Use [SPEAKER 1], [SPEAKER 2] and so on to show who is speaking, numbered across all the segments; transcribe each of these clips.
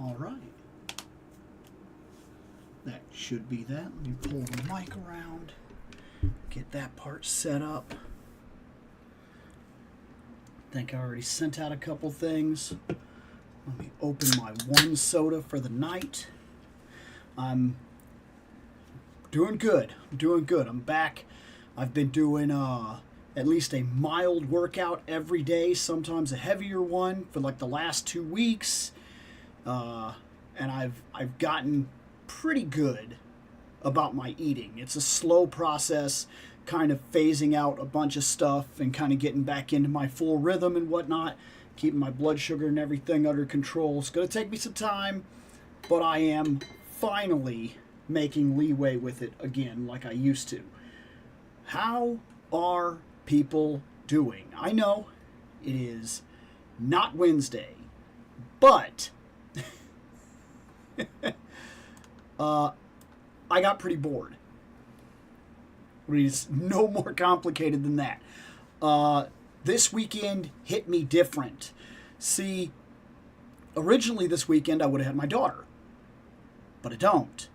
[SPEAKER 1] All right. That should be that. Let me pull the mic around. Get that part set up. I think I already sent out a couple things. Let me open my one soda for the night. I'm doing good. I'm doing good. I'm back. I've been doing at least a mild workout every day, sometimes a heavier one for like the last 2 weeks. And I've gotten pretty good about my eating. It's a slow process, kind of phasing out a bunch of stuff and kind of getting back into my full rhythm and whatnot, keeping my blood sugar and everything under control. It's going to take me some time, but I am finally making leeway with it again like I used to. How are people doing? I know it is not Wednesday, but I got pretty bored. It's no more complicated than that. This weekend hit me different. See, originally this weekend I would have had my daughter, but I don't.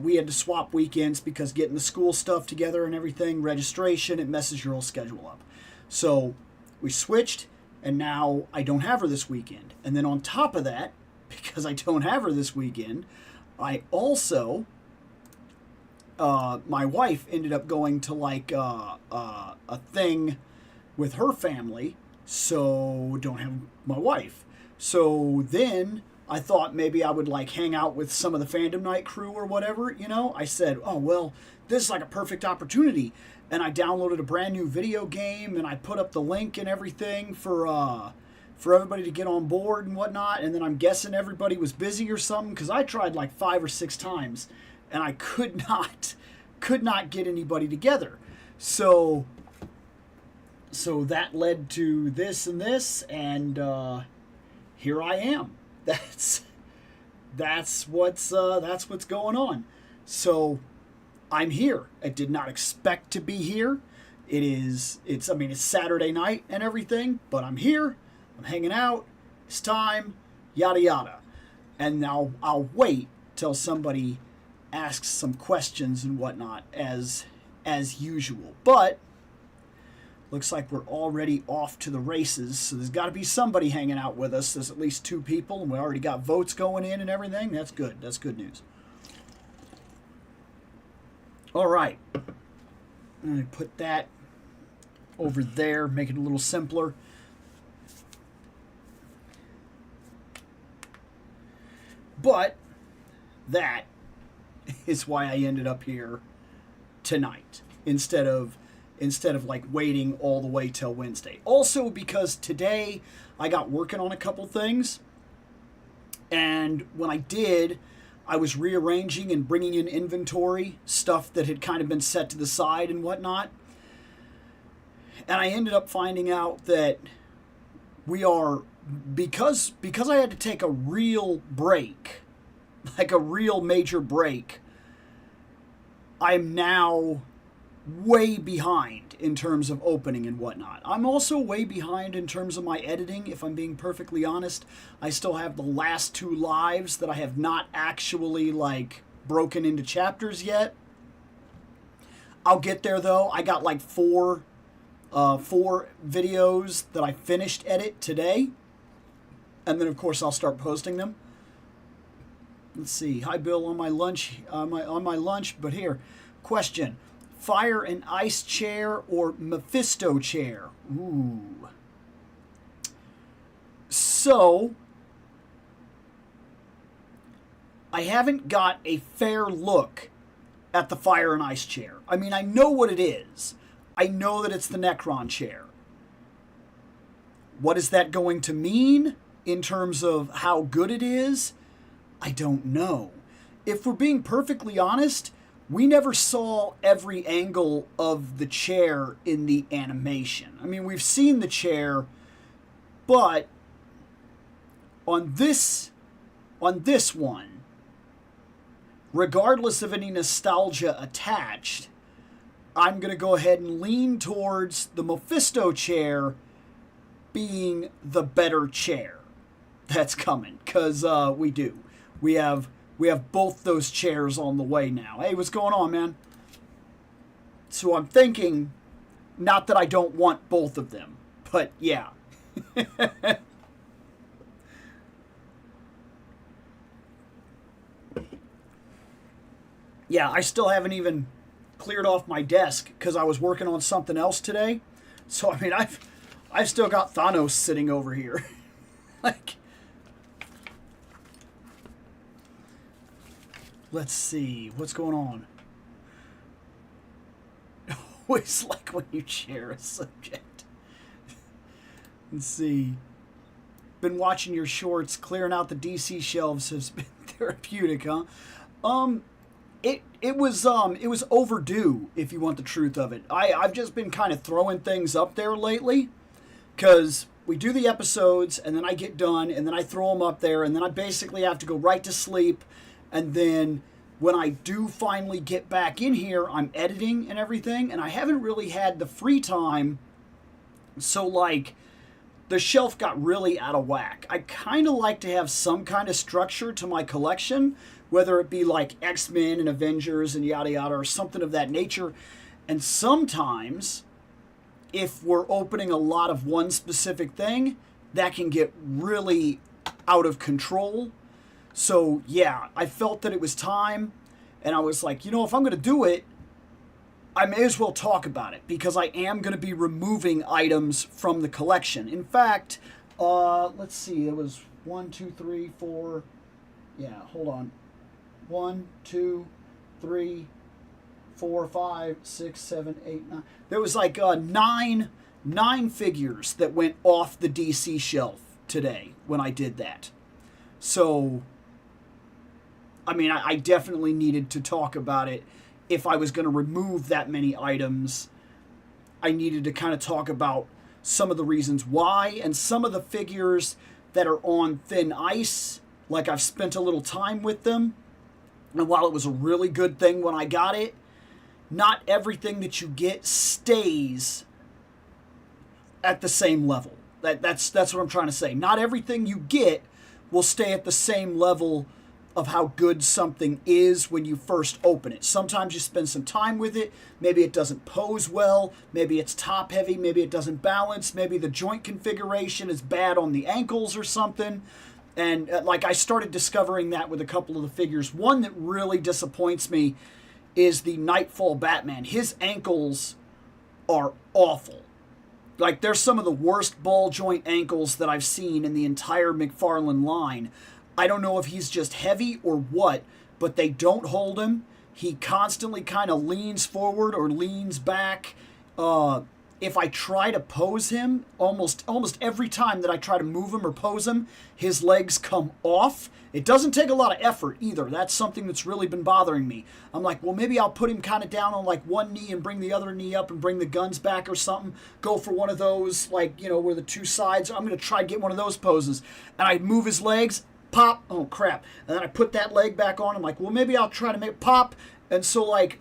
[SPEAKER 1] We had to swap weekends because getting the school stuff together and everything, registration, it messes your whole schedule up. So we switched, and now I don't have her this weekend. And then on top of that, because I don't have her this weekend, I also, my wife ended up going to like a thing with her family, so don't have my wife. So then I thought maybe I would like hang out with some of the Fandom night crew or whatever, you know. I said, oh, well, this is like a perfect opportunity. And I downloaded a brand new video game, and I put up the link and everything for everybody to get on board and whatnot. And then I'm guessing everybody was busy or something, because I tried like 5 or 6 times, and I could not get anybody together. So that led to this and this, and here I am. That's what's going on. So I'm here. I did not expect to be here. It's Saturday night and everything, but I'm here. I'm hanging out. It's time. Yada yada. And now I'll wait till somebody asks some questions and whatnot as usual. But looks like we're already off to the races, so there's got to be somebody hanging out with us. There's at least 2 people, and we already got votes going in and everything. That's good. That's good news. All right. I'm going to put that over there, make it a little simpler. But that is why I ended up here tonight instead of like waiting all the way till Wednesday. Also because today I got working on a couple things, and when I did, I was rearranging and bringing in inventory, stuff that had kind of been set to the side and whatnot. And I ended up finding out that we are, because I had to take a real break, like a real major break, I'm now way behind in terms of opening and whatnot. I'm also way behind in terms of my editing, if I'm being perfectly honest. I still have the last 2 lives that I have not actually like broken into chapters yet. I'll get there though. I got like 4 videos that I finished edit today, and then of course I'll start posting them. Let's see. Hi Bill, on my lunch, but here, question. Fire and ice chair or Mephisto chair? Ooh. So, I haven't got a fair look at the fire and ice chair. I mean, I know what it is. I know that it's the Necron chair. What is that going to mean in terms of how good it is? I don't know. If we're being perfectly honest, we never saw every angle of the chair in the animation. I mean, we've seen the chair, but on this one, regardless of any nostalgia attached, I'm going to go ahead and lean towards the Mephisto chair being the better chair. that's coming, because we do. We have both those chairs on the way now. Hey, what's going on, man? So I'm thinking, not that I don't want both of them, but yeah. Yeah, I still haven't even cleared off my desk because I was working on something else today. So I mean, I've still got Thanos sitting over here. Like, let's see what's going on. Always like when you share a subject. Let's see. Been watching your shorts. Clearing out the DC shelves has been therapeutic, huh? It was overdue, if you want the truth of it. I've just been kind of throwing things up there lately, because we do the episodes, and then I get done, and then I throw them up there, and then I basically have to go right to sleep, and then when I do finally get back in here, I'm editing and everything, and I haven't really had the free time, so like, the shelf got really out of whack. I kind of like to have some kind of structure to my collection, whether it be like X-Men and Avengers and yada yada, or something of that nature. And sometimes, if we're opening a lot of one specific thing, that can get really out of control. So yeah, I felt that it was time, and I was like, you know, if I'm going to do it, I may as well talk about it, because I am going to be removing items from the collection. In fact, let's see, there was 1, 2, 3, 4, yeah, hold on. 1, 2, 3, 4, 5, 6, 7, 8, 9. There was like nine figures that went off the DC shelf today when I did that. So, I mean, I definitely needed to talk about it. If I was going to remove that many items, I needed to kind of talk about some of the reasons why, and some of the figures that are on thin ice, like I've spent a little time with them. And while it was a really good thing when I got it, not everything that you get stays at the same level. That's what I'm trying to say. Not everything you get will stay at the same level of how good something is when you first open it. Sometimes you spend some time with it, maybe it doesn't pose well, maybe it's top heavy, maybe it doesn't balance, maybe the joint configuration is bad on the ankles or something. And like, I started discovering that with a couple of the figures. One that really disappoints me is the Nightfall Batman. His ankles are awful. Like, they're some of the worst ball joint ankles that I've seen in the entire McFarlane line. I don't know if he's just heavy or what, but they don't hold him. He constantly kind of leans forward or leans back. If I try to pose him, almost every time that I try to move him or pose him, his legs come off. It doesn't take a lot of effort either. That's something that's really been bothering me. I'm like, well, maybe I'll put him kind of down on like one knee and bring the other knee up and bring the guns back or something. Go for one of those, like, you know, where the two sides. I'm going to try to get one of those poses. And I move his legs, pop, oh crap. And then I put that leg back on. I'm like, well, maybe I'll try to make pop. And so, like,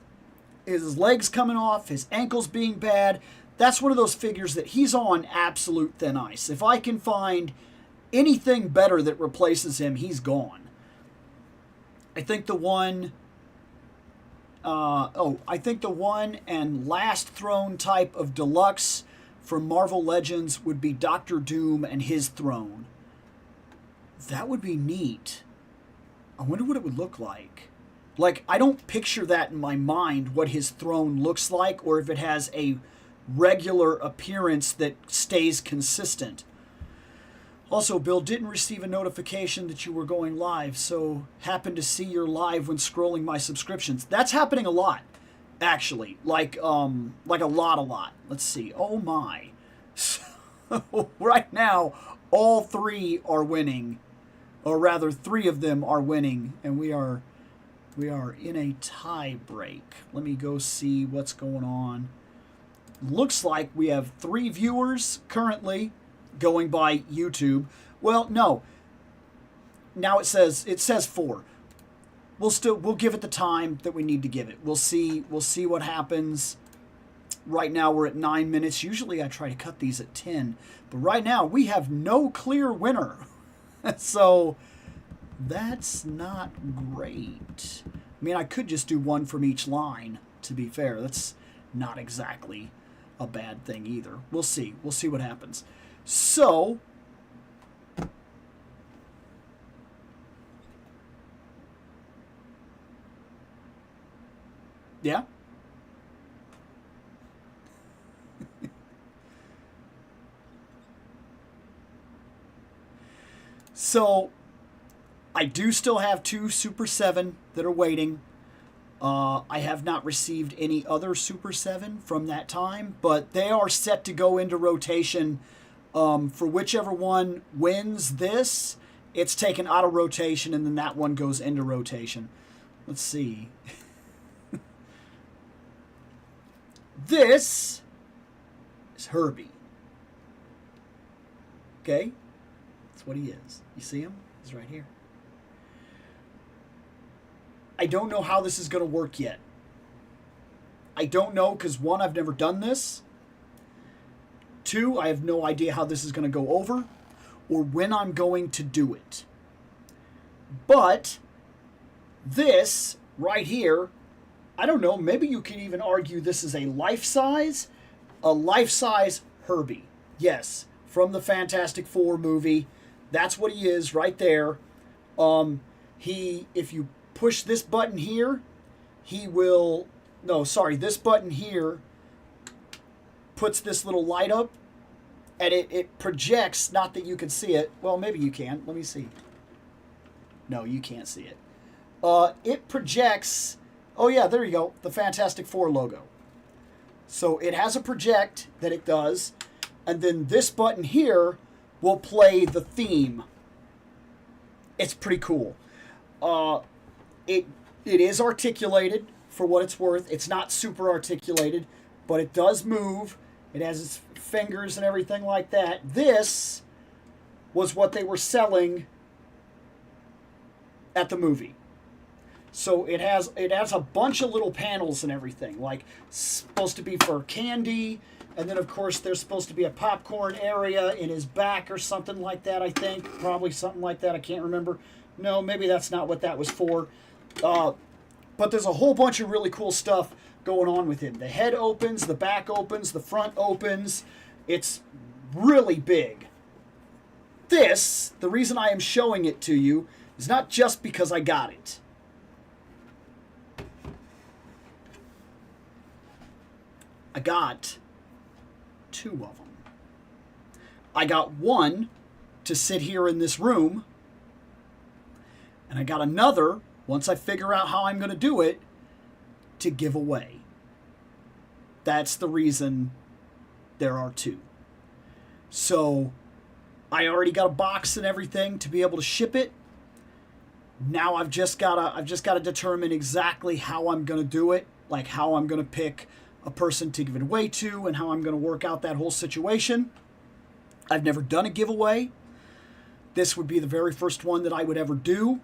[SPEAKER 1] his legs coming off, his ankles being bad. That's one of those figures that he's on absolute thin ice. If I can find anything better that replaces him, he's gone. I think the one and last throne type of deluxe from Marvel Legends would be Doctor Doom and his throne. That would be neat. I wonder what it would look like. Like, I don't picture that in my mind, what his throne looks like, or if it has a regular appearance that stays consistent. Also, Bill, didn't receive a notification that you were going live, so happened to see your live when scrolling my subscriptions. That's happening a lot, actually. Like a lot. Let's see. Oh my. So, right now, all three are winning. Or rather, three of them are winning, and we are in a tie break. Let me go see what's going on. Looks like we have 3 viewers currently going by YouTube. Well, no. Now it says 4. We'll give it the time that we need to give it. We'll see what happens. Right now we're at 9 minutes. Usually I try to cut these at 10, but right now we have no clear winner. So that's not great. I mean, I could just do one from each line, to be fair. That's not exactly a bad thing either. We'll see. We'll see what happens. So, yeah. So, I do still have 2 Super 7 that are waiting. I have not received any other Super 7 from that time, but they are set to go into rotation. For whichever one wins this, it's taken out of rotation, and then that one goes into rotation. Let's see. This is Herbie. Okay? That's what he is. You see him? He's right here. I don't know how this is going to work yet. I don't know because, 1, I've never done this. 2, I have no idea how this is going to go over or when I'm going to do it. But this right here, I don't know, maybe you could even argue this is a life-size Herbie. Yes, from the Fantastic Four movie. That's what he is right there. If you push this button here, this button here puts this little light up, and it projects, not that you can see it. Well, maybe you can. Let me see. No, you can't see it. It projects, oh yeah, there you go, the Fantastic Four logo. So it has a project that it does, and then this button here will play the theme. It's pretty cool. It is articulated for what it's worth. It's not super articulated, but it does move. It has its fingers and everything like that. This was what they were selling at the movie. So it has a bunch of little panels and everything, like supposed to be for candy, and then of course there's supposed to be a popcorn area in his back or something like that, I think. Probably something like that, I can't remember. No, maybe that's not what that was for. But there's a whole bunch of really cool stuff going on with him. The head opens, the back opens, the front opens. It's really big. This, the reason I am showing it to you, is not just because I got it. I got 2 of them. I got one to sit here in this room, and I got another, once I figure out how I'm going to do it, to give away. That's the reason there are 2. So I already got a box and everything to be able to ship it. Now I've just gotta determine exactly how I'm going to do it, like how I'm going to pick a person to give it away to and how I'm going to work out that whole situation. I've never done a giveaway. This would be the very first one that I would ever do.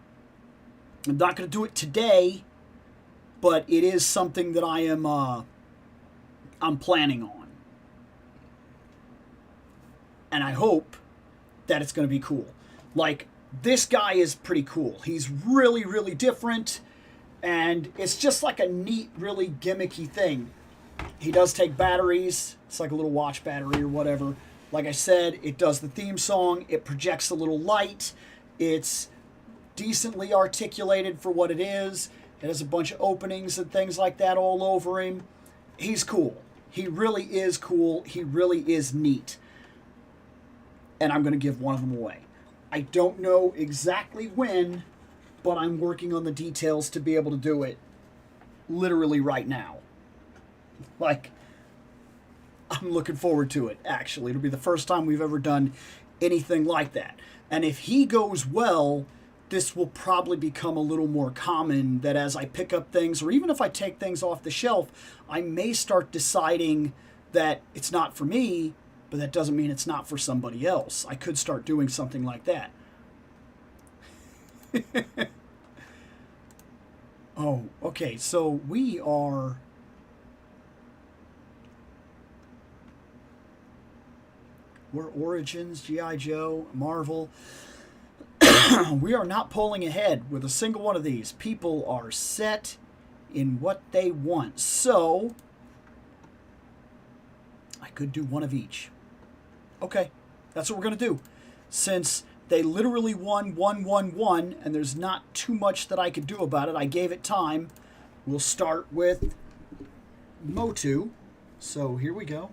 [SPEAKER 1] I'm not going to do it today, but it is something that I'm planning on. And I hope that it's going to be cool. Like, this guy is pretty cool. He's really, really different, and it's just like a neat, really gimmicky thing. He does take batteries. It's like a little watch battery or whatever. Like I said, it does the theme song. It projects a little light. It's decently articulated for what it is. It has a bunch of openings and things like that all over him. He's cool. He really is cool. He really is neat. And I'm going to give one of them away. I don't know exactly when, but I'm working on the details to be able to do it literally right now. Like, I'm looking forward to it, actually. It'll be the first time we've ever done anything like that. And if he goes well, this will probably become a little more common, that as I pick up things, or even if I take things off the shelf, I may start deciding that it's not for me, but that doesn't mean it's not for somebody else. I could start doing something like that. Oh, okay, so we're Origins, G.I. Joe, Marvel. We are not pulling ahead with a single one of these. People are set in what they want. So, I could do one of each. Okay, that's what we're going to do. Since they literally won 1-1-1, and there's not too much that I could do about it, I gave it time. We'll start with Motu. So, here we go.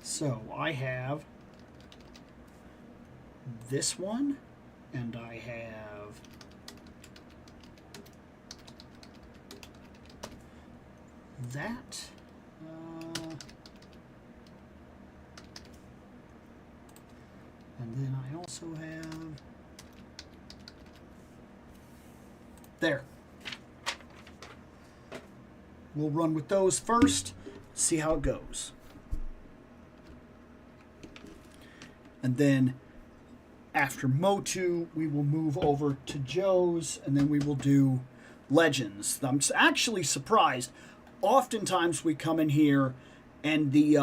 [SPEAKER 1] So I have this one, and I have that. And then I also have there. We'll run with those first, see how it goes. And then after Motu, we will move over to Joe's, and then we will do Legends. I'm actually surprised. Oftentimes we come in here and the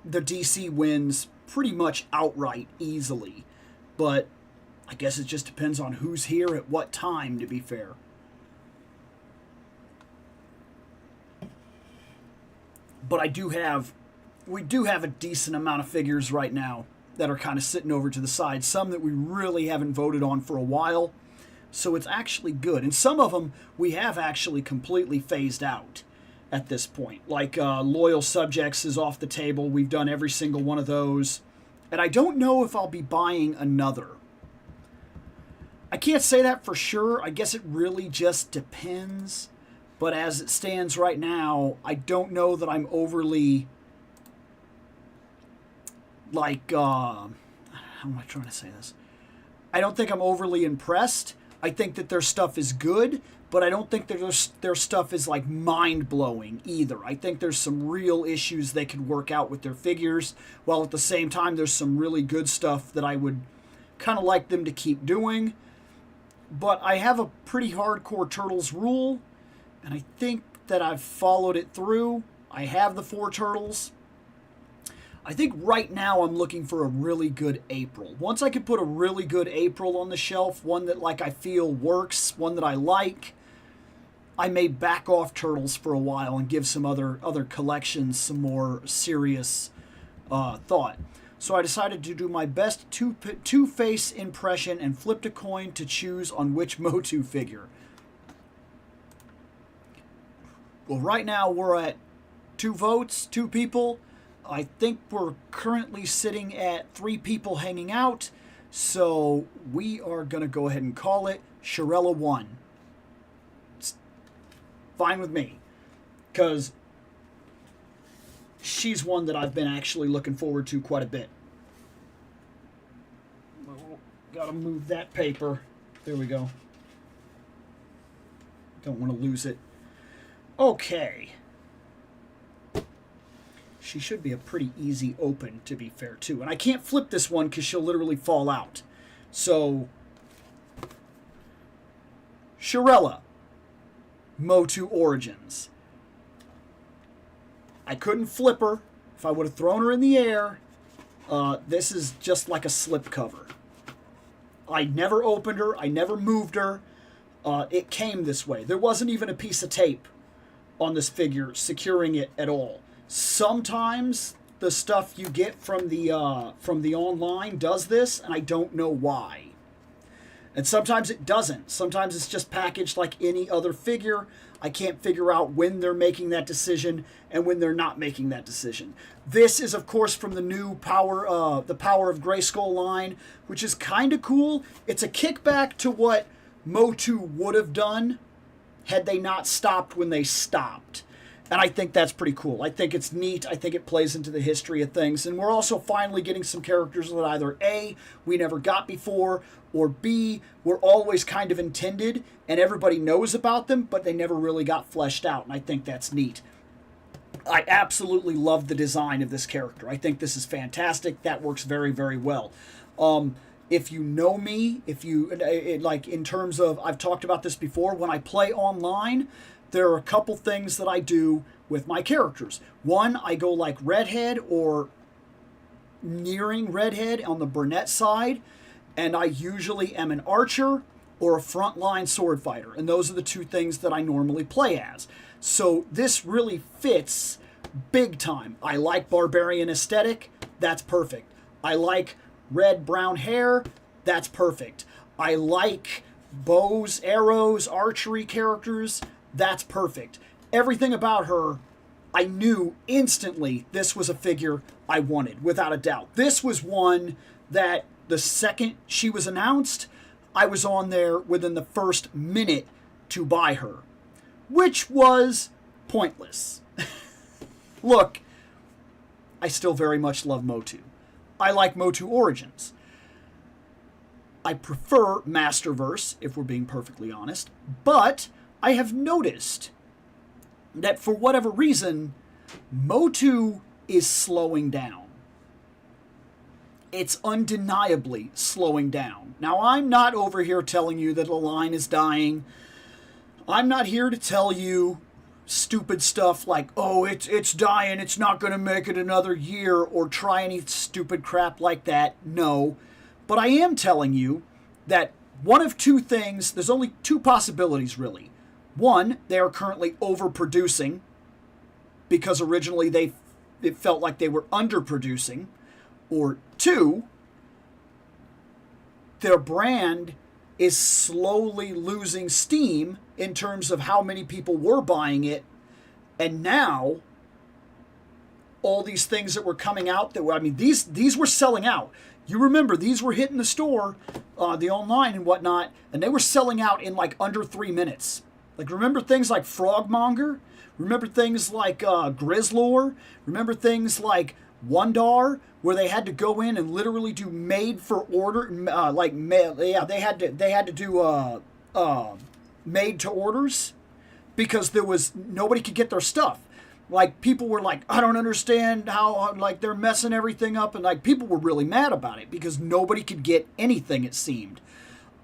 [SPEAKER 1] DC wins pretty much outright easily. But I guess it just depends on who's here at what time, to be fair. But we do have a decent amount of figures right now that are kind of sitting over to the side. Some that we really haven't voted on for a while. So it's actually good. And some of them we have actually completely phased out at this point. Like Loyal Subjects is off the table. We've done every single one of those. And I don't know if I'll be buying another. I can't say that for sure. I guess it really just depends. But as it stands right now, I don't know that I'm overly... how am I trying to say this? I don't think I'm overly impressed. I think that their stuff is good, but I don't think that their stuff is like mind-blowing either. I think there's some real issues they could work out with their figures, while at the same time there's some really good stuff that I would kind of like them to keep doing. But I have a pretty hardcore Turtles rule, and I think that I've followed it through. I have the 4 Turtles. I think right now I'm looking for a really good April. Once I can put a really good April on the shelf, one that I feel works, one that I like, I may back off Turtles for a while and give some other collections some more serious thought. So I decided to do my best two-face impression and flipped a coin to choose on which Motu figure. Well, right now we're at 2 votes, 2 people. I think we're currently sitting at 3 people hanging out, so we are going to go ahead and call it Shirella 1. It's fine with me, because she's one that I've been actually looking forward to quite a bit. Gotta move that paper. There we go. Don't want to lose it. Okay. She should be a pretty easy open, to be fair, too. And I can't flip this one because she'll literally fall out. So, Shirella, Motu Origins. I couldn't flip her. If I would have thrown her in the air, this is just like a slip cover. I never opened her. I never moved her. It came this way. There wasn't even a piece of tape on this figure securing it at all. Sometimes the stuff you get from the online does this, and I don't know why. And sometimes it doesn't. Sometimes it's just packaged like any other figure. I can't figure out when they're making that decision and when they're not making that decision. This is, of course, from the new the Power of Grayskull line, which is kind of cool. It's a kickback to what Motu would have done had they not stopped when they stopped. And I think that's pretty cool. I think it's neat. I think it plays into the history of things. And we're also finally getting some characters that either A, we never got before, or B, were always kind of intended, and everybody knows about them, but they never really got fleshed out. And I think that's neat. I absolutely love the design of this character. I think this is fantastic. That works very, very well. If you know me, like in terms of, I've talked about this before, when I play online, there are a couple things that I do with my characters. One, I go like redhead or nearing redhead on the brunette side, and I usually am an archer or a frontline sword fighter, and those are the two things that I normally play as. So this really fits big time. I like barbarian aesthetic, that's perfect. I like red brown hair, that's perfect. I like bows, arrows, archery characters, that's perfect. Everything about her, I knew instantly this was a figure I wanted, without a doubt. This was one that the second she was announced, I was on there within the first minute to buy her, which was pointless. Look, I still very much love Motu. I like Motu Origins. I prefer Masterverse, if we're being perfectly honest, but I have noticed that for whatever reason, Motu is slowing down. It's undeniably slowing down. Now, I'm not over here telling you that the line is dying. I'm not here to tell you stupid stuff like, oh, it's dying, it's not going to make it another year, or try any stupid crap like that. No. But I am telling you that one of two things, there's only two possibilities really. One, they are currently overproducing because originally it felt like they were underproducing. Or two, their brand is slowly losing steam in terms of how many people were buying it. And now, all these things that were coming out, these were selling out. You remember, these were hitting the store, the online and whatnot, and they were selling out in like under 3 minutes. Like, remember things like Frogmonger? Remember things like Grizzlor? Remember things like Wondar, where they had to go in and literally do made for order, they had to do made to orders because nobody could get their stuff. Like, people were like, I don't understand how, like, they're messing everything up, and like people were really mad about it because nobody could get anything, it seemed.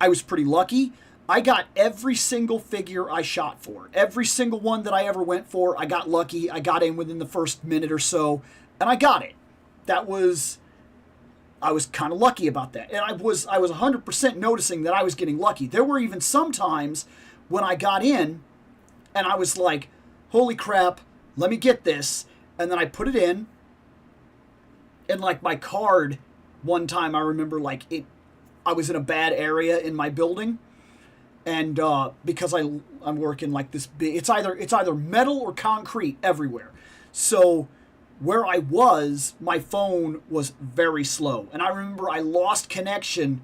[SPEAKER 1] I was pretty lucky. I got every single figure I shot for. Every single one that I ever went for, I got lucky. I got in within the first minute or so, and I got it. I was kind of lucky about that. And I was 100% noticing that I was getting lucky. There were even some times when I got in, and I was like, holy crap, let me get this. And then I put it in, and like my card, one time I remember I was in a bad area in my building, and because I'm working like this big, it's either metal or concrete everywhere. So where I was, my phone was very slow. And I remember I lost connection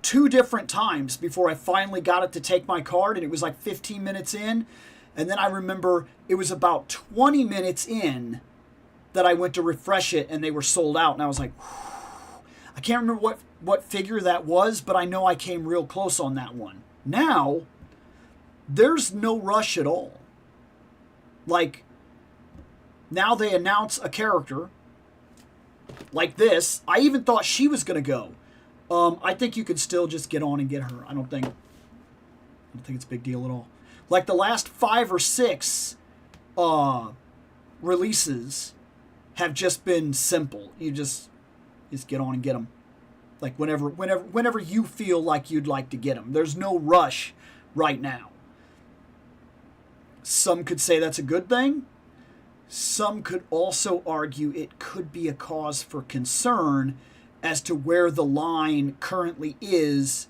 [SPEAKER 1] 2 different times before I finally got it to take my card, and it was like 15 minutes in. And then I remember it was about 20 minutes in that I went to refresh it, and they were sold out. And I was like, whew. I can't remember what figure that was, but I know I came real close on that one. Now, there's no rush at all. Like, now they announce a character like this. I even thought she was going to go. I think you could still just get on and get her. I don't think it's a big deal at all. Like the last 5 or 6 releases have just been simple. You just get on and get them. Like whenever you feel like you'd like to get them. There's no rush right now. Some could say that's a good thing. Some could also argue it could be a cause for concern as to where the line currently is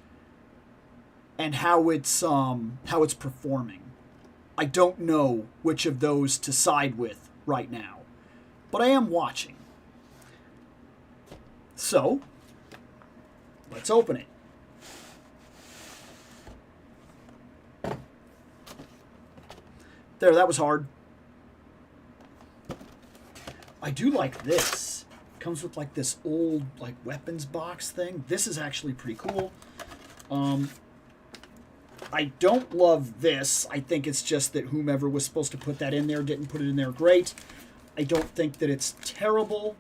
[SPEAKER 1] and how it's performing. I don't know which of those to side with right now, but I am watching. So, let's open it. There, that was hard. I do like this. It comes with like this old like weapons box thing. This is actually pretty cool. I don't love this. I think it's just that whomever was supposed to put that in there didn't put it in there great. I don't think that it's terrible.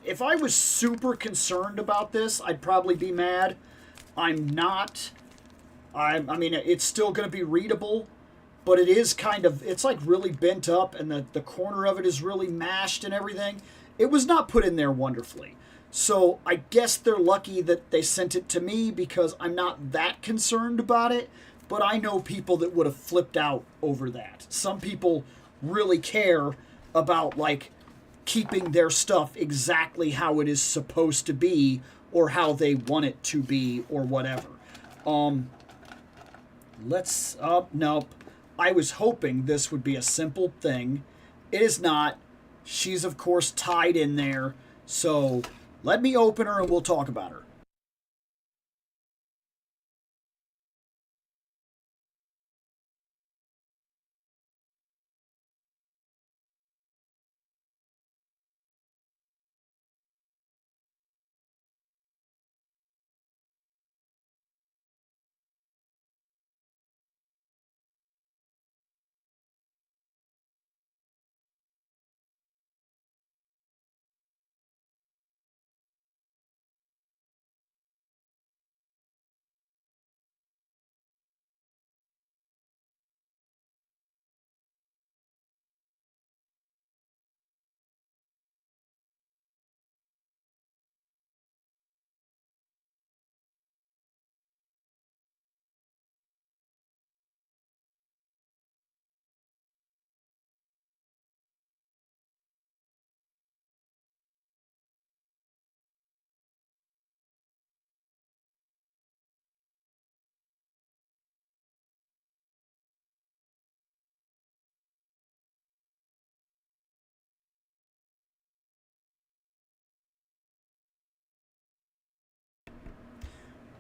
[SPEAKER 1] if I was super concerned about this, I'd probably be mad. I'm not. I mean, it's still going to be readable, but it is kind of, it's like really bent up, and the corner of it is really mashed and everything. It was not put in there wonderfully. So I guess they're lucky that they sent it to me, because I'm not that concerned about it. But I know people that would have flipped out over that. Some people really care about, like, keeping their stuff exactly how it is supposed to be, or how they want it to be, or whatever. Nope. I was hoping this would be a simple thing. It is not. She's, of course, tied in there. So let me open her and we'll talk about her.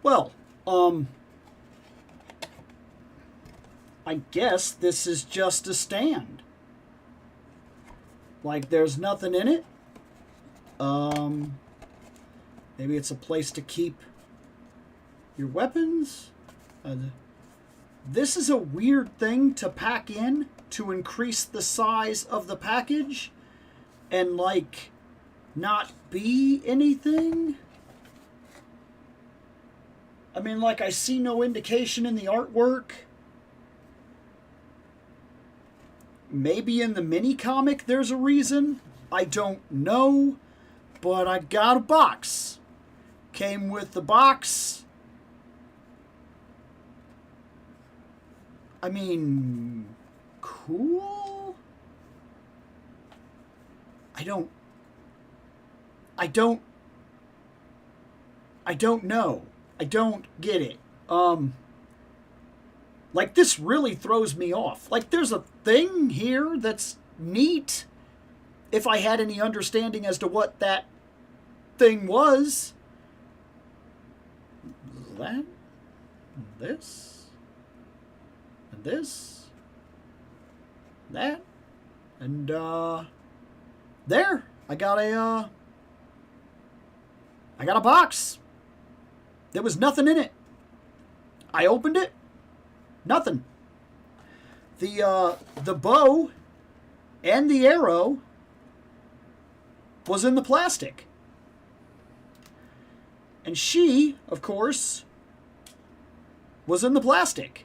[SPEAKER 1] Well, I guess this is just a stand. Like, there's nothing in it. Maybe it's a place to keep your weapons. This is a weird thing to pack in to increase the size of the package and, like, not be anything. I mean, like, I see no indication in the artwork. Maybe in the mini comic there's a reason. I don't know. But I got a box. Came with the box. I mean, cool? I don't know. I don't get it. Like, this really throws me off. Like, there's a thing here that's neat. If I had any understanding as to what that thing was. That, this, and this, that, and there. I got a box. There was nothing in it. I opened it. Nothing. The bow and the arrow was in the plastic. And she, of course, was in the plastic.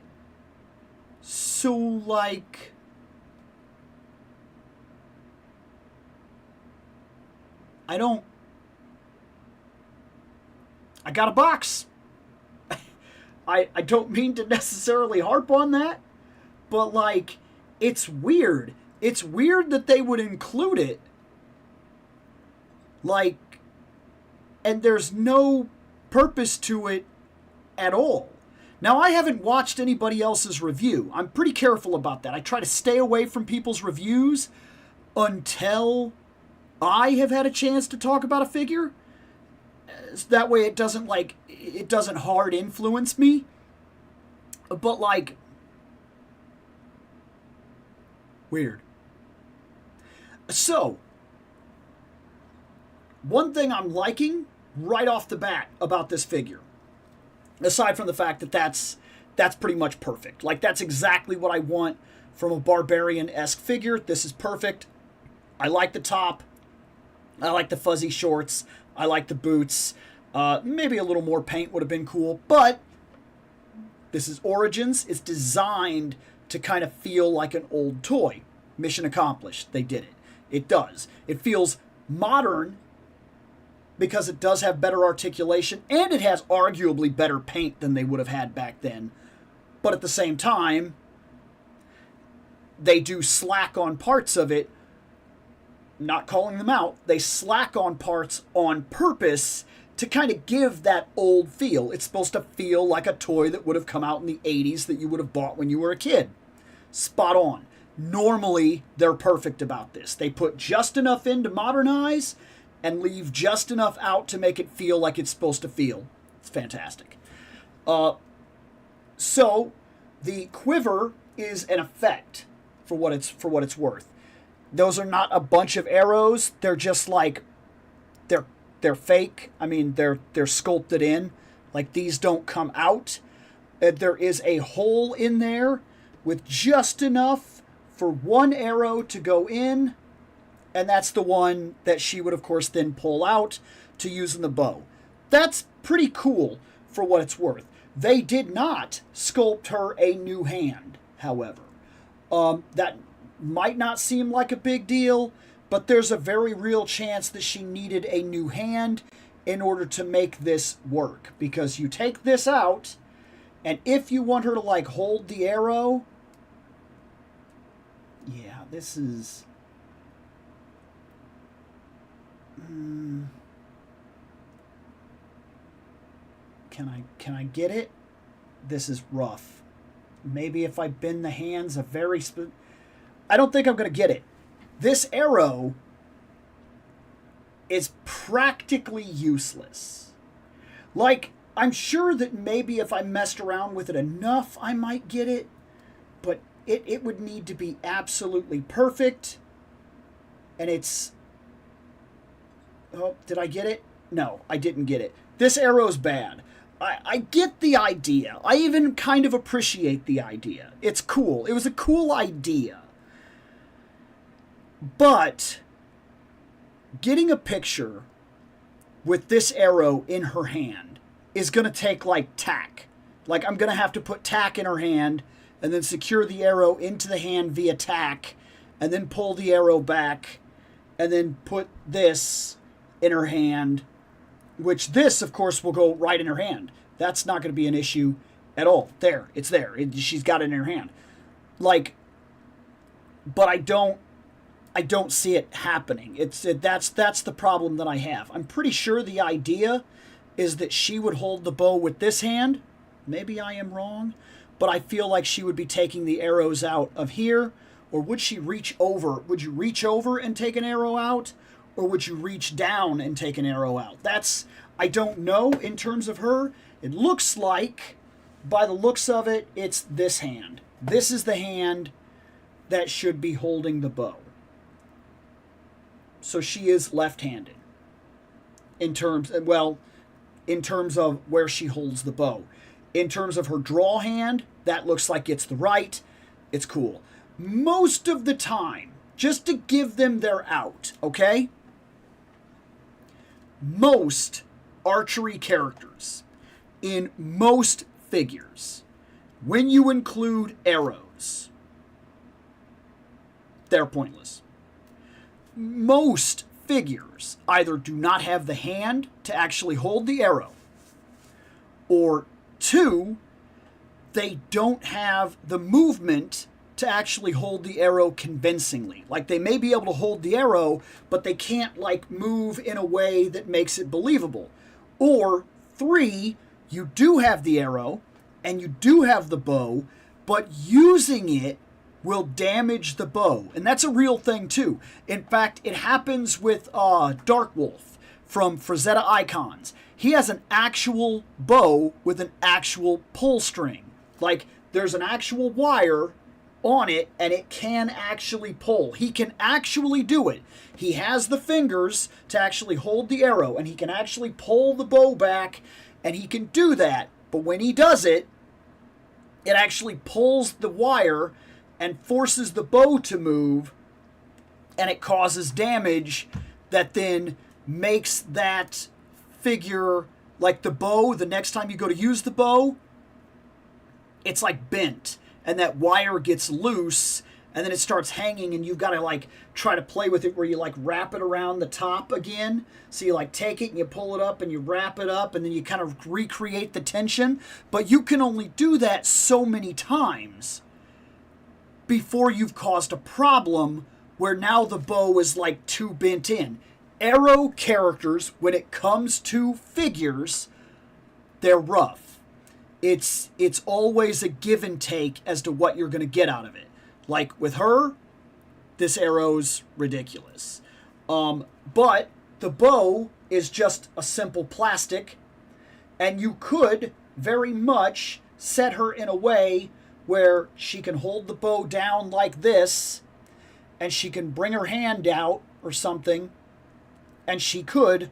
[SPEAKER 1] So, like, I got a box. I don't mean to necessarily harp on that, but, like, it's weird. It's weird that they would include it. Like, and there's no purpose to it at all. Now, I haven't watched anybody else's review. I'm pretty careful about that. I try to stay away from people's reviews until I have had a chance to talk about a figure. That way it doesn't hard influence me. But, like, weird. So, one thing I'm liking right off the bat about this figure, aside from the fact that that's pretty much perfect. Like, that's exactly what I want from a barbarian-esque figure. This is perfect. I like the top. I like the fuzzy shorts. I like the boots. Maybe a little more paint would have been cool, but this is Origins. It's designed to kind of feel like an old toy. Mission accomplished. They did it. It does. It feels modern because it does have better articulation, and it has arguably better paint than they would have had back then. But at the same time, they do slack on parts of it, not calling them out. They slack on parts on purpose to kind of give that old feel. It's supposed to feel like a toy that would have come out in the 80s that you would have bought when you were a kid. Spot on. Normally, they're perfect about this. They put just enough in to modernize and leave just enough out to make it feel like it's supposed to feel. It's fantastic. So, the quiver is an effect for what it's worth. Those are not a bunch of arrows. They're just like they're fake. I mean, they're sculpted in. Like, these don't come out. There is a hole in there with just enough for one arrow to go in, and that's the one that she would, of course, then pull out to use in the bow. That's pretty cool for what it's worth. They did not sculpt her a new hand, however. That might not seem like a big deal, but there's a very real chance that she needed a new hand in order to make this work. Because you take this out, and if you want her to, like, hold the arrow... Yeah, this is... Can I get it? This is rough. Maybe if I bend the hands a very... I don't think I'm going to get it. This arrow is practically useless. Like, I'm sure that maybe if I messed around with it enough, I might get it. But it would need to be absolutely perfect. And it's... Oh, did I get it? No, I didn't get it. This arrow's bad. I get the idea. I even kind of appreciate the idea. It's cool. It was a cool idea. But getting a picture with this arrow in her hand is going to take, like, tack. Like, I'm going to have to put tack in her hand and then secure the arrow into the hand via tack and then pull the arrow back and then put this in her hand, which this, of course, will go right in her hand. That's not going to be an issue at all. There. It's there. She's got it in her hand. Like, but I don't see it happening. That's the problem that I have. I'm pretty sure the idea is that she would hold the bow with this hand. Maybe I am wrong, but I feel like she would be taking the arrows out of here. Or would she reach over? Would you reach over and take an arrow out? Or would you reach down and take an arrow out? I don't know in terms of her. It looks like, by the looks of it, it's this hand. This is the hand that should be holding the bow. So she is left-handed in terms of where she holds the bow. In terms of her draw hand, that looks like it's the right. It's cool. Most of the time, just to give them their out, okay? Most archery characters in most figures, when you include arrows, they're pointless. Most figures either do not have the hand to actually hold the arrow, or two, they don't have the movement to actually hold the arrow convincingly. Like, they may be able to hold the arrow, but they can't, like, move in a way that makes it believable. Or three, you do have the arrow and you do have the bow, but using it will damage the bow. And that's a real thing too. In fact, it happens with Darkwolf from Frazetta Icons. He has an actual bow with an actual pull string. Like, there's an actual wire on it, and it can actually pull. He can actually do it. He has the fingers to actually hold the arrow, and he can actually pull the bow back, and he can do that. But when he does it, it actually pulls the wire and forces the bow to move, and it causes damage that then makes that figure, like the bow, the next time you go to use the bow, it's like bent, and that wire gets loose, and then it starts hanging, and you've got to like try to play with it where you like wrap it around the top again. So you like take it and you pull it up and you wrap it up, and then you kind of recreate the tension. But you can only do that so many times before you've caused a problem where now the bow is like too bent in. Arrow characters, when it comes to figures, they're rough. It's always a give and take as to what you're going to get out of it. Like with her, this arrow's ridiculous. But the bow is just a simple plastic, and you could very much set her in a way where she can hold the bow down like this, and she can bring her hand out or something, and she could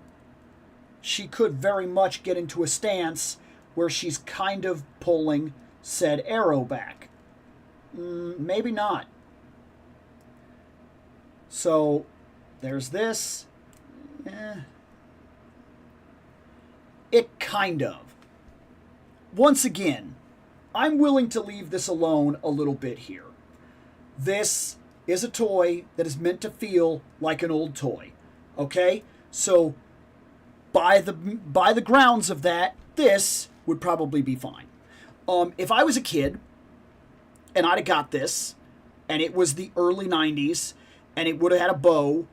[SPEAKER 1] very much get into a stance where she's kind of pulling said arrow back. Maybe not. So there's this. It kind of. Once again, I'm willing to leave this alone a little bit here. This is a toy that is meant to feel like an old toy. Okay? So by the grounds of that, this would probably be fine. If I was a kid and I'd have got this, and it was the early 90s, and it would have had a bow.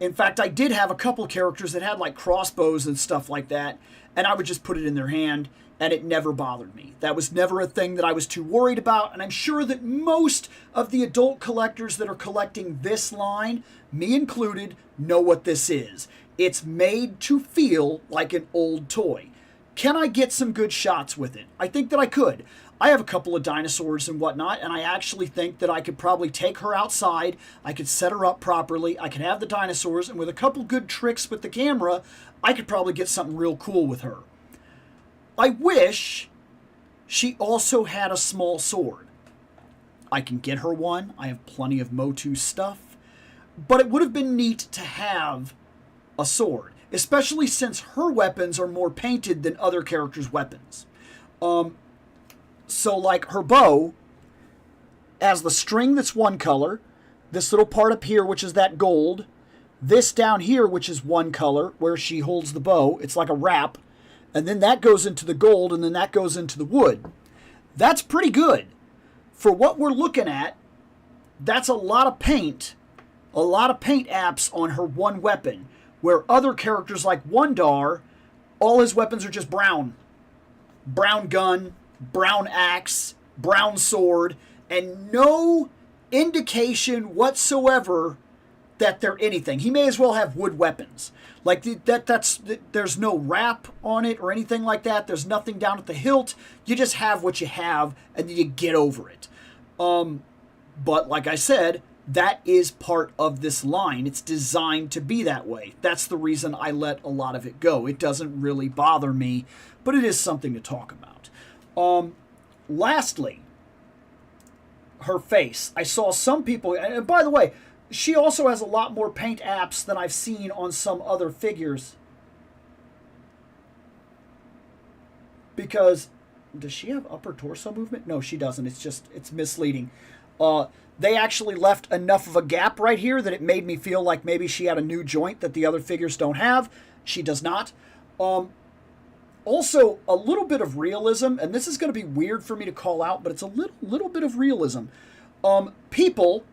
[SPEAKER 1] In fact, I did have a couple characters that had like crossbows and stuff like that, and I would just put it in their hand, and it never bothered me. That was never a thing that I was too worried about, and I'm sure that most of the adult collectors that are collecting this line, me included, know what this is. It's made to feel like an old toy. Can I get some good shots with it? I think that I could. I have a couple of dinosaurs and whatnot, and I actually think that I could probably take her outside. I could set her up properly. I could have the dinosaurs, and with a couple good tricks with the camera, I could probably get something real cool with her. I wish she also had a small sword. I can get her one. I have plenty of Motu stuff. But it would have been neat to have a sword, especially since her weapons are more painted than other characters' weapons. So like her bow has the string that's one color, this little part up here which is that gold, this down here which is one color where she holds the bow, it's like a wrap, and then that goes into the gold, and then that goes into the wood. That's pretty good. For what we're looking at, that's a lot of paint apps on her one weapon, where other characters like Wondar, all his weapons are just brown. Brown gun, brown axe, brown sword, and no indication whatsoever that they're anything. He may as well have wood weapons. Like there's no wrap on it or anything like that. There's nothing down at the hilt. You just have what you have, and then you get over it. But like I said, that is part of this line. It's designed to be that way. That's the reason I let a lot of it go. It doesn't really bother me, but it is something to talk about. Lastly, her face. I saw some people, and by the way, she also has a lot more paint apps than I've seen on some other figures. Because, does she have upper torso movement? No, she doesn't. It's misleading. They actually left enough of a gap right here that it made me feel like maybe she had a new joint that the other figures don't have. She does not. Also, a little bit of realism, and this is going to be weird for me to call out, but it's a little bit of realism. People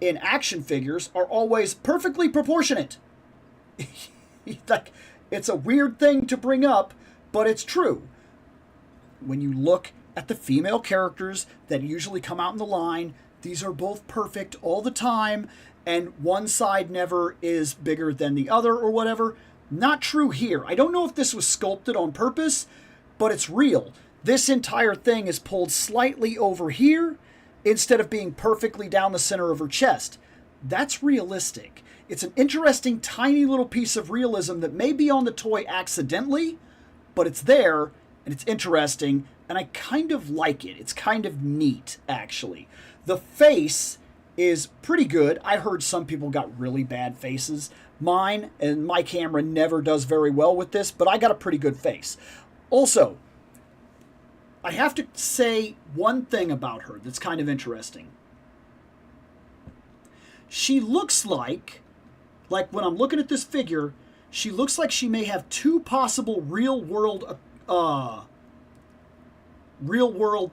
[SPEAKER 1] in action figures are always perfectly proportionate. Like, it's a weird thing to bring up, but it's true. When you look at the female characters that usually come out in the line, these are both perfect all the time, and one side never is bigger than the other or whatever. Not true here. I don't know if this was sculpted on purpose, but it's real. This entire thing is pulled slightly over here instead of being perfectly down the center of her chest. That's realistic. It's an interesting, tiny little piece of realism that may be on the toy accidentally, but it's there, and it's interesting, and I kind of like it. It's kind of neat, actually. The face is pretty good. I heard some people got really bad faces. Mine and my camera never does very well with this, but I got a pretty good face. Also, I have to say one thing about her that's kind of interesting. She looks like when I'm looking at this figure, she looks like she may have two possible real world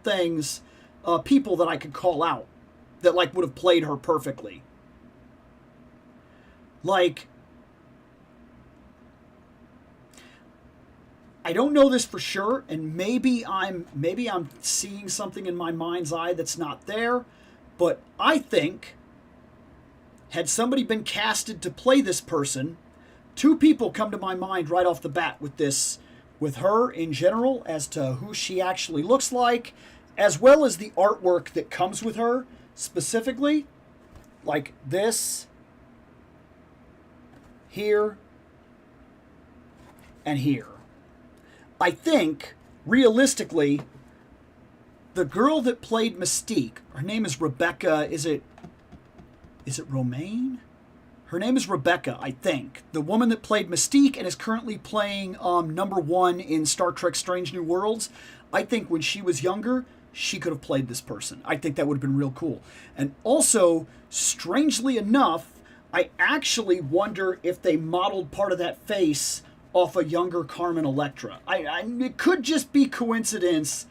[SPEAKER 1] things, people that I could call out that like would have played her perfectly. Like, I don't know this for sure, and maybe I'm seeing something in my mind's eye that's not there, but I think had somebody been casted to play this person, two people come to my mind right off the bat with her in general as to who she actually looks like, as well as the artwork that comes with her specifically, like this, here, and here. I think, realistically, the girl that played Mystique, her name is Rebecca, is it Romaine? Her name is Rebecca, I think. The woman that played Mystique and is currently playing number 1 in Star Trek Strange New Worlds. I think when she was younger, she could have played this person. I think that would have been real cool. And also, strangely enough, I actually wonder if they modeled part of that face off a younger Carmen Electra. It could just be coincidence,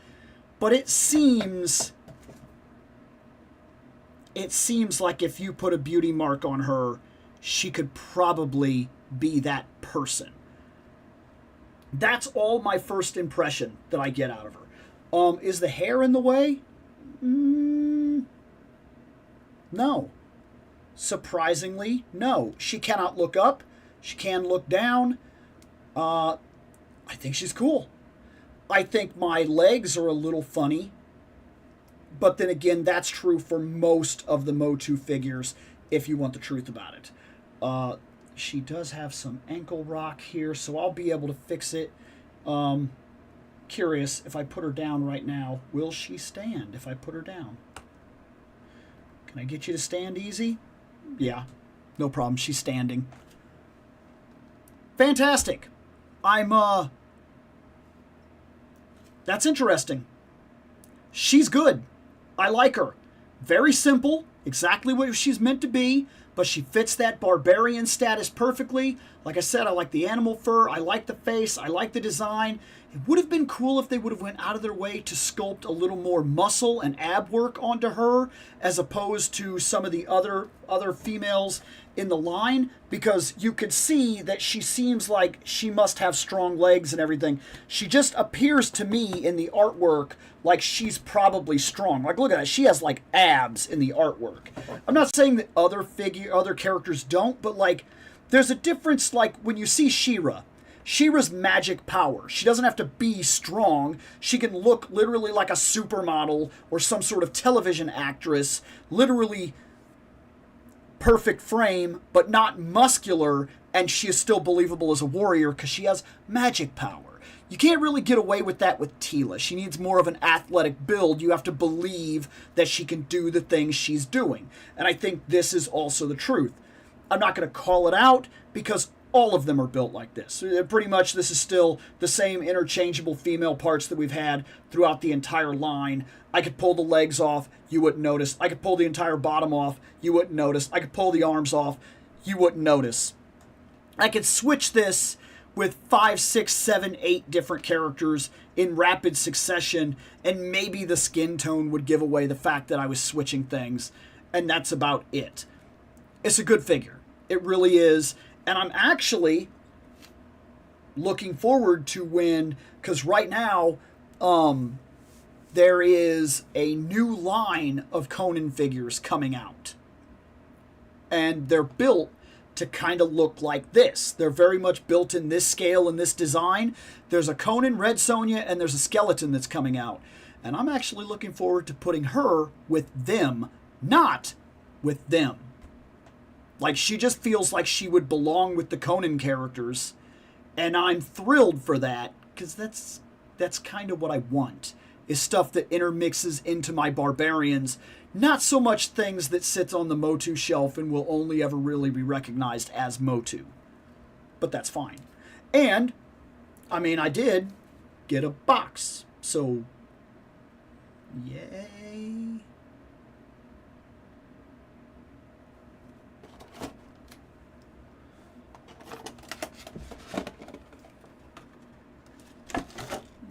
[SPEAKER 1] but it seems like if you put a beauty mark on her, she could probably be that person. That's all my first impression that I get out of her. Is the hair in the way? No. Surprisingly, no. She cannot look up. She can look down. I think she's cool. I think my legs are a little funny. But then again, that's true for most of the Motu figures, if you want the truth about it. She does have some ankle rock here, so I'll be able to fix it. Curious, if I put her down right now, will she stand if I put her down? Can I get you to stand easy? Yeah, no problem. She's standing. Fantastic. That's interesting. She's good. I like her. Very simple, exactly what she's meant to be, but she fits that barbarian status perfectly. Like I said, I like the animal fur, I like the face, I like the design. It would have been cool if they would have went out of their way to sculpt a little more muscle and ab work onto her, as opposed to some of the other females in the line, because you could see that she seems like she must have strong legs and everything. She just appears to me in the artwork like she's probably strong. Like, look at that. She has like abs in the artwork. I'm not saying that other characters don't, but like there's a difference. Like when you see She-Ra's magic power. She doesn't have to be strong. She can look literally like a supermodel or some sort of television actress, literally perfect frame, but not muscular, and she is still believable as a warrior because she has magic power. You can't really get away with that with Teela. She needs more of an athletic build. You have to believe that she can do the things she's doing. And I think this is also the truth. I'm not going to call it out because all of them are built like this. Pretty much this is still the same interchangeable female parts that we've had throughout the entire line. I could pull the legs off, you wouldn't notice. I could pull the entire bottom off, you wouldn't notice. I could pull the arms off, you wouldn't notice. I could switch this with 5, 6, 7, 8 different characters in rapid succession, and maybe the skin tone would give away the fact that I was switching things, and that's about it. It's a good figure. It really is. And I'm actually looking forward to when, because right now, there is a new line of Conan figures coming out. And they're built to kind of look like this. They're very much built in this scale and this design. There's a Conan, Red Sonja, and there's a skeleton that's coming out. And I'm actually looking forward to putting her with them, not with them. Like, she just feels like she would belong with the Conan characters. And I'm thrilled for that, because that's kind of what I want. is stuff that intermixes into my barbarians, not so much things that sits on the Motu shelf and will only ever really be recognized as Motu. But that's fine. And, I mean, I did get a box, so yay.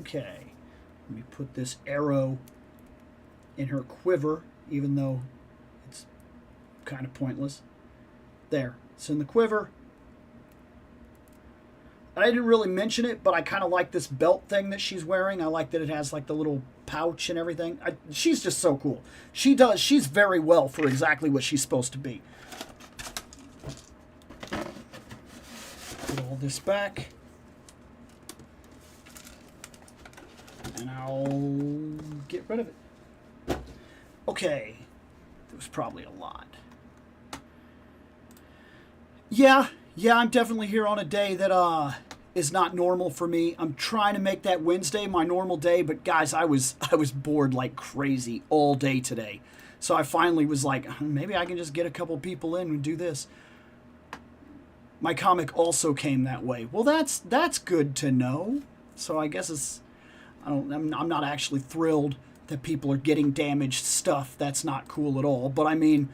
[SPEAKER 1] Okay, let me put this arrow in her quiver, even though it's kind of pointless. There, it's in the quiver. I didn't really mention it, but I kind of like this belt thing that she's wearing. I like that it has like the little pouch and everything. She's just so cool. She's very well for exactly what she's supposed to be. Put all this back. And I'll get rid of it. Okay. There was probably a lot. Yeah, I'm definitely here on a day that is not normal for me. I'm trying to make that Wednesday my normal day, but guys, I was bored like crazy all day today. So I finally was like, maybe I can just get a couple people in and do this. My comic also came that way. Well, that's good to know. So I guess I'm not actually thrilled that people are getting damaged stuff. That's not cool at all. But I mean,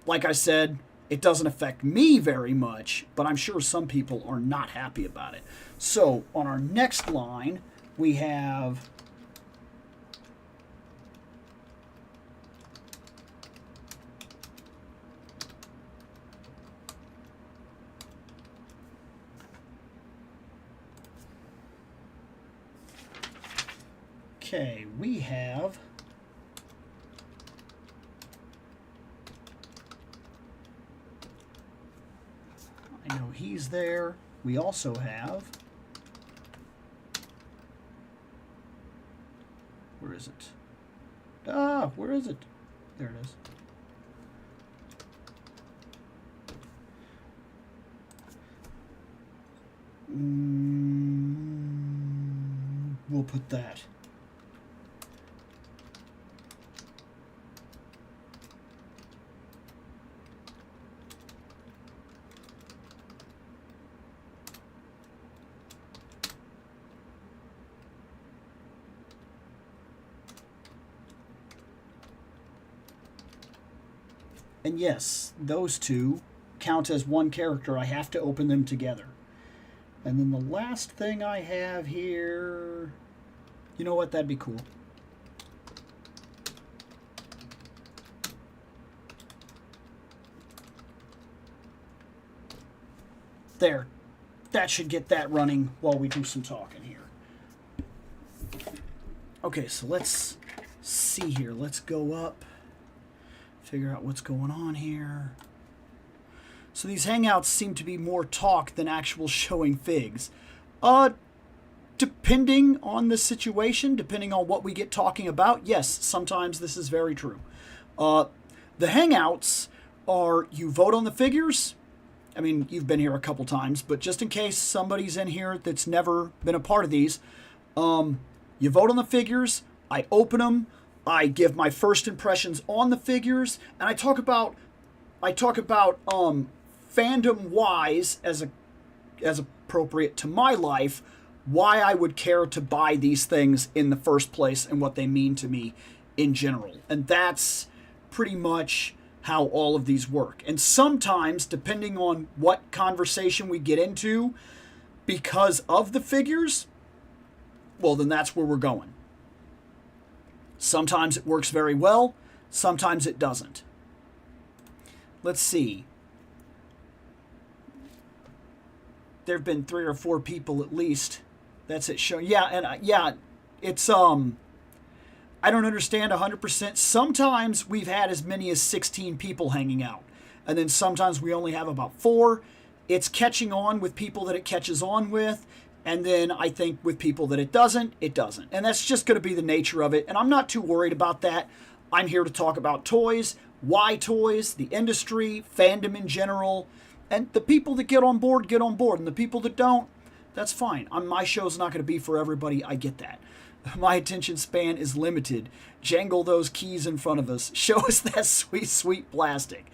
[SPEAKER 1] like I said, it doesn't affect me very much, but I'm sure some people are not happy about it. So on our next line, we have I know he's there. We also have, where is it? Where is it? There it is. We'll put that. And yes, those two count as one character. I have to open them together. And then the last thing I have here, you know what, that'd be cool. There, that should get that running while we do some talking here. Okay, so let's see here. Let's go up, figure out what's going on here. So these hangouts seem to be more talk than actual showing figs. Depending on the situation, depending on what we get talking about, yes, sometimes this is very true. The hangouts are, you vote on the figures. I mean, you've been here a couple times, but just in case somebody's in here that's never been a part of these, you vote on the figures, I open them, I give my first impressions on the figures, and I talk about fandom-wise, as appropriate to my life, why I would care to buy these things in the first place and what they mean to me in general. And that's pretty much how all of these work. And sometimes, depending on what conversation we get into, because of the figures, well, then that's where we're going. Sometimes it works very well, sometimes it doesn't. Let's see. There have been 3 or 4 people at least. That's it showing. Yeah, and it's I don't understand 100%. Sometimes we've had as many as 16 people hanging out, and then sometimes we only have about 4. It's catching on with people that it catches on with, and then I think with people that it doesn't, it doesn't. And that's just going to be the nature of it, and I'm not too worried about that. I'm here to talk about toys, why toys, the industry, fandom in general, and the people that get on board, and the people that don't, that's fine. My show's not going to be for everybody. I get that. My attention span is limited. Jangle those keys in front of us. Show us that sweet, sweet plastic.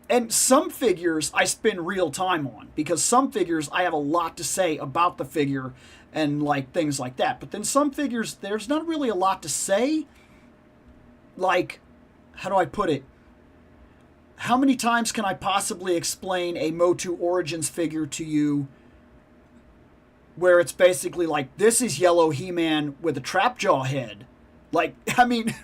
[SPEAKER 1] And some figures I spend real time on, because some figures I have a lot to say about the figure and like things like that. But then some figures, there's not really a lot to say. Like, how do I put it? How many times can I possibly explain a Motu Origins figure to you where it's basically like, this is yellow He-Man with a Trapjaw head? Like, I mean,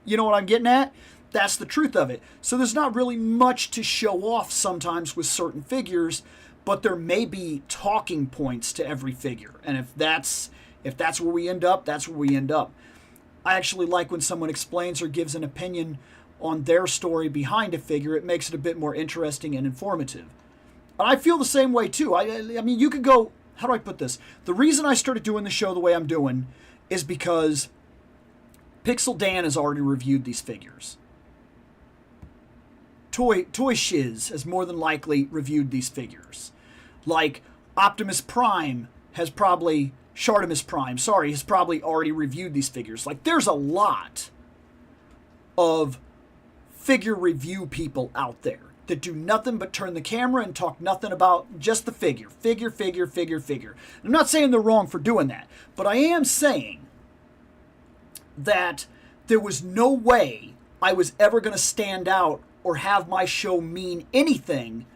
[SPEAKER 1] you know what I'm getting at? That's the truth of it. So there's not really much to show off sometimes with certain figures, but there may be talking points to every figure. And if that's where we end up, that's where we end up. I actually like when someone explains or gives an opinion on their story behind a figure. It makes it a bit more interesting and informative. And I feel the same way too. I mean, you could go, how do I put this? The reason I started doing the show the way I'm doing is because Pixel Dan has already reviewed these figures. Toy Shiz has more than likely reviewed these figures. Like Optimus Prime has probably, Shartimus Prime, sorry, has probably already reviewed these figures. Like, there's a lot of figure review people out there that do nothing but turn the camera and talk nothing about just the figure. Figure. I'm not saying they're wrong for doing that, but I am saying that there was no way I was ever going to stand out or have my show mean anything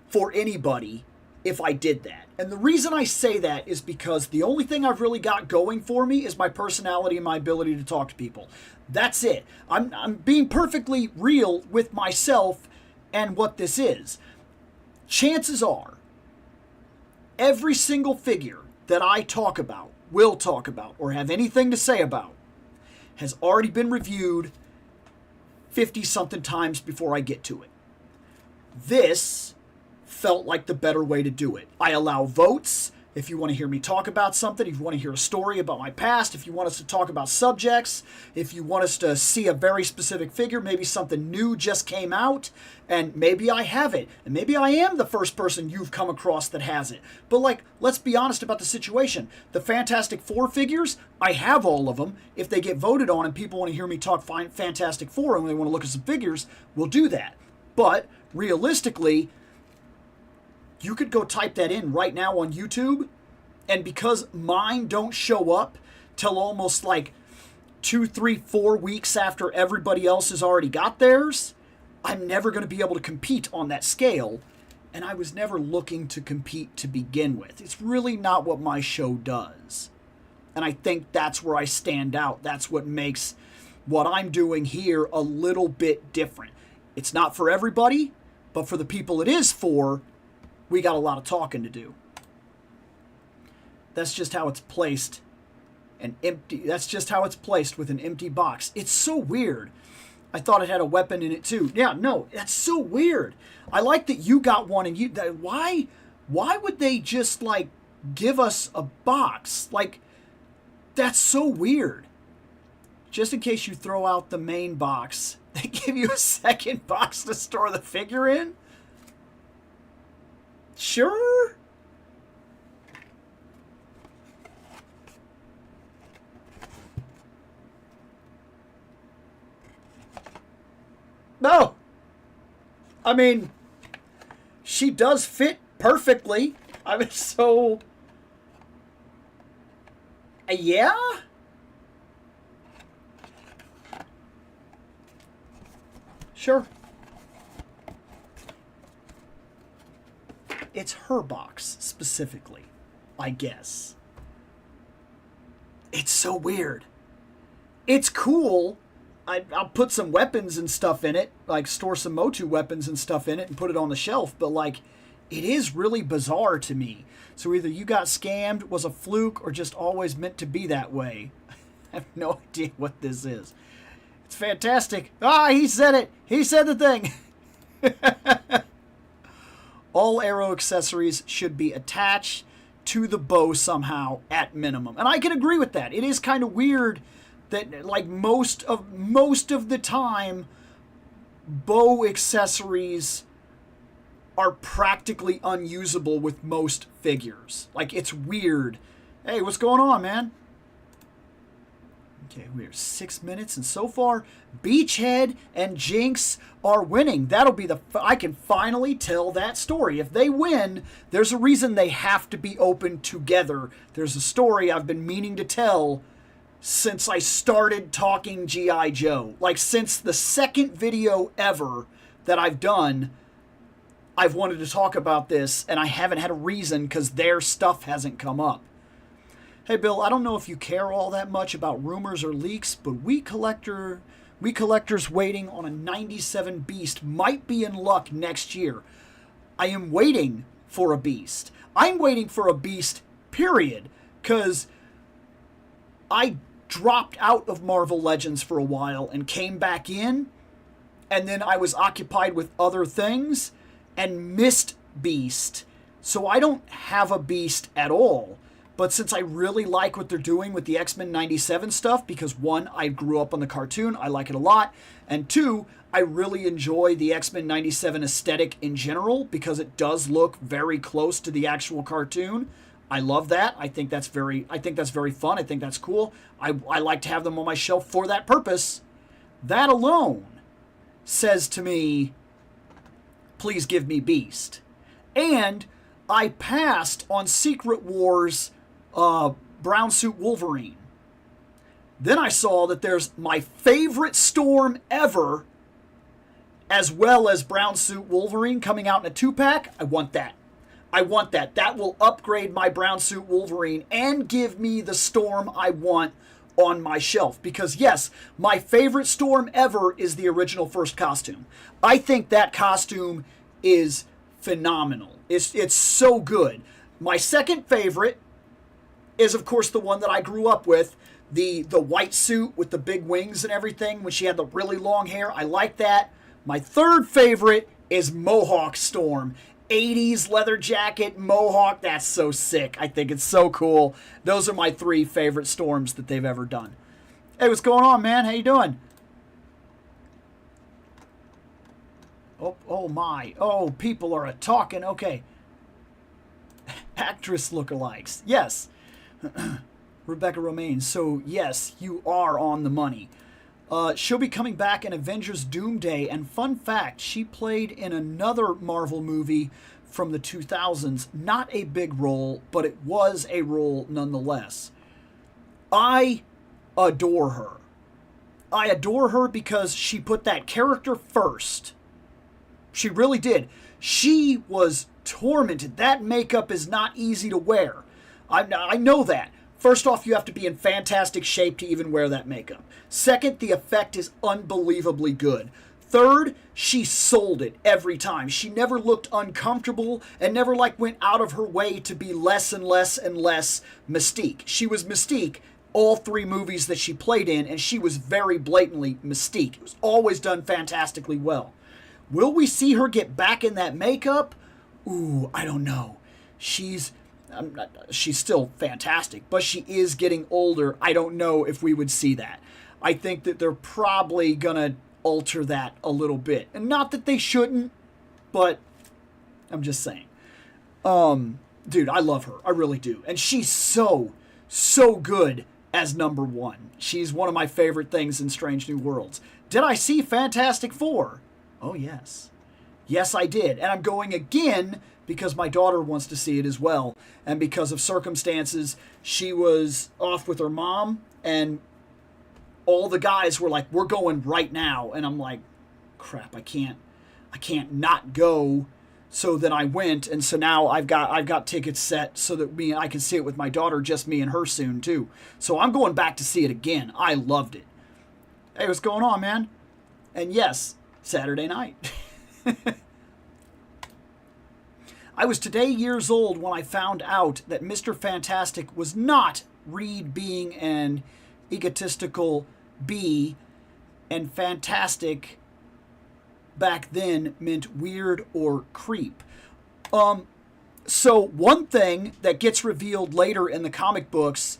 [SPEAKER 1] for anybody if I did that. And the reason I say that is because the only thing I've really got going for me is my personality and my ability to talk to people. That's it. I'm being perfectly real with myself and what this is. Chances are, every single figure that I talk about, will talk about, or have anything to say about, has already been reviewed 50-something times before I get to it. This felt like the better way to do it. I allow votes. If you want to hear me talk about something, if you want to hear a story about my past, if you want us to talk about subjects, if you want us to see a very specific figure, maybe something new just came out, and maybe I have it, and maybe I am the first person you've come across that has it. But like, let's be honest about the situation. The Fantastic Four figures, I have all of them. If they get voted on and people want to hear me talk Fantastic Four and they want to look at some figures, we'll do that. But realistically, you could go type that in right now on YouTube, and because mine don't show up till almost like 2, 3, 4 weeks after everybody else has already got theirs, I'm never going to be able to compete on that scale, and I was never looking to compete to begin with. It's really not what my show does. And I think that's where I stand out. That's what makes what I'm doing here a little bit different. It's not for everybody, but for the people it is for, we got a lot of talking to do. That's just how it's placed. That's just how it's placed with an empty box. It's so weird. I thought it had a weapon in it too. Yeah, no, that's so weird. I like that you got one and you. Why would they just like give us a box? Like, that's so weird. Just in case you throw out the main box, they give you a second box to store the figure in? Sure. No. I mean, she does fit perfectly. I mean, so... yeah? Sure. It's her box, specifically, I guess. It's so weird. It's cool. I'll put some weapons and stuff in it, like store some Motu weapons and stuff in it and put it on the shelf, but like, it is really bizarre to me. So either you got scammed, was a fluke, or just always meant to be that way. I have no idea what this is. It's fantastic. Ah, he said it. He said the thing. All arrow accessories should be attached to the bow somehow at minimum. And I can agree with that. It is kind of weird that like most of the time bow accessories are practically unusable with most figures. Like, it's weird. Hey, what's going on, man? Okay, we're 6 minutes, and so far, Beachhead and Jinx are winning. That'll be I can finally tell that story. If they win, there's a reason they have to be open together. There's a story I've been meaning to tell since I started talking G.I. Joe. Like, since the second video ever that I've done, I've wanted to talk about this, and I haven't had a reason because their stuff hasn't come up. Hey, Bill, I don't know if you care all that much about rumors or leaks, but we collectors waiting on a 97 Beast might be in luck next year. I am waiting for a Beast. I'm waiting for a Beast, period, because I dropped out of Marvel Legends for a while and came back in, and then I was occupied with other things and missed Beast. So I don't have a Beast at all. But since I really like what they're doing with the X-Men 97 stuff, because one, I grew up on the cartoon, I like it a lot, and two, I really enjoy the X-Men 97 aesthetic in general, because it does look very close to the actual cartoon. I love that. I think that's very fun. I think that's cool. I like to have them on my shelf for that purpose. That alone says to me, please give me Beast. And I passed on Secret Wars Brown Suit Wolverine. Then I saw that there's my favorite Storm ever, as well as Brown Suit Wolverine coming out in a 2-pack. I want that. I want that. That will upgrade my Brown Suit Wolverine and give me the Storm I want on my shelf. Because yes, my favorite Storm ever is the original first costume. I think that costume is phenomenal. It's so good. My second favorite is, of course, the one that I grew up with, the white suit with the big wings and everything, when she had the really long hair. I like that. My third favorite is Mohawk Storm. 80s leather jacket, Mohawk. That's so sick. I think it's so cool. Those are my three favorite Storms that they've ever done. Hey, what's going on, man? How you doing? Oh my. Oh, people are talking. Okay. Actress lookalikes. Yes. Rebecca Romaine. So, yes, you are on the money. She'll be coming back in Avengers Doomsday. And fun fact, she played in another Marvel movie from the 2000s. Not a big role, but it was a role nonetheless. I adore her. I adore her because she put that character first. She really did. She was tormented. That makeup is not easy to wear. I know that. First off, you have to be in fantastic shape to even wear that makeup. Second, the effect is unbelievably good. Third, she sold it every time. She never looked uncomfortable and never went out of her way to be less and less and less Mystique. She was Mystique all three movies that she played in, and she was very blatantly Mystique. It was always done fantastically well. Will we see her get back in that makeup? Ooh, I don't know. She's still fantastic, but she is getting older. I don't know if we would see that. I think that they're probably going to alter that a little bit. And not that they shouldn't, but I'm just saying. Dude, I love her. I really do. And she's so good as number one. She's one of my favorite things in Strange New Worlds. Did I see Fantastic Four? Oh, yes. Yes, I did. And I'm going again because my daughter wants to see it as well. And because of circumstances, she was off with her mom, and all the guys were like, we're going right now. And I'm like, crap, I can't not go. So then I went, and so now I've got tickets set so that I can see it with my daughter, just me and her soon too. So I'm going back to see it again. I loved it. Hey, what's going on, man? And yes, Saturday night. I was today years old when I found out that Mr. Fantastic was not Reed being an egotistical bee, and fantastic back then meant weird or creep. So one thing that gets revealed later in the comic books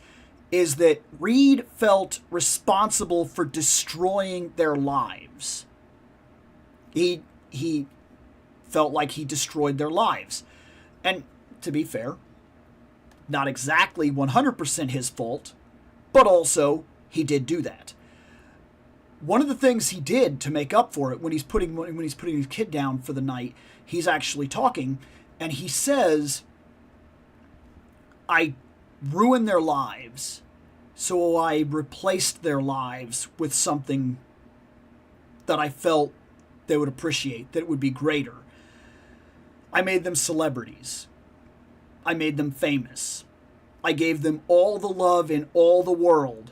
[SPEAKER 1] is that Reed felt responsible for destroying their lives. He felt like he destroyed their lives. And to be fair, not exactly 100% his fault, but also he did do that. One of the things he did to make up for it when he's putting his kid down for the night, he's actually talking, and he says, I ruined their lives, so I replaced their lives with something that I felt they would appreciate, that it would be greater. I made them celebrities. I made them famous. I gave them all the love in all the world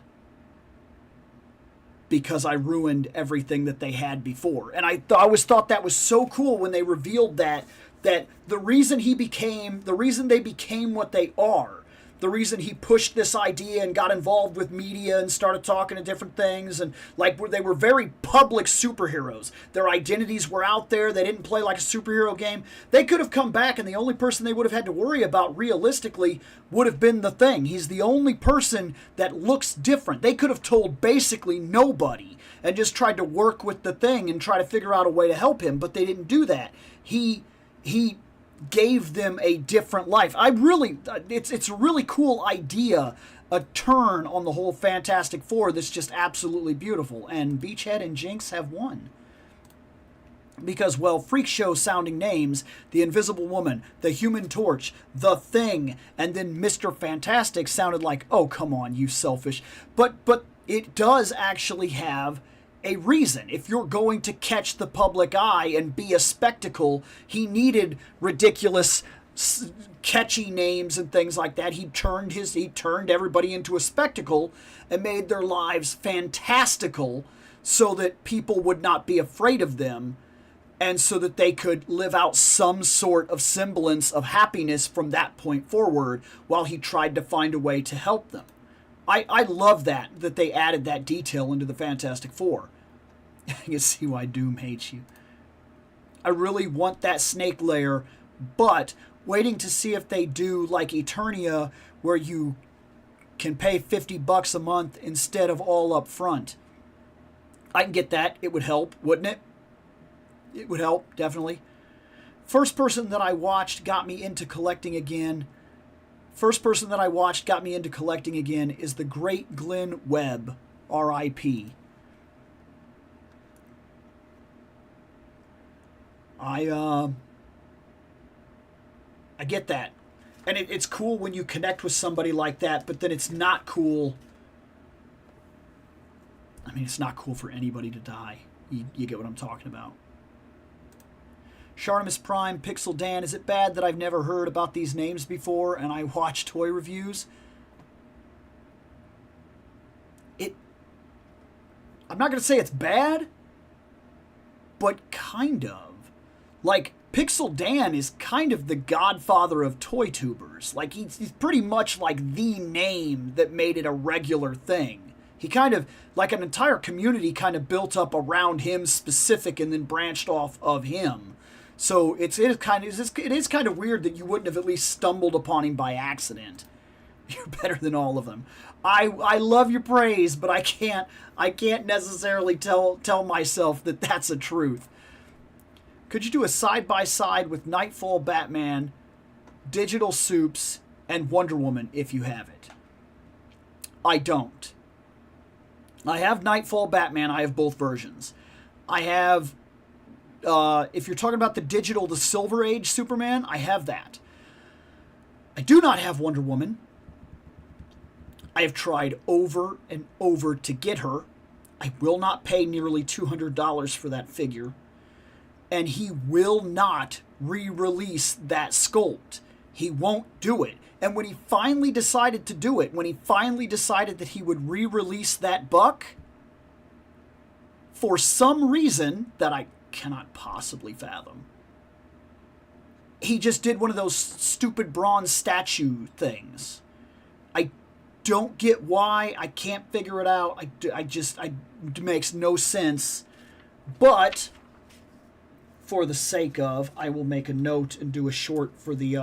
[SPEAKER 1] because I ruined everything that they had before. And I always thought that was so cool when they revealed that the reason they became what they are, the reason he pushed this idea and got involved with media and started talking to different things, and they were very public superheroes. Their identities were out there. They didn't play like a superhero game. They could have come back, and the only person they would have had to worry about realistically would have been the Thing. He's the only person that looks different. They could have told basically nobody and just tried to work with the Thing and try to figure out a way to help him, but they didn't do that. He gave them a different life. It's a really cool idea, a turn on the whole Fantastic Four that's just absolutely beautiful. And Beachhead and Jinx have won. Because, well, freak show sounding names, the Invisible Woman, the Human Torch, the Thing, and then Mr. Fantastic sounded like, oh, come on, you selfish. But it does actually have a reason. If you're going to catch the public eye and be a spectacle, he needed ridiculous, catchy names and things like that. He turned everybody into a spectacle and made their lives fantastical so that people would not be afraid of them, and so that they could live out some sort of semblance of happiness from that point forward while he tried to find a way to help them. I love that they added that detail into the Fantastic Four. I can see why Doom hates you. I really want that snake layer, but waiting to see if they do like Eternia, where you can pay $50 a month instead of all up front. I can get that. It would help, wouldn't it? It would help, definitely. First person that I watched got me into collecting again is the great Glenn Webb, R.I.P. I get that. And it's cool when you connect with somebody like that, but then it's not cool. I mean, it's not cool for anybody to die. You get what I'm talking about. Shartimus Prime, Pixel Dan, is it bad that I've never heard about these names before and I watch toy reviews? I'm not going to say it's bad, but kind of. Like, Pixel Dan is kind of the godfather of toy tubers. Like, he's pretty much like the name that made it a regular thing. He kind of, like an entire community kind of built up around him specific and then branched off of him. So it is kind of weird that you wouldn't have at least stumbled upon him by accident. You're better than all of them. I love your praise, but I can't necessarily tell myself that that's a truth. Could you do a side-by-side with Nightfall Batman, Digital Soups, and Wonder Woman if you have it? I don't. I have Nightfall Batman. I have both versions. I have, if you're talking about the digital, the Silver Age Superman, I have that. I do not have Wonder Woman. I have tried over and over to get her. I will not pay nearly $200 for that figure. And he will not re-release that sculpt. He won't do it. And when he finally decided to do it, when he finally decided that he would re-release that buck, for some reason that I cannot possibly fathom, he just did one of those stupid bronze statue things. I don't get why. I can't figure it out. It makes no sense. But for the sake of, I will make a note and do a short for the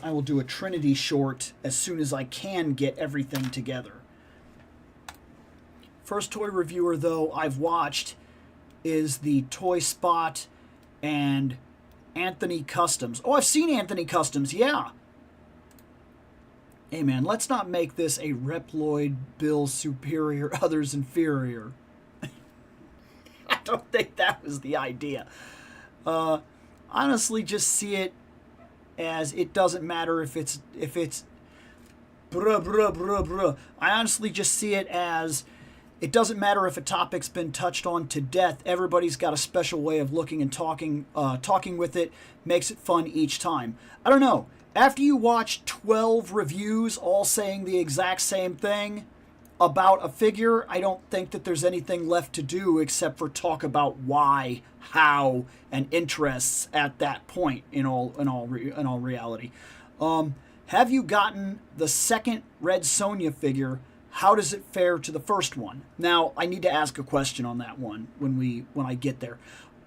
[SPEAKER 1] I will do a Trinity short as soon as I can get everything together. First toy reviewer, though, I've watched is the Toy Spot and Anthony Customs. Oh, I've seen Anthony Customs, yeah. Hey man, let's not make this a ReploidBill superior, others inferior. I don't think that was the idea. Honestly, just see it as it doesn't matter if it's bruh, bruh, bruh, bruh. I honestly just see it as it doesn't matter if a topic's been touched on to death. Everybody's got a special way of looking and talking with it. Makes it fun each time. I don't know. After you watch 12 reviews all saying the exact same thing about a figure, I don't think that there's anything left to do except for talk about why, how, and interests at that point in all reality. Have you gotten the second Red Sonja figure? How does it fare to the first one? Now, I need to ask a question on that one when I get there.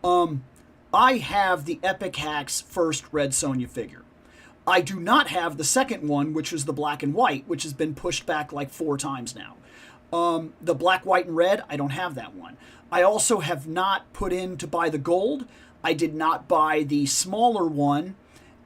[SPEAKER 1] I have the Epic Hacks first Red Sonja figure. I do not have the second one, which was the black and white, which has been pushed back like 4 times now. The black, white, and red, I don't have that one. I also have not put in to buy the gold. I did not buy the smaller one,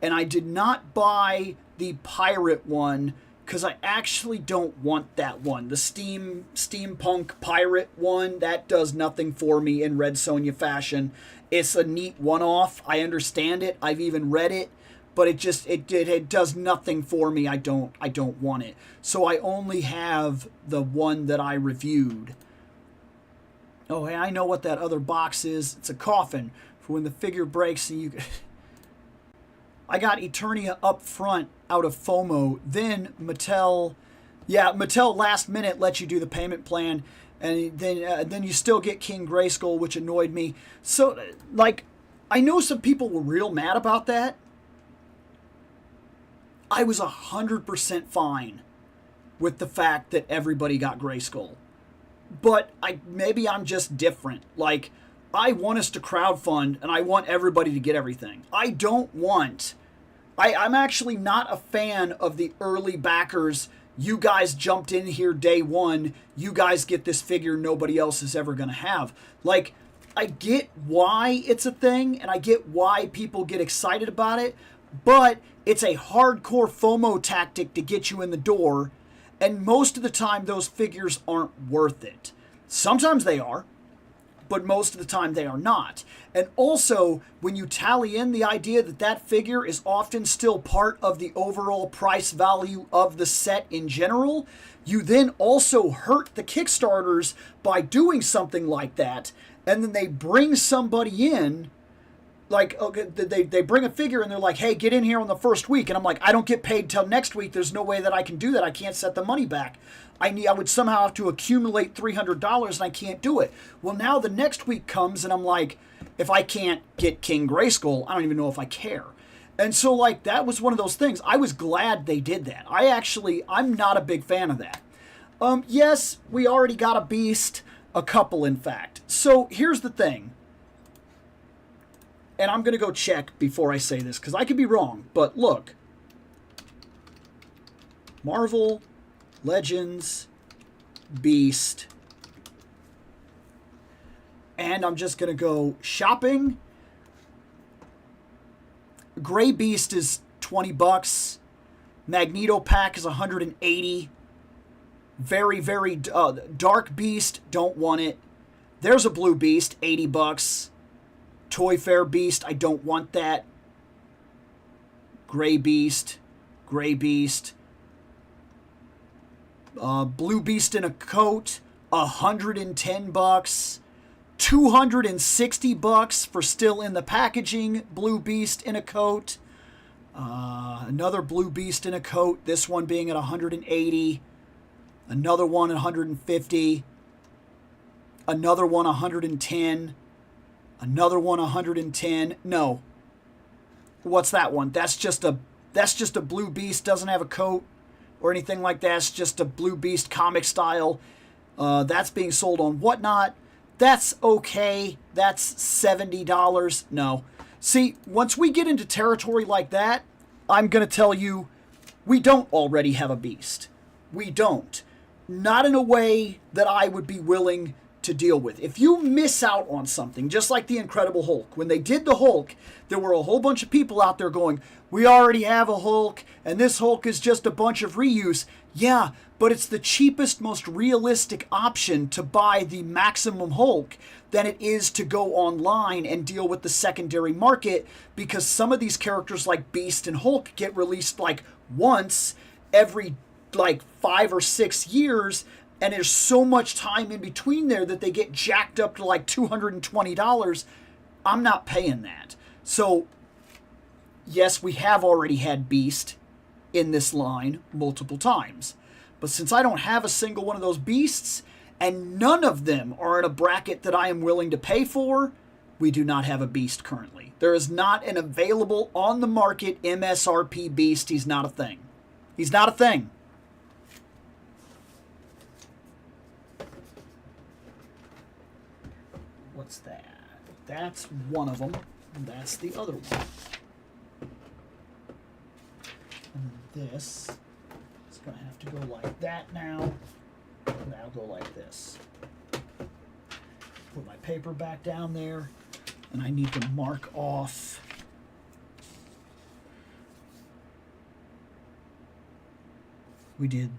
[SPEAKER 1] and I did not buy the pirate one because I actually don't want that one. The steampunk pirate one, that does nothing for me in Red Sonja fashion. It's a neat one-off. I understand it. I've even read it. But it does nothing for me. I don't want it. So I only have the one that I reviewed. Oh, hey, I know what that other box is. It's a coffin for when the figure breaks and you. I got Eternia up front out of FOMO. Then Mattel last minute lets you do the payment plan, and then you still get King Grayskull, which annoyed me. So like, I know some people were real mad about that. I was 100% fine with the fact that everybody got Grayskull. But maybe I'm just different. Like, I want us to crowdfund, and I want everybody to get everything. I'm actually not a fan of the early backers. You guys jumped in here day one. You guys get this figure nobody else is ever going to have. Like, I get why it's a thing, and I get why people get excited about it, but it's a hardcore FOMO tactic to get you in the door, and most of the time those figures aren't worth it. Sometimes they are, but most of the time they are not. And also, when you tally in the idea that that figure is often still part of the overall price value of the set in general, you then also hurt the Kickstarters by doing something like that, and then they bring somebody in. Like, okay, they bring a figure and they're like, hey, get in here on the first week. And I'm like, I don't get paid till next week. There's no way that I can do that. I can't set the money back. I would somehow have to accumulate $300 and I can't do it. Well, now the next week comes and I'm like, if I can't get King Grayskull, I don't even know if I care. And so, like, that was one of those things. I was glad they did that. I'm not a big fan of that. Yes, we already got a beast, a couple, in fact. So here's the thing. And I'm going to go check before I say this, because I could be wrong. But look. Marvel Legends Beast. And I'm just going to go shopping. Gray Beast is $20. Magneto Pack is $180. Very, very Dark Beast, don't want it. There's a Blue Beast, $80. Toy Fair Beast, I don't want that. Gray Beast. Blue Beast in a coat, $110. $260 for still in the packaging. Blue Beast in a coat. Another Blue Beast in a coat. This one being at $180. Another one at $150. Another one $110. Another one $110. No. What's that one? That's just a Blue Beast, doesn't have a coat or anything like that. It's just a Blue Beast comic style. That's being sold on Whatnot. That's okay. That's $70. No. See, once we get into territory like that, I'm going to tell you, we don't already have a beast. We don't. Not in a way that I would be willing to deal with. If you miss out on something, just like the Incredible Hulk, when they did the Hulk, there were a whole bunch of people out there going, we already have a Hulk, and this Hulk is just a bunch of reuse. Yeah, but it's the cheapest, most realistic option to buy the Maximum Hulk than it is to go online and deal with the secondary market, because some of these characters like Beast and Hulk get released like once every like 5 or 6 years, and there's so much time in between there that they get jacked up to like $220. I'm not paying that. So, yes, we have already had Beast in this line multiple times. But since I don't have a single one of those Beasts, and none of them are in a bracket that I am willing to pay for, we do not have a Beast currently. There is not an available on the market MSRP Beast. He's not a thing. He's not a thing. What's that? That's one of them. And that's the other one. And this is going to have to go like that now. And that'll go like this. Put my paper back down there. And I need to mark off. We did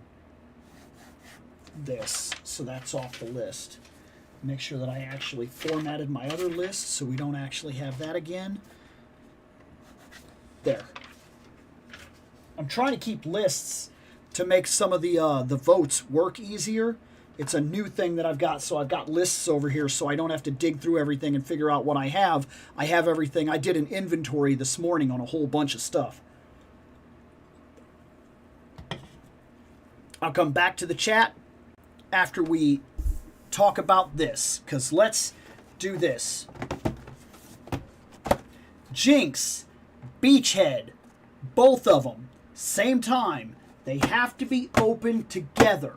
[SPEAKER 1] this, so that's off the list. Make sure that I actually formatted my other list so we don't actually have that again. There. I'm trying to keep lists to make some of the votes work easier. It's a new thing that I've got, so I've got lists over here so I don't have to dig through everything and figure out what I have. I have everything. I did an inventory this morning on a whole bunch of stuff. I'll come back to the chat after we talk about this, because let's do this. Jinx, Beachhead, both of them, same time. They have to be open together.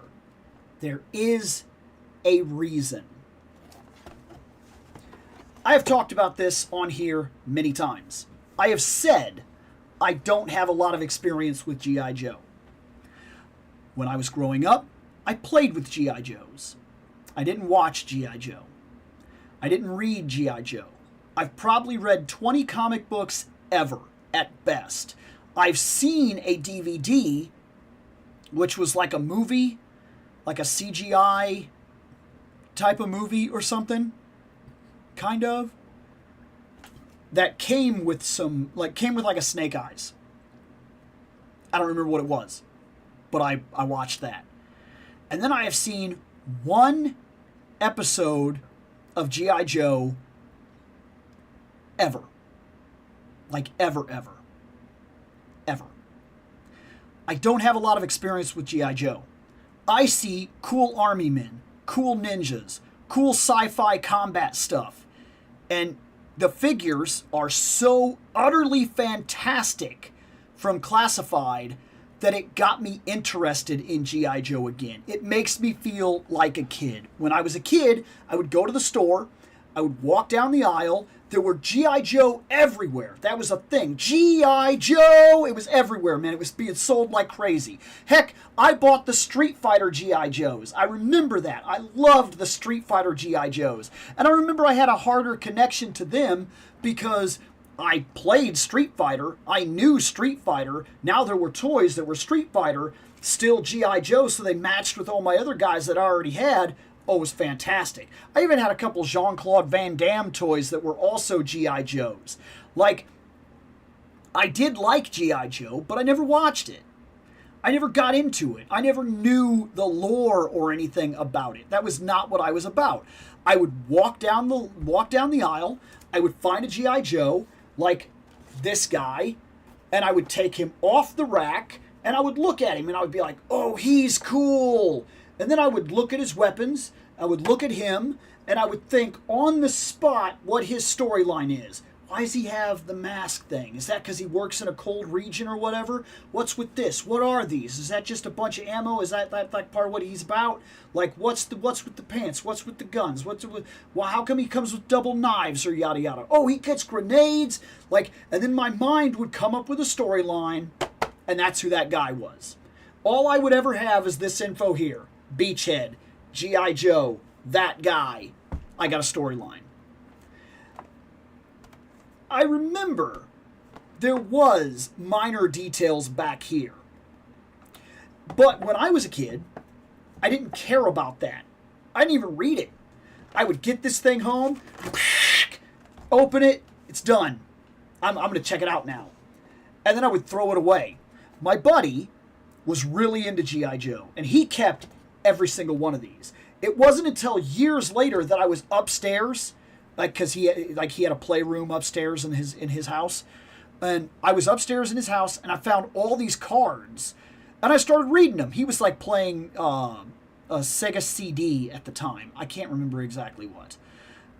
[SPEAKER 1] There is a reason. I have talked about this on here many times. I have said I don't have a lot of experience with G.I. Joe. When I was growing up, I played with G.I. Joes. I didn't watch G.I. Joe. I didn't read G.I. Joe. I've probably read 20 comic books ever, at best. I've seen a DVD, which was like a movie, like a CGI type of movie or something, kind of, that came with some, came with like a Snake Eyes. I don't remember what it was, but I watched that. And then I have seen one episode of G.I. Joe ever. Like ever. I don't have a lot of experience with G.I. Joe. I see cool army men, cool ninjas, cool sci-fi combat stuff. And the figures are so utterly fantastic from Classified that it got me interested in G.I. Joe again. It makes me feel like a kid. When I was a kid, I would go to the store, I would walk down the aisle, there were G.I. Joe everywhere. That was a thing. G.I. Joe! It was everywhere, man. It was being sold like crazy. Heck, I bought the Street Fighter G.I. Joes. I remember that. I loved the Street Fighter G.I. Joes. And I remember I had a harder connection to them because I played Street Fighter. I knew Street Fighter. Now there were toys that were Street Fighter, still G.I. Joe, so they matched with all my other guys that I already had. Oh, it was fantastic. I even had a couple Jean-Claude Van Damme toys that were also G.I. Joes. Like, I did like G.I. Joe, but I never watched it. I never got into it. I never knew the lore or anything about it. That was not what I was about. I would walk down the aisle, I would find a G.I. Joe, like this guy, and I would take him off the rack, and I would look at him, and I would be like, oh, he's cool. And then I would look at his weapons, I would look at him, and I would think on the spot what his storyline is. Why does he have the mask thing? Is that because he works in a cold region or whatever? What's with this? What are these? Is that just a bunch of ammo? Is that like part of what he's about? Like, what's with the pants? What's with the guns? Well, how come he comes with double knives or yada yada? Oh, he gets grenades. And then my mind would come up with a storyline, and that's who that guy was. All I would ever have is this info here. Beachhead, G.I. Joe, that guy, I got a storyline. I remember there was minor details back here. But when I was a kid, I didn't care about that. I didn't even read it. I would get this thing home, open it, it's done. I'm going to check it out now. And then I would throw it away. My buddy was really into G.I. Joe, and he kept every single one of these. It wasn't until years later that I was upstairs, because he had a playroom upstairs in his house, and I was upstairs in his house, and I found all these cards, and I started reading them. He was like playing a Sega CD at the time. I can't remember exactly what.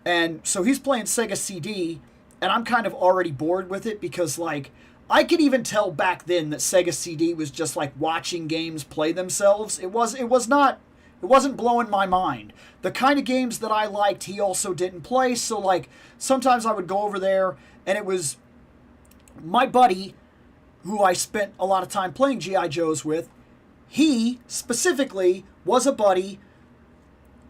[SPEAKER 1] And so he's playing Sega CD, and I'm kind of already bored with it because, like, I could even tell back then that Sega CD was just like watching games play themselves. It wasn't blowing my mind. The kind of games that I liked, he also didn't play. So, like, sometimes I would go over there, and it was my buddy, who I spent a lot of time playing G.I. Joes with. He specifically was a buddy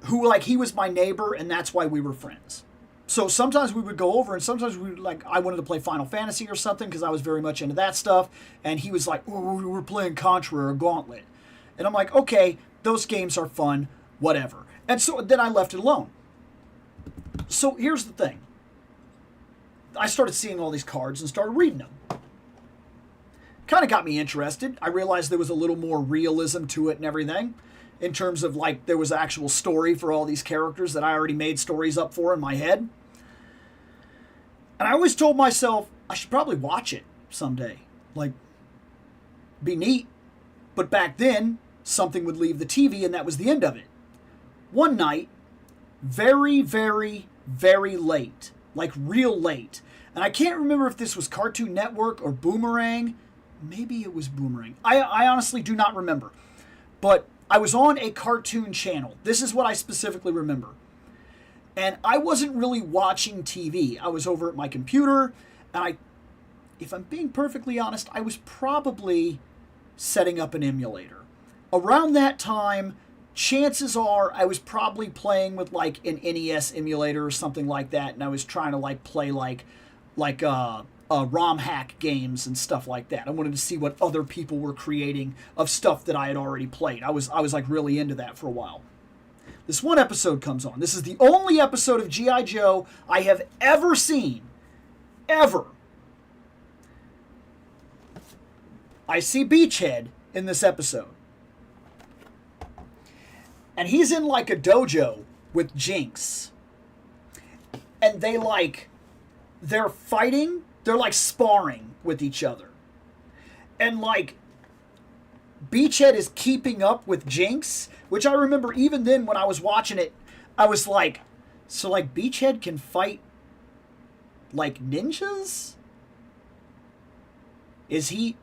[SPEAKER 1] who, like, he was my neighbor, and that's why we were friends. So sometimes we would go over, and sometimes we would, like, I wanted to play Final Fantasy or something because I was very much into that stuff, and he was like, "Oh, we're playing Contra or Gauntlet," and I'm like, okay, those games are fun, whatever. And so then I left it alone. So here's the thing. I started seeing all these cards and started reading them. Kind of got me interested. I realized there was a little more realism to it and everything, in terms of, like, there was actual story for all these characters that I already made stories up for in my head. And I always told myself I should probably watch it someday. Like, be neat. But back then, something would leave the TV, and that was the end of it. One night, very, very, very late, like real late, and I can't remember if this was Cartoon Network or Boomerang. Maybe it was Boomerang. I honestly do not remember. But I was on a cartoon channel. This is what I specifically remember. And I wasn't really watching TV. I was over at my computer, and if I'm being perfectly honest, I was probably setting up an emulator. Around that time, chances are I was probably playing with, like, an NES emulator or something like that, and I was trying to, like, play like ROM hack games and stuff like that. I wanted to see what other people were creating of stuff that I had already played. I was like really into that for a while. This one episode comes on. This is the only episode of G.I. Joe I have ever seen. Ever. I see Beachhead in this episode. And he's in, like, a dojo with Jinx. And they're fighting. They're, like, sparring with each other. And, like, Beachhead is keeping up with Jinx, which I remember even then when I was watching it, I was like, so, like, Beachhead can fight, like, ninjas? Is he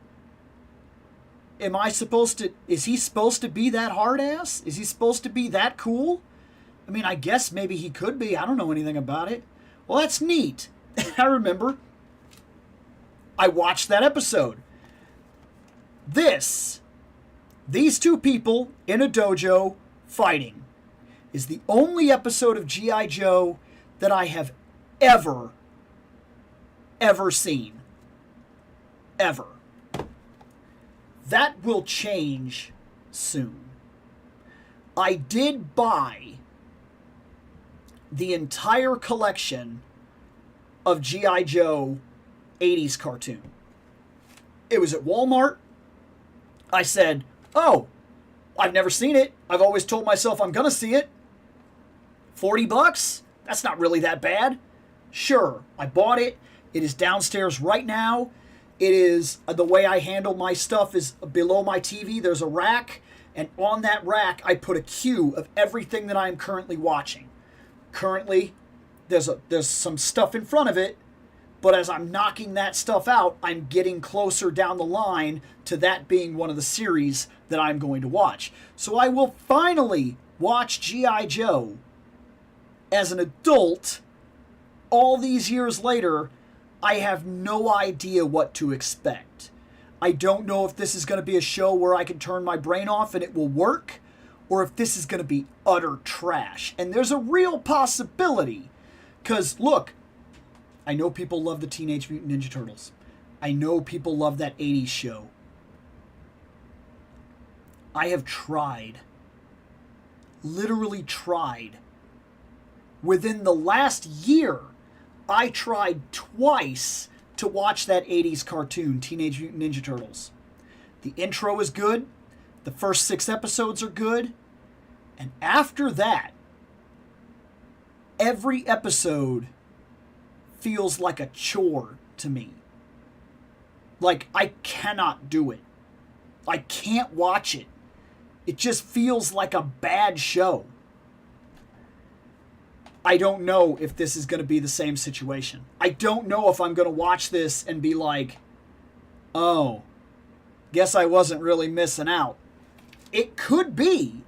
[SPEAKER 1] supposed to be that hard ass? Is he supposed to be that cool? I mean, I guess maybe he could be. I don't know anything about it. Well, that's neat. I remember I watched that episode. These two people in a dojo fighting is the only episode of G.I. Joe that I have ever seen. Ever. That will change soon. I did buy the entire collection of G.I. Joe 80s cartoon. It was at Walmart. I said, oh, I've never seen it. I've always told myself I'm going to see it. $40? That's not really that bad. Sure, I bought it. It is downstairs right now. It is, the way I handle my stuff is below my TV. There's a rack, and on that rack, I put a queue of everything that I am currently watching. Currently, there's some stuff in front of it, but as I'm knocking that stuff out, I'm getting closer down the line to that being one of the series that I'm going to watch. So I will finally watch G.I. Joe as an adult. All these years later, I have no idea what to expect. I don't know if this is going to be a show where I can turn my brain off and it will work, or if this is going to be utter trash. And there's a real possibility. Because, look, I know people love the Teenage Mutant Ninja Turtles. I know people love that 80s show. I have tried, literally tried. Within the last year, I tried twice to watch that 80s cartoon, Teenage Mutant Ninja Turtles. The intro is good. The first 6 episodes are good. And after that, every episode feels like a chore to me. Like, I cannot do it. I can't watch it. It just feels like a bad show. I don't know if this is going to be the same situation. I don't know if I'm going to watch this and be like, oh, guess I wasn't really missing out. It could be,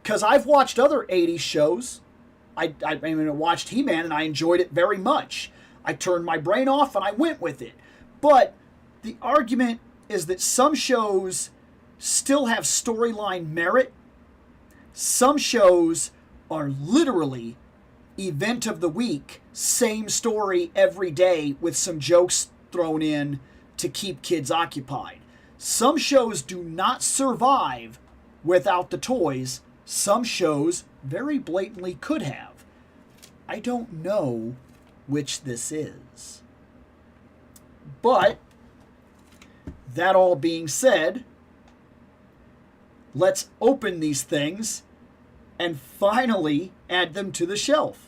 [SPEAKER 1] because I've watched other 80s shows. I watched He-Man and I enjoyed it very much. I turned my brain off and I went with it. But the argument is that some shows still have storyline merit. Some shows are literally event of the week, same story every day with some jokes thrown in to keep kids occupied. Some shows do not survive without the toys. Some shows very blatantly could have. I don't know which this is. But, that all being said, let's open these things and finally add them to the shelf.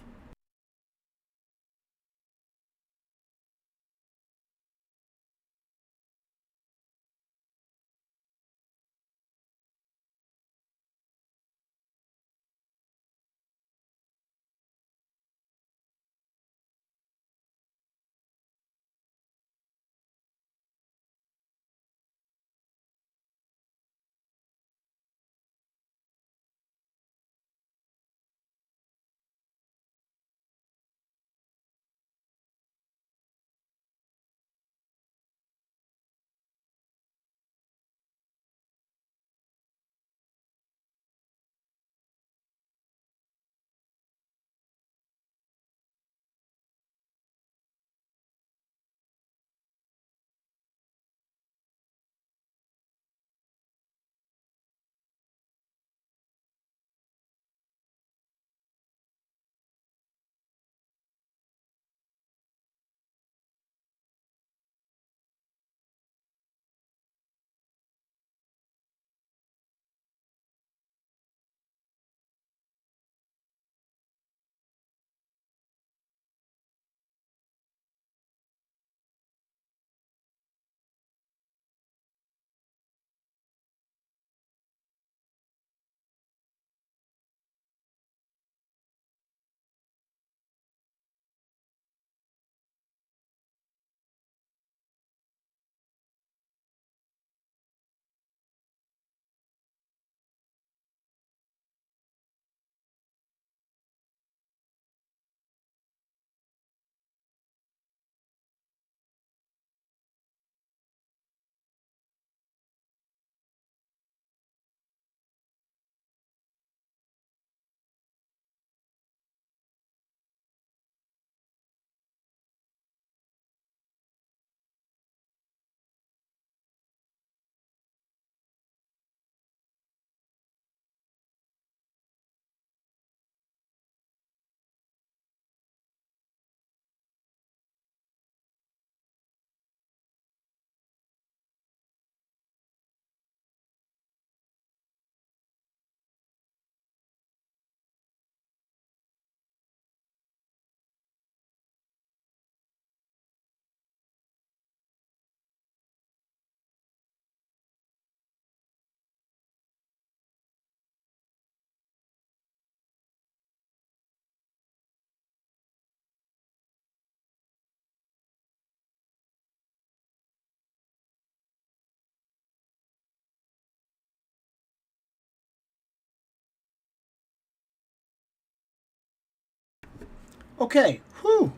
[SPEAKER 1] Okay, whew,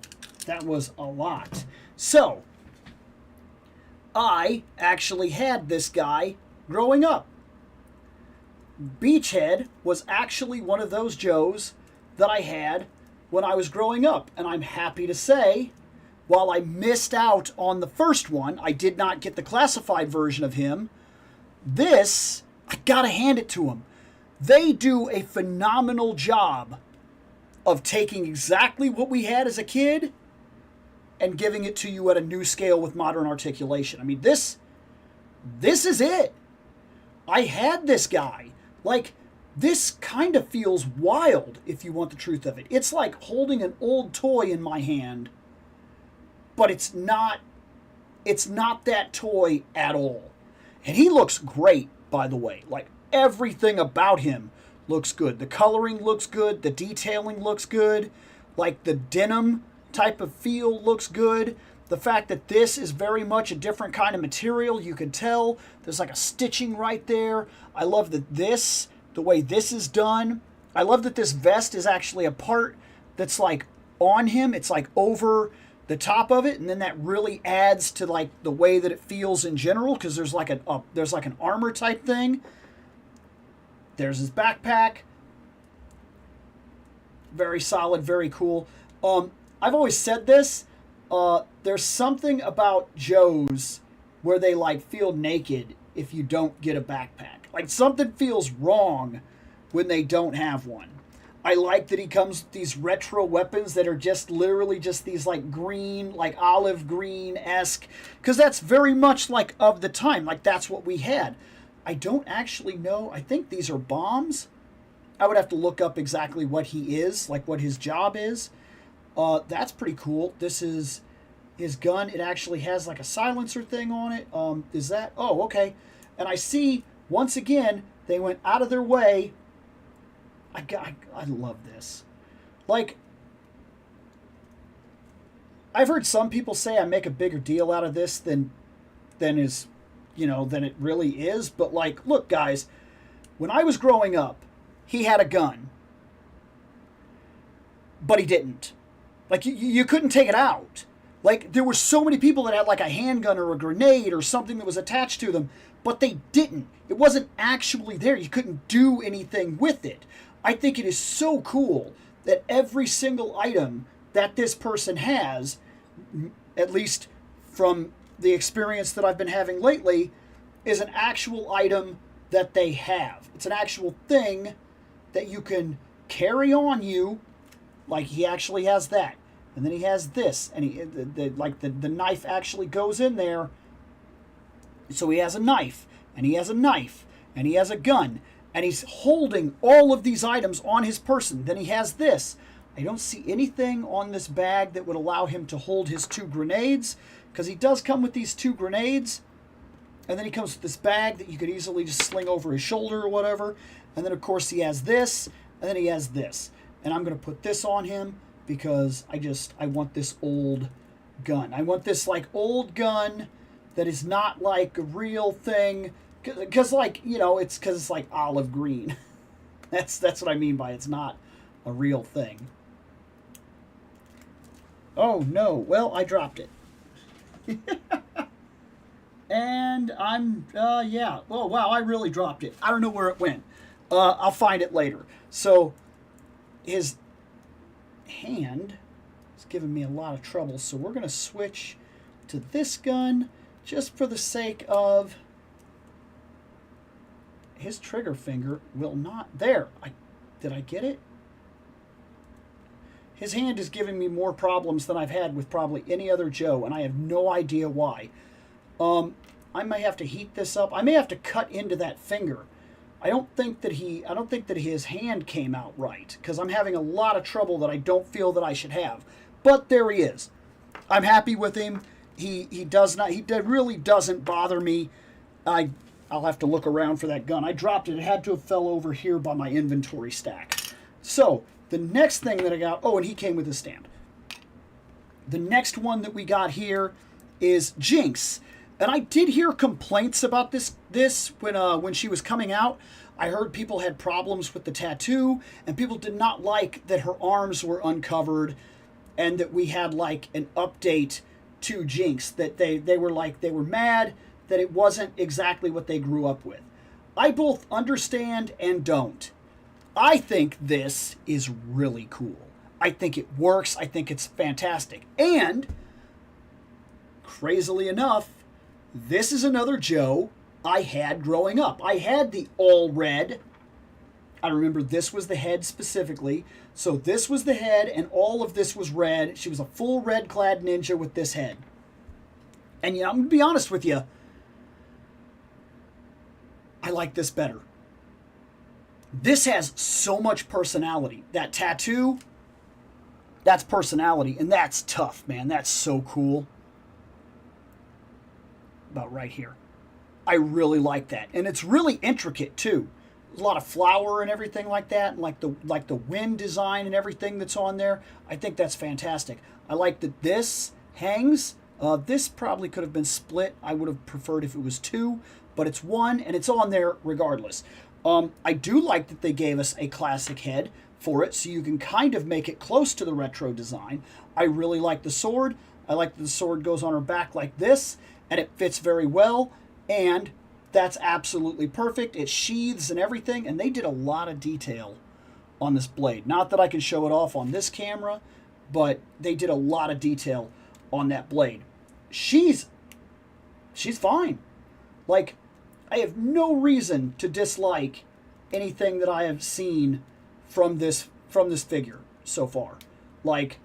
[SPEAKER 1] that was a lot. So, I actually had this guy growing up. Beachhead was actually one of those Joes that I had when I was growing up. And I'm happy to say, while I missed out on the first one, I did not get the classified version of him. This, I gotta hand it to them. They do a phenomenal job of taking exactly what we had as a kid and giving it to you at a new scale with modern articulation. I mean, this is it. I had this guy. Like, this kind of feels wild, if you want the truth of it. It's like holding an old toy in my hand, but it's not that toy at all. And he looks great, by the way. Like, everything about him looks good. The coloring looks good. The detailing looks good. Like, the denim type of feel looks good. The fact that this is very much a different kind of material, you can tell. There's like a stitching right there. I love that the way this is done. I love that this vest is actually a part that's like on him. It's like over the top of it, and then that really adds to like the way that it feels in general, because there's like an armor type thing. There's his backpack. Very solid, very cool. I've always said this. There's something about Joes where they like feel naked if you don't get a backpack. Like, something feels wrong when they don't have one. I like that he comes with these retro weapons that are just literally just these like green, like olive green-esque, because that's very much like of the time. Like, that's what we had. I don't actually know. I think these are bombs. I would have to look up exactly what he is, like what his job is. That's pretty cool. This is his gun. It actually has like a silencer thing on it. Is that? Oh, okay. And I see, once again, they went out of their way. I love this. Like, I've heard some people say I make a bigger deal out of this than than it really is. But like, look, guys, when I was growing up, he had a gun, but he didn't. Like, you couldn't take it out. Like, there were so many people that had like a handgun or a grenade or something that was attached to them, but they didn't. It wasn't actually there. You couldn't do anything with it. I think it is so cool that every single item that this person has, at least from the experience that I've been having lately, is an actual item that they have. It's an actual thing that you can carry on you. Like, he actually has that. And then he has this, and the knife actually goes in there. So he has a knife, and he has a knife, and he has a gun, and he's holding all of these items on his person. Then he has this. I don't see anything on this bag that would allow him to hold his 2 grenades, because he does come with these 2 grenades. And then he comes with this bag that you could easily just sling over his shoulder or whatever. And then, of course, he has this, and then he has this. And I'm going to put this on him because I want this old gun. I want this, like, old gun that is not, like, a real thing. Because, like, it's because it's, like, olive green. That's what I mean by it's not a real thing. Oh, no. Well, I dropped it. And yeah. Oh, wow, I really dropped it. I don't know where it went. I'll find it later. So, his hand is giving me a lot of trouble. So we're going to switch to this gun just for the sake of his trigger finger will not... There. Did I get it? His hand is giving me more problems than I've had with probably any other Joe, and I have no idea why. I may have to heat this up. I may have to cut into that finger. I don't think that his hand came out right, because I'm having a lot of trouble that I don't feel that I should have. But there he is. I'm happy with him. He really doesn't bother me. I'll have to look around for that gun. I dropped it. It had to have fell over here by my inventory stack. So, the next thing that I got... Oh, and he came with a stand. The next one that we got here is Jinx. And I did hear complaints about this when she was coming out. I heard people had problems with the tattoo, and people did not like that her arms were uncovered, and that we had like an update to Jinx. That they were mad that it wasn't exactly what they grew up with. I both understand and don't. I think this is really cool. I think it works. I think it's fantastic. And, crazily enough, this is another Joe I had growing up. I had the all red. I remember this was the head specifically. So this was the head and all of this was red. She was a full red clad ninja with this head. And I'm going to be honest with you. I like this better. This has so much personality. That tattoo, that's personality. And that's tough, man. That's so cool. About right here. I really like that. And it's really intricate, too. There's a lot of flower and everything like that. And like the wind design and everything that's on there. I think that's fantastic. I like that this hangs. This probably could have been split. I would have preferred if it was 2. But it's 1, and it's on there regardless. I do like that they gave us a classic head for it, so you can kind of make it close to the retro design. I really like the sword. I like that the sword goes on her back like this, and it fits very well, and that's absolutely perfect. It sheathes and everything, and they did a lot of detail on this blade. Not that I can show it off on this camera, but they did a lot of detail on that blade. She's fine. Like, I have no reason to dislike anything that I have seen from this figure so far. Like,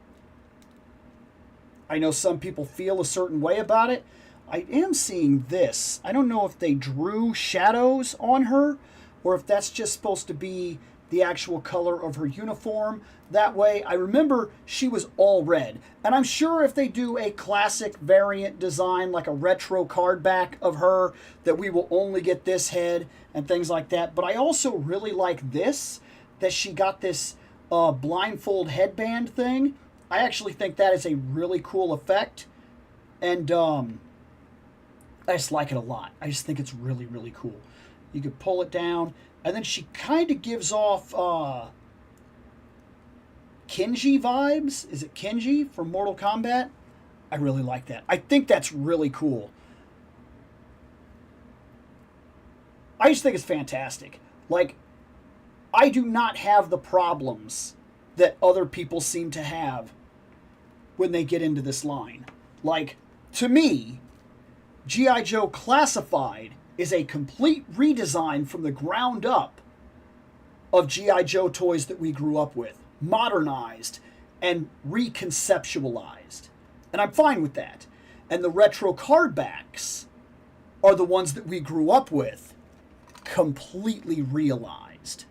[SPEAKER 1] I know some people feel a certain way about it. I am seeing this. I don't know if they drew shadows on her or if that's just supposed to be the actual color of her uniform. That way, I remember she was all red. And I'm sure if they do a classic variant design, like a retro card back of her, that we will only get this head and things like that. But I also really like this, that she got this blindfold headband thing. I actually think that is a really cool effect. And I just like it a lot. I just think it's really, really cool. You could pull it down. And then she kind of gives off Kenji vibes. Is it Kenji from Mortal Kombat? I really like that. I think that's really cool. I just think it's fantastic. Like, I do not have the problems that other people seem to have when they get into this line. Like, to me, G.I. Joe Classified is a complete redesign from the ground up of G.I. Joe toys that we grew up with. Modernized and reconceptualized. And I'm fine with that. And the retro card backs are the ones that we grew up with, completely realized.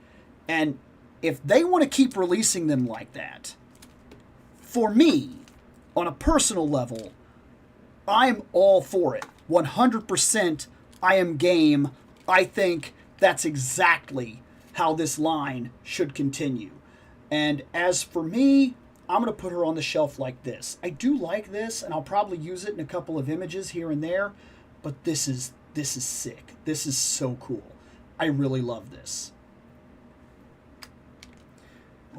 [SPEAKER 1] And if they want to keep releasing them like that, for me, on a personal level, I'm all for it. 100% I am game. I think that's exactly how this line should continue. And as for me, I'm going to put her on the shelf like this. I do like this, and I'll probably use it in a couple of images here and there, but this is sick. This is so cool. I really love this.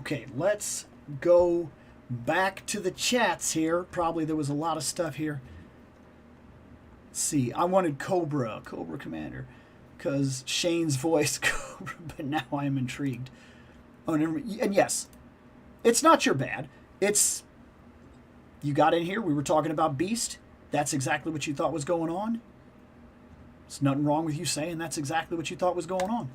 [SPEAKER 1] Okay, let's go back to the chats here. Probably there was a lot of stuff here. Let's see. I wanted Cobra Commander, because Shane's voice Cobra, but now I am intrigued. Oh, and yes, it's not your bad. It's, you got in here, we were talking about Beast. That's exactly what you thought was going on. There's nothing wrong with you saying that's exactly what you thought was going on.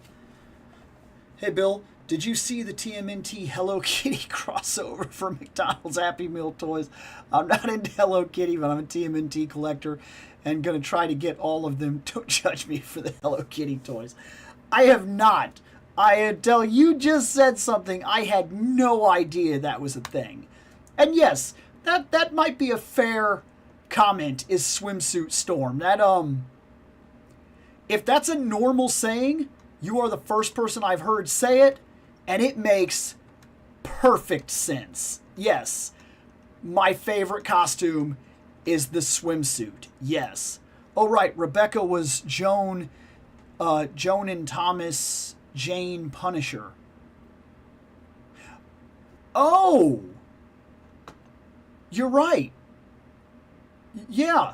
[SPEAKER 1] Hey, Bill, did you see the TMNT Hello Kitty crossover for McDonald's Happy Meal toys? I'm not into Hello Kitty, but I'm a TMNT collector and going to try to get all of them. Don't judge me for the Hello Kitty toys. I have not. Until you just said something, I had no idea that was a thing. And yes, that might be a fair comment, is swimsuit storm. That, if that's a normal saying, you are the first person I've heard say it, and it makes perfect sense. Yes, my favorite costume is the swimsuit. Yes. Oh, right, Rebecca was Joan and Thomas Jane Punisher. Oh! You're right. Yeah.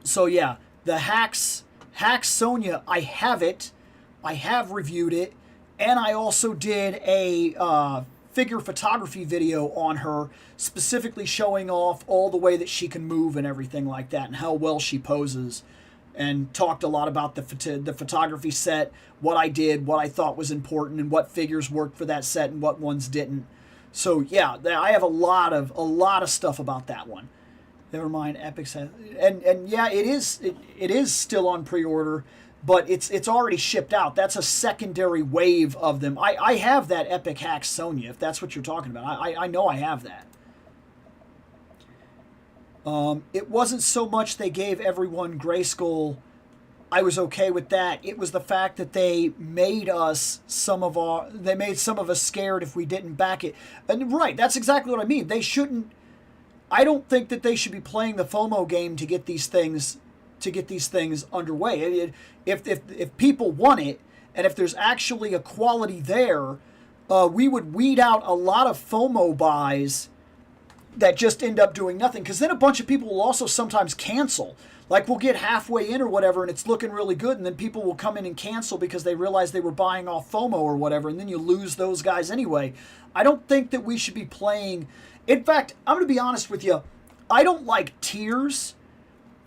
[SPEAKER 1] So yeah, the Hacks Sonya, I have it. I have reviewed it, and I also did a figure photography video on her, specifically showing off all the way that she can move and everything like that, and how well she poses, and talked a lot about the photography set, what I did, what I thought was important, and what figures worked for that set and what ones didn't. So yeah, I have a lot of stuff about that one. Never mind, Epic's and yeah, it is still on pre-order, but it's already shipped out. That's a secondary wave of them. I have that Epic Hack Sonya, if that's what you're talking about. I know I have that. It wasn't so much they gave everyone Grayskull. I was okay with that. It was the fact that they made some of us scared if we didn't back it. And right, that's exactly what I mean. They shouldn't. I don't think that they should be playing the FOMO game to get these things underway. If people want it, and if there's actually a quality there, we would weed out a lot of FOMO buys that just end up doing nothing. Because then a bunch of people will also sometimes cancel. Like we'll get halfway in or whatever, and it's looking really good, and then people will come in and cancel because they realize they were buying off FOMO or whatever, and then you lose those guys anyway. I don't think that we should be playing. In fact, I'm going to be honest with you. I don't like tiers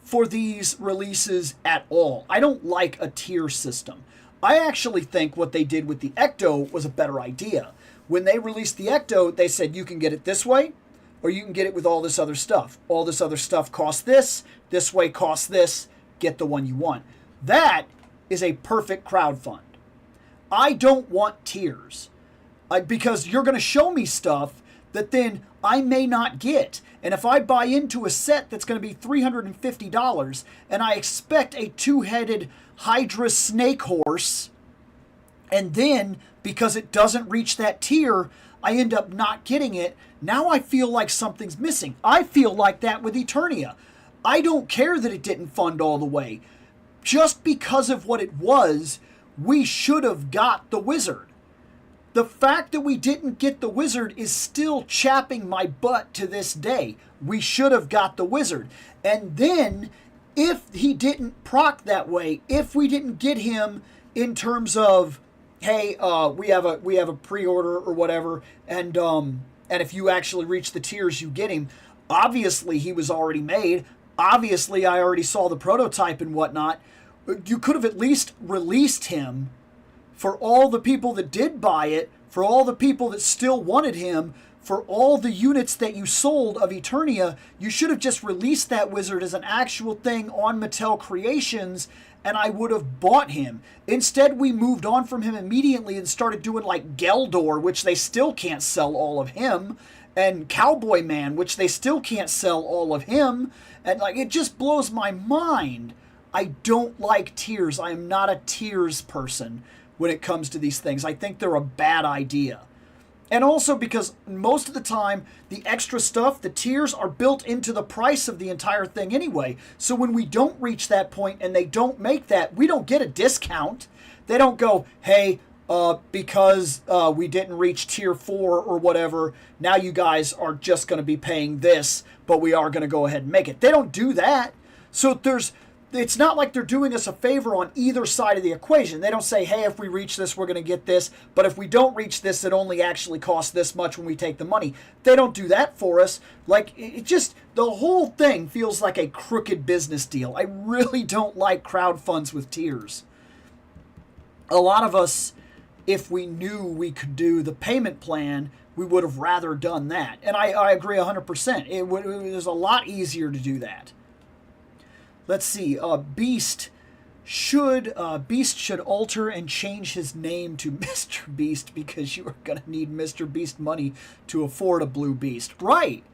[SPEAKER 1] for these releases at all. I don't like a tier system. I actually think what they did with the Ecto was a better idea. When they released the Ecto, they said you can get it this way, or you can get it with all this other stuff. All this other stuff costs this way costs this, get the one you want. That is a perfect crowd fund. I don't want tiers because you're going to show me stuff that then I may not get. And if I buy into a set that's going to be $350 and I expect a two-headed Hydra snake horse, and then because it doesn't reach that tier, I end up not getting it, now I feel like something's missing. I feel like that with Eternia. I don't care that it didn't fund all the way. Just because of what it was, we should have got the Wizard. The fact that we didn't get the Wizard is still chapping my butt to this day. We should have got the Wizard. And then, if he didn't proc that way, if we didn't get him in terms of, hey, we have a pre-order or whatever, and if you actually reach the tiers, you get him. Obviously, he was already made. Obviously, I already saw the prototype and whatnot. You could have at least released him for all the people that did buy it, for all the people that still wanted him, for all the units that you sold of Eternia. You should have just released that Wizard as an actual thing on Mattel Creations, and I would have bought him. Instead, we moved on from him immediately and started doing like Geldor, which they still can't sell all of him, and Cowboy Man, which they still can't sell all of him. And like, it just blows my mind. I don't like tiers. I am not a tiers person when it comes to these things. I think they're a bad idea. And also because most of the time, the extra stuff, the tiers are built into the price of the entire thing anyway. So when we don't reach that point and they don't make that, we don't get a discount. They don't go, hey, because we didn't reach tier 4 or whatever, now you guys are just going to be paying this, but we are going to go ahead and make it. They don't do that. So it's not like they're doing us a favor on either side of the equation. They don't say, hey, if we reach this, we're going to get this. But if we don't reach this, it only actually costs this much when we take the money. They don't do that for us. Like, it just, the whole thing feels like a crooked business deal. I really don't like crowd funds with tiers. A lot of us, if we knew we could do the payment plan, we would have rather done that. And I agree 100%. It was a lot easier to do that. Let's see. Beast should alter and change his name to Mr. Beast because you are going to need Mr. Beast money to afford a blue Beast. Right.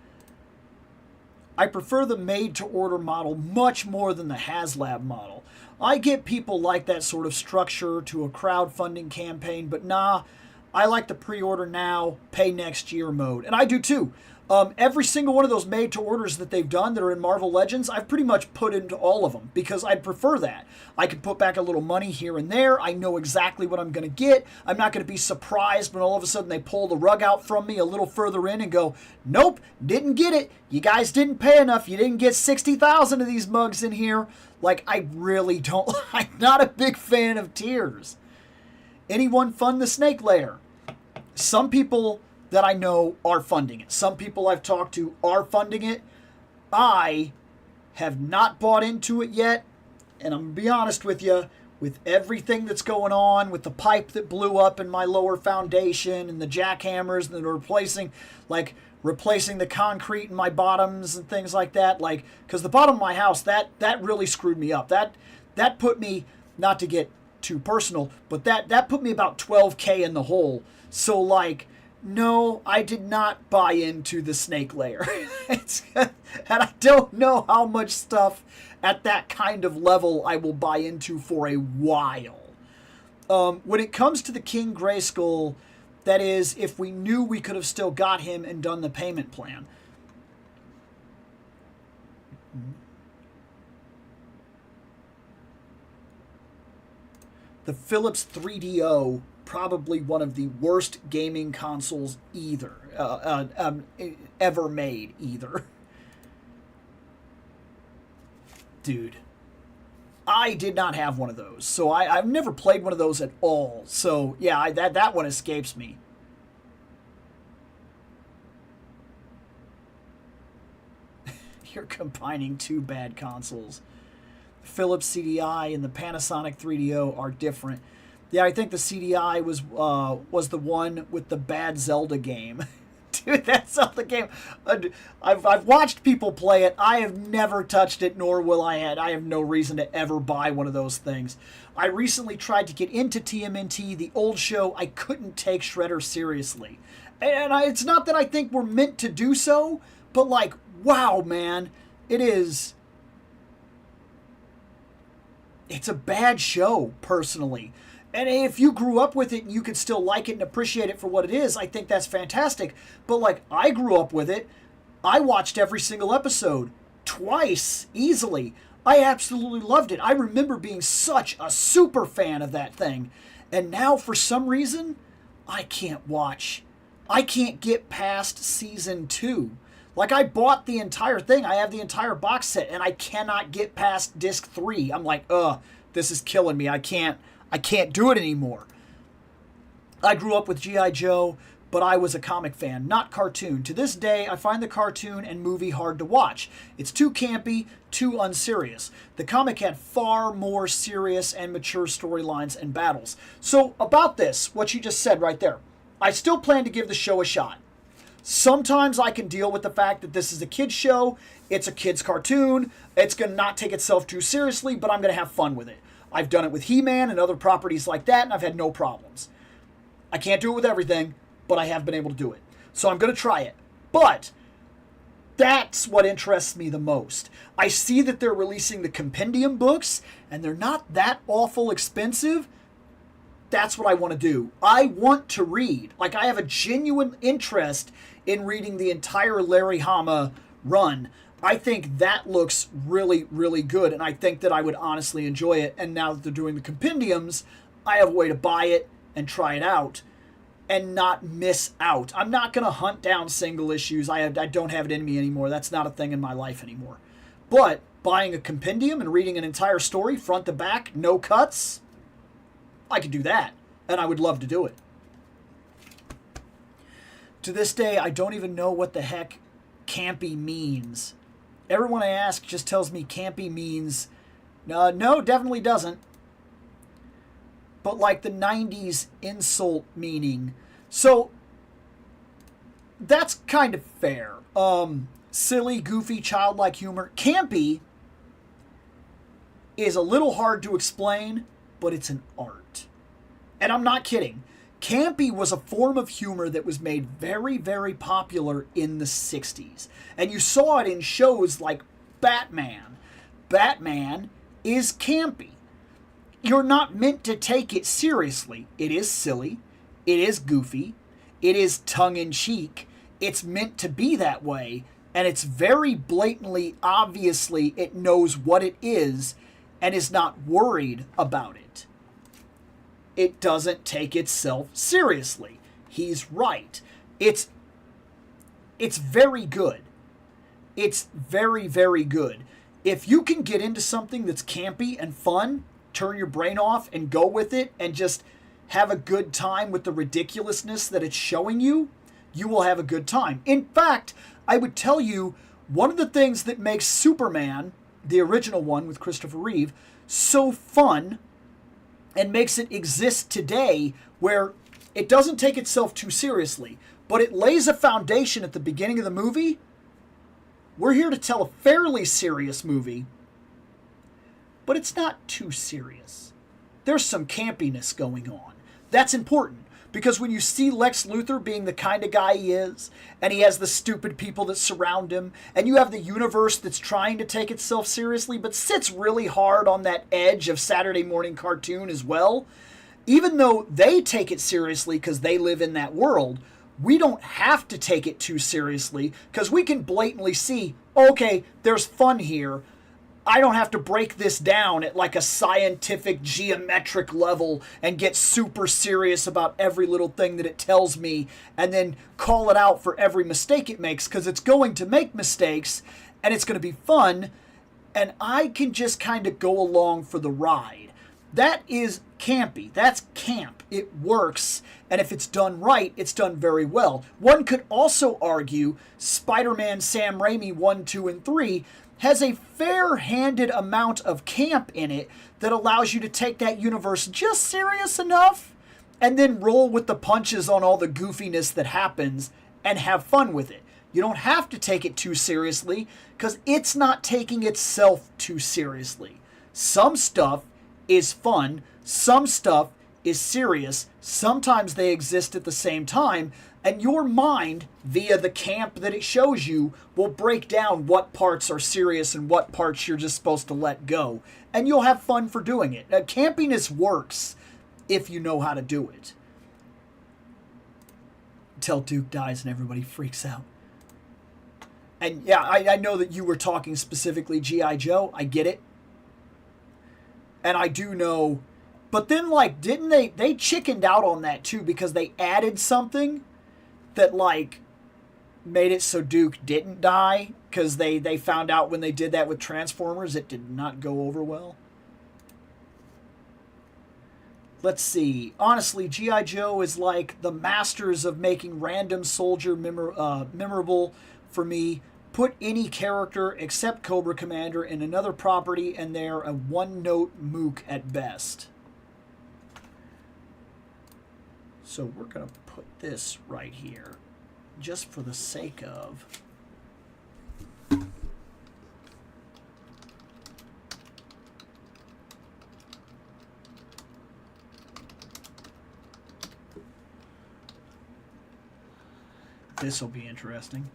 [SPEAKER 1] I prefer the made-to-order model much more than the HasLab model. I get people like that sort of structure to a crowdfunding campaign, but nah, I like the pre-order now, pay next year mode. And I do too. Every single one of those made-to-orders that they've done that are in Marvel Legends, I've pretty much put into all of them because I'd prefer that. I can put back a little money here and there. I know exactly what I'm going to get. I'm not going to be surprised when all of a sudden they pull the rug out from me a little further in and go, nope, didn't get it. You guys didn't pay enough. You didn't get 60,000 of these mugs in here. Like, I really don't. I'm not a big fan of tiers. Anyone fund the Snake Layer? Some people that I know are funding it. Some people I've talked to are funding it. I have not bought into it yet. And I'm going to be honest with you, with everything that's going on, with the pipe that blew up in my lower foundation and the jackhammers that are replacing the concrete in my bottoms and things like that. Like, because the bottom of my house, that really screwed me up. That put me, not to get too personal, but that put me about $12K in the hole. So, like, no, I did not buy into the Snake Layer. And I don't know how much stuff at that kind of level I will buy into for a while. When it comes to the King Grayskull, that is, if we knew we could have still got him and done the payment plan. The Philips 3DO, probably one of the worst gaming consoles ever made either. Dude, I did not have one of those, so I've never played one of those at all. So yeah, that one escapes me. You're combining two bad consoles. The Philips CDI and the Panasonic 3DO are different. Yeah, I think the CDI was the one with the bad Zelda game. Dude, that Zelda game, I've watched people play it. I have never touched it, nor will I. I have no reason to ever buy one of those things. I recently tried to get into TMNT, the old show. I couldn't take Shredder seriously. And it's not that I think we're meant to do so, but like, wow, man, it's a bad show, personally. And if you grew up with it and you could still like it and appreciate it for what it is, I think that's fantastic. But like, I grew up with it. I watched every single episode twice, easily. I absolutely loved it. I remember being such a super fan of that thing. And now, for some reason, I can't get past season 2. Like, I bought the entire thing. I have the entire box set, and I cannot get past disc 3. I'm like, this is killing me. I can't do it anymore. I grew up with G.I. Joe, but I was a comic fan, not cartoon. To this day, I find the cartoon and movie hard to watch. It's too campy, too unserious. The comic had far more serious and mature storylines and battles. So about this, what you just said right there, I still plan to give the show a shot. Sometimes I can deal with the fact that this is a kid's show, it's a kid's cartoon, it's going to not take itself too seriously, but I'm going to have fun with it. I've done it with He-Man and other properties like that, and I've had no problems. I can't do it with everything, but I have been able to do it. So I'm going to try it. But that's what interests me the most. I see that they're releasing the compendium books, and they're not that awful expensive. That's what I want to do. I want to read. Like, I have a genuine interest in reading the entire Larry Hama run. I think that looks really, really good, and I think that I would honestly enjoy it. And now that they're doing the compendiums, I have a way to buy it and try it out and not miss out. I'm not going to hunt down single issues. I don't have it in me anymore. That's not a thing in my life anymore. But buying a compendium and reading an entire story, front to back, no cuts, I could do that, and I would love to do it. To this day, I don't even know what the heck campy means. Everyone I ask just tells me campy means, no, definitely doesn't. But like the 90s insult meaning. So, that's kind of fair. Silly, goofy, childlike humor. Campy is a little hard to explain, but it's an art. And I'm not kidding. Campy was a form of humor that was made very, very popular in the 60s. And you saw it in shows like Batman. Batman is campy. You're not meant to take it seriously. It is silly. It is goofy. It is tongue-in-cheek. it's meant to be that way, and it's very blatantly, obviously, it knows what it is and is not worried about it. It doesn't take itself seriously. He's right. It's very good. It's very, very good. If you can get into something that's campy and fun, turn your brain off and go with it and just have a good time with the ridiculousness that it's showing you, you will have a good time. In fact, I would tell you, one of the things that makes Superman, the original one with Christopher Reeve, so fun and makes it exist today, where it doesn't take itself too seriously, but it lays a foundation at the beginning of the movie. We're here to tell a fairly serious movie, but it's not too serious. There's some campiness going on. That's important, because when you see Lex Luthor being the kind of guy he is, and he has the stupid people that surround him, and you have the universe that's trying to take itself seriously, but sits really hard on that edge of Saturday morning cartoon as well, even though they take it seriously because they live in that world, we don't have to take it too seriously, because we can blatantly see, okay, there's fun here. I don't have to break this down at like a scientific, geometric level and get super serious about every little thing that it tells me and then call it out for every mistake it makes, because it's going to make mistakes and it's going to be fun, and I can just kind of go along for the ride. That is campy. That's camp. It works, and if it's done right, it's done very well. One could also argue Spider-Man Sam Raimi 1, 2, and 3 has a fair-handed amount of camp in it that allows you to take that universe just serious enough and then roll with the punches on all the goofiness that happens and have fun with it. You don't have to take it too seriously, because it's not taking itself too seriously. Some stuff is fun, some stuff is serious, sometimes they exist at the same time, and your mind, via the camp that it shows you, will break down what parts are serious and what parts you're just supposed to let go. And you'll have fun for doing it. Now, campiness works if you know how to do it. Until Duke dies and everybody freaks out. And yeah, I know that you were talking specifically G.I. Joe. I get it. And I do know. But then, like, didn't they chickened out on that too, because they added something that, like, made it so Duke didn't die, because they found out when they did that with Transformers it did not go over well. Let's see. Honestly, G.I. Joe is like the masters of making random soldier memorable for me. Put any character except Cobra Commander in another property and they're a one-note mook at best. So we're going to put this right here, just for the sake of... This will be interesting.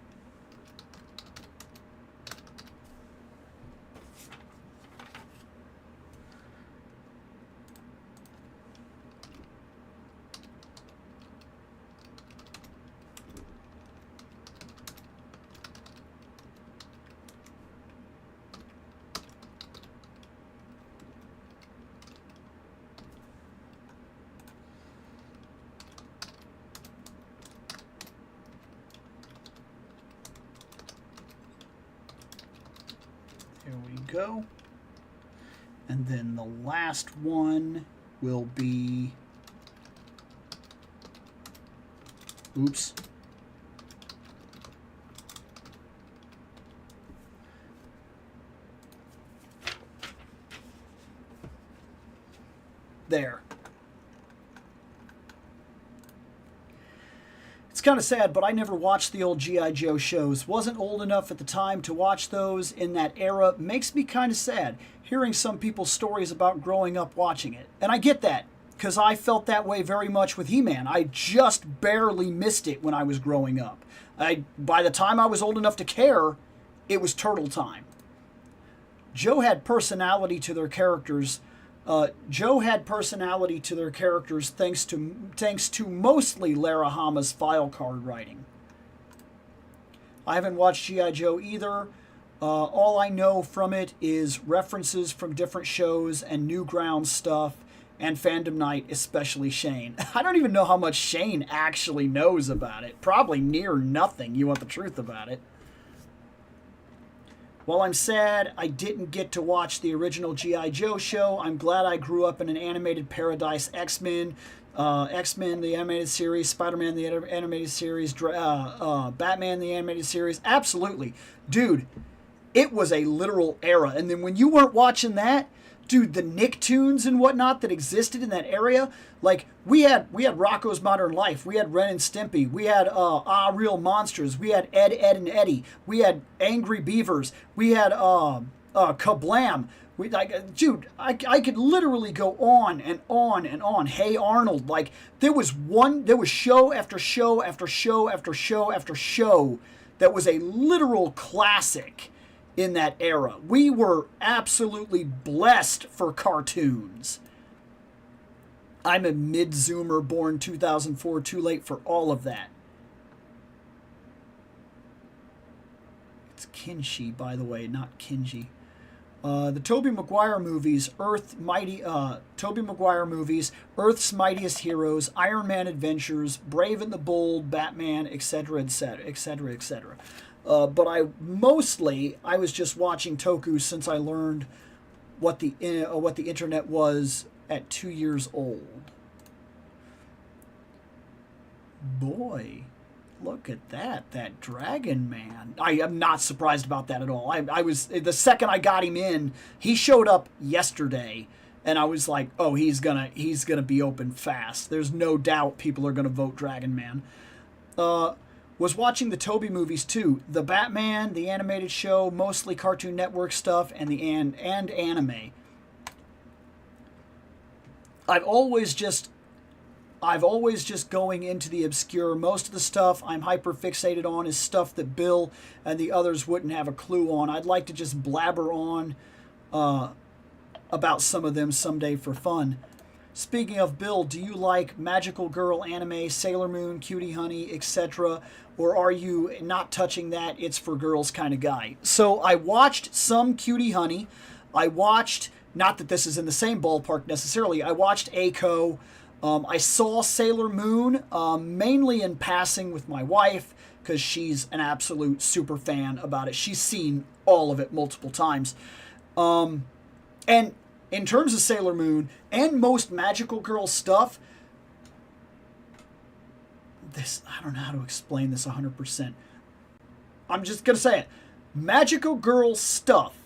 [SPEAKER 1] There we go. And then the last one will be... Oops. There. It's kind of sad, but I never watched the old G.I. Joe shows. Wasn't old enough at the time to watch those in that era. Makes me kind of sad hearing some people's stories about growing up watching it. And I get that, because I felt that way very much with He-Man. I just barely missed it when I was growing up. By the time I was old enough to care, it was turtle time. Joe had personality to their characters. Thanks to mostly Lara Hama's file card writing. I haven't watched G.I. Joe either. All I know from it is references from different shows and Newgrounds stuff and Fandom Night, especially Shane. I don't even know how much Shane actually knows about it. Probably near nothing, you want the truth about it. While I'm sad I didn't get to watch the original G.I. Joe show, I'm glad I grew up in an animated paradise. X-Men, X-Men, the animated series, Spider-Man, the animated series, Batman, the animated series. Absolutely. Dude, it was a literal era. And then when you weren't watching that, dude, the Nicktoons and whatnot that existed in that area, like we had Rocko's Modern Life, we had Ren and Stimpy, we had Real Monsters, we had Ed, Edd and Eddy, we had Angry Beavers, we had Kablam. Dude, I could literally go on and on and on. Hey Arnold, like there was show after show after show after show after show that was a literal classic in that era. We were absolutely blessed for cartoons. I'm a mid-zoomer born 2004, too late for all of that. It's Kinshi, by the way, not Kinji. The Tobey Maguire movies, Tobey Maguire movies, Earth's Mightiest Heroes, Iron Man Adventures, Brave and the Bold, Batman, etc., etc., etc., etc. But I was just watching Toku since I learned what the internet was at 2 years old. Boy, look at that Dragon Man. I am not surprised about that at all. I was, the second I got him in, he showed up yesterday, and I was like, oh, he's gonna be open fast. There's no doubt people are gonna vote Dragon Man. Was watching the Toby movies too. The Batman, the animated show, mostly Cartoon Network stuff, and anime. I've always just going into the obscure. Most of the stuff I'm hyper fixated on is stuff that Bill and the others wouldn't have a clue on. I'd like to just blabber on about some of them someday for fun. Speaking of Bill, do you like magical girl anime, Sailor Moon, Cutie Honey, etc.? Or are you not touching that, it's for girls kind of guy? So I watched some Cutie Honey. I watched, not that this is in the same ballpark necessarily, I watched Eiko. I saw Sailor Moon, mainly in passing with my wife, because she's an absolute super fan about it. She's seen all of it multiple times. And in terms of Sailor Moon and most magical girl stuff, I don't know how to explain this 100%. I'm just going to say it. Magical girl stuff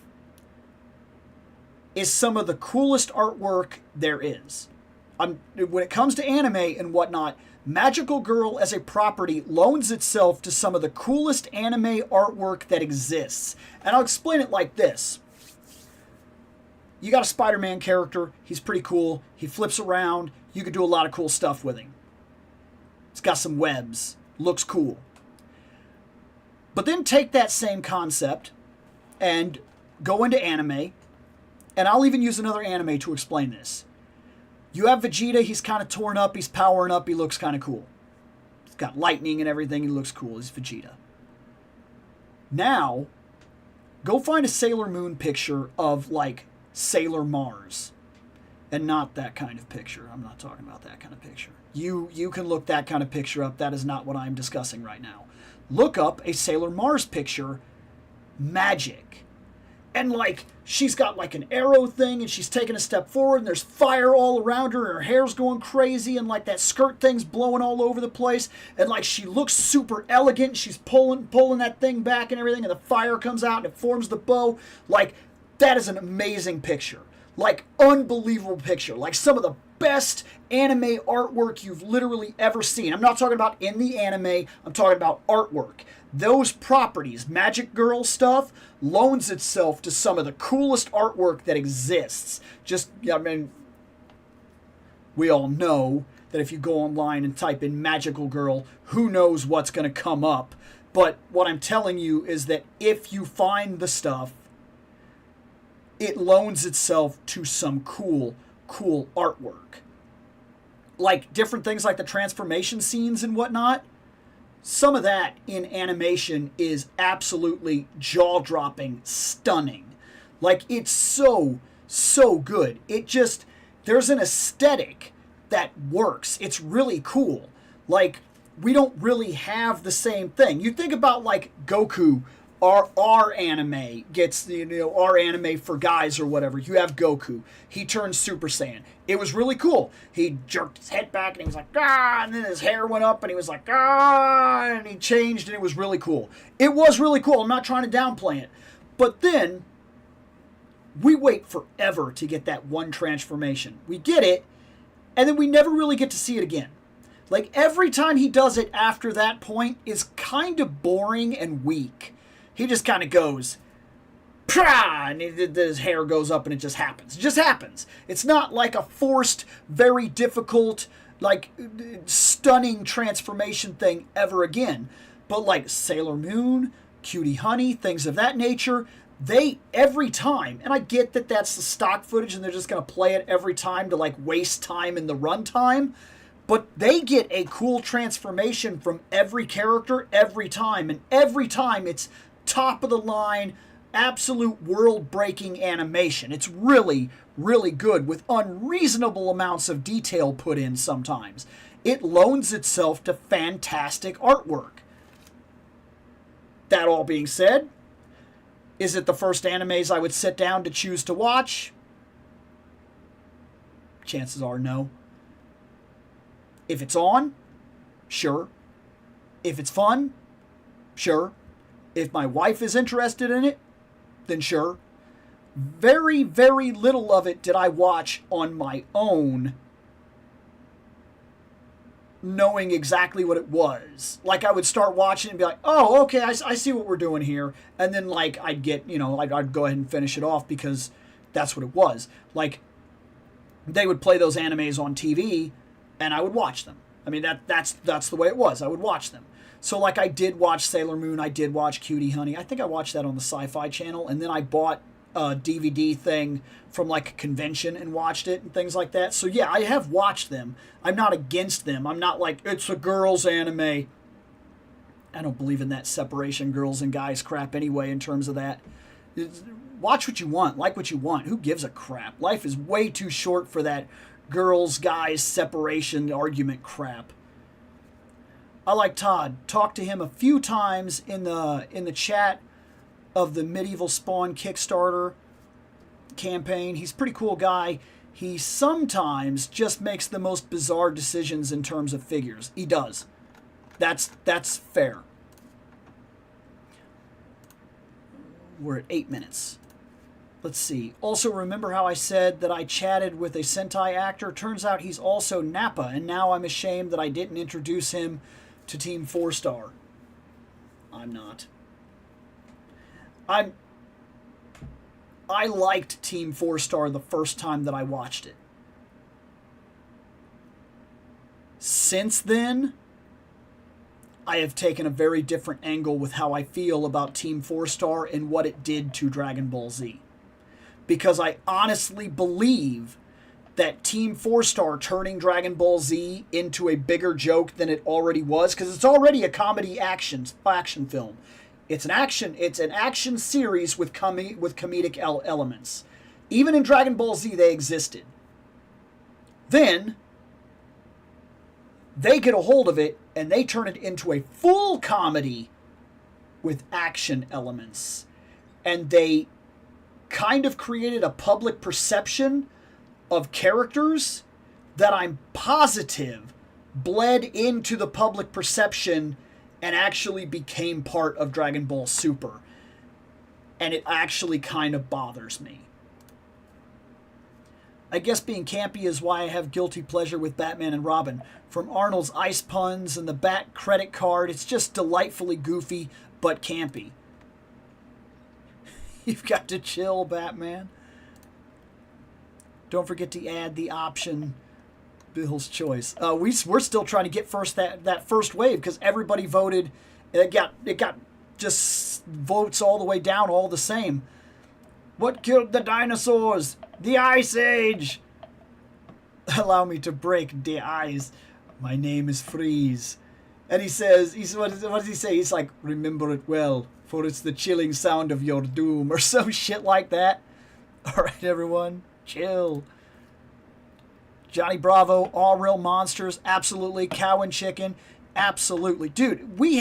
[SPEAKER 1] is some of the coolest artwork there is. When it comes to anime and whatnot, Magical Girl as a property loans itself to some of the coolest anime artwork that exists. And I'll explain it like this. You got a Spider-Man character. He's pretty cool. He flips around. You could do a lot of cool stuff with him. It's got some webs. Looks cool. But then take that same concept and go into anime. And I'll even use another anime to explain this. You have Vegeta. He's kind of torn up. He's powering up. He looks kind of cool. He's got lightning and everything. He looks cool. He's Vegeta. Now, go find a Sailor Moon picture of, like, Sailor Mars. And not that kind of picture. I'm not talking about that kind of picture. You can look that kind of picture up. That is not what I'm discussing right now. Look up a Sailor Mars picture. Magic. And, like, she's got, like, an arrow thing, and she's taking a step forward, and there's fire all around her, and her hair's going crazy, and, like, that skirt thing's blowing all over the place, and, like, she looks super elegant. She's pulling that thing back and everything, and the fire comes out, and it forms the bow. Like, that is an amazing picture. Like, unbelievable picture. Like, some of the best anime artwork you've literally ever seen. I'm not talking about in the anime. I'm talking about artwork. Those properties, Magic Girl stuff, loans itself to some of the coolest artwork that exists. Just, I mean, we all know that if you go online and type in Magical Girl, who knows what's going to come up. But what I'm telling you is that if you find the stuff, it loans itself to some cool artwork. Like different things like the transformation scenes and whatnot. some of that in animation is absolutely jaw-dropping, stunning. Like, it's so, so good. It just, there's an aesthetic that works. It's really cool. Like, we don't really have the same thing. You think about, like, Goku, our anime gets, our anime for guys or whatever. You have Goku. He turns Super Saiyan. It was really cool. He jerked his head back and he was like, ah, and then his hair went up and he was like, ah, and he changed and it was really cool. It was really cool. I'm not trying to downplay it. But then, we wait forever to get that one transformation. We get it, and then we never really get to see it again. Like, every time he does it after that point is kind of boring and weak. He just kind of goes, Prah! And his hair goes up and it just happens. It just happens. It's not like a forced, very difficult, like, stunning transformation thing ever again. But like Sailor Moon, Cutie Honey, things of that nature, they, every time, and I get that that's the stock footage and they're just going to play it every time to like waste time in the runtime, but they get a cool transformation from every character every time, and every time it's top of the line, absolute world-breaking animation. It's really, really good with unreasonable amounts of detail put in sometimes. It loans itself to fantastic artwork. That all being said, is it the first animes I would sit down to choose to watch? Chances are no. If it's on, sure. If it's fun, sure. If my wife is interested in it, then sure. Very, very little of it did I watch on my own, knowing exactly what it was. Like, I would start watching and be like, oh, okay, I see what we're doing here. And then, like, I'd get, I'd go ahead and finish it off because that's what it was. Like, they would play those animes on TV, and I would watch them. I mean, that's the way it was. I would watch them. So, like, I did watch Sailor Moon. I did watch Cutie Honey. I think I watched that on the Sci-Fi Channel. And then I bought a DVD thing from, like, a convention and watched it and things like that. So, yeah, I have watched them. I'm not against them. I'm not like, it's a girls' anime. I don't believe in that separation girls and guys crap anyway in terms of that. Watch what you want. Like what you want. Who gives a crap? Life is way too short for that girls, guys, separation argument crap. I like Todd. Talked to him a few times in the chat of the Medieval Spawn Kickstarter campaign. He's a pretty cool guy. He sometimes just makes the most bizarre decisions in terms of figures. He does. That's fair. We're at 8 minutes. Let's see. Also, remember how I said that I chatted with a Sentai actor? Turns out he's also Nappa, and now I'm ashamed that I didn't introduce him to Team 4-Star. I'm not. I liked Team 4-Star the first time that I watched it. Since then, I have taken a very different angle with how I feel about Team 4-Star and what it did to Dragon Ball Z. Because I honestly believe that Team 4-Star turning Dragon Ball Z into a bigger joke than it already was, because it's already a comedy action film. It's an action series with comedic elements. Even in Dragon Ball Z, they existed. Then they get a hold of it and they turn it into a full comedy with action elements. And they kind of created a public perception of characters that I'm positive bled into the public perception and actually became part of Dragon Ball Super. And it actually kind of bothers me. I guess being campy is why I have guilty pleasure with Batman and Robin. From Arnold's ice puns and the Bat credit card, it's just delightfully goofy but campy. You've got to chill, Batman. Don't forget to add the option Bill's choice. We're still trying to get that first wave because everybody voted. It got just votes all the way down, all the same. What killed the dinosaurs? The Ice Age. Allow me to break the ice. My name is Freeze. And he says, what does he say? He's like, remember it well, for it's the chilling sound of your doom, or some shit like that. All right, everyone, chill. Johnny Bravo, All Real Monsters, absolutely. Cow and Chicken, absolutely. Dude, we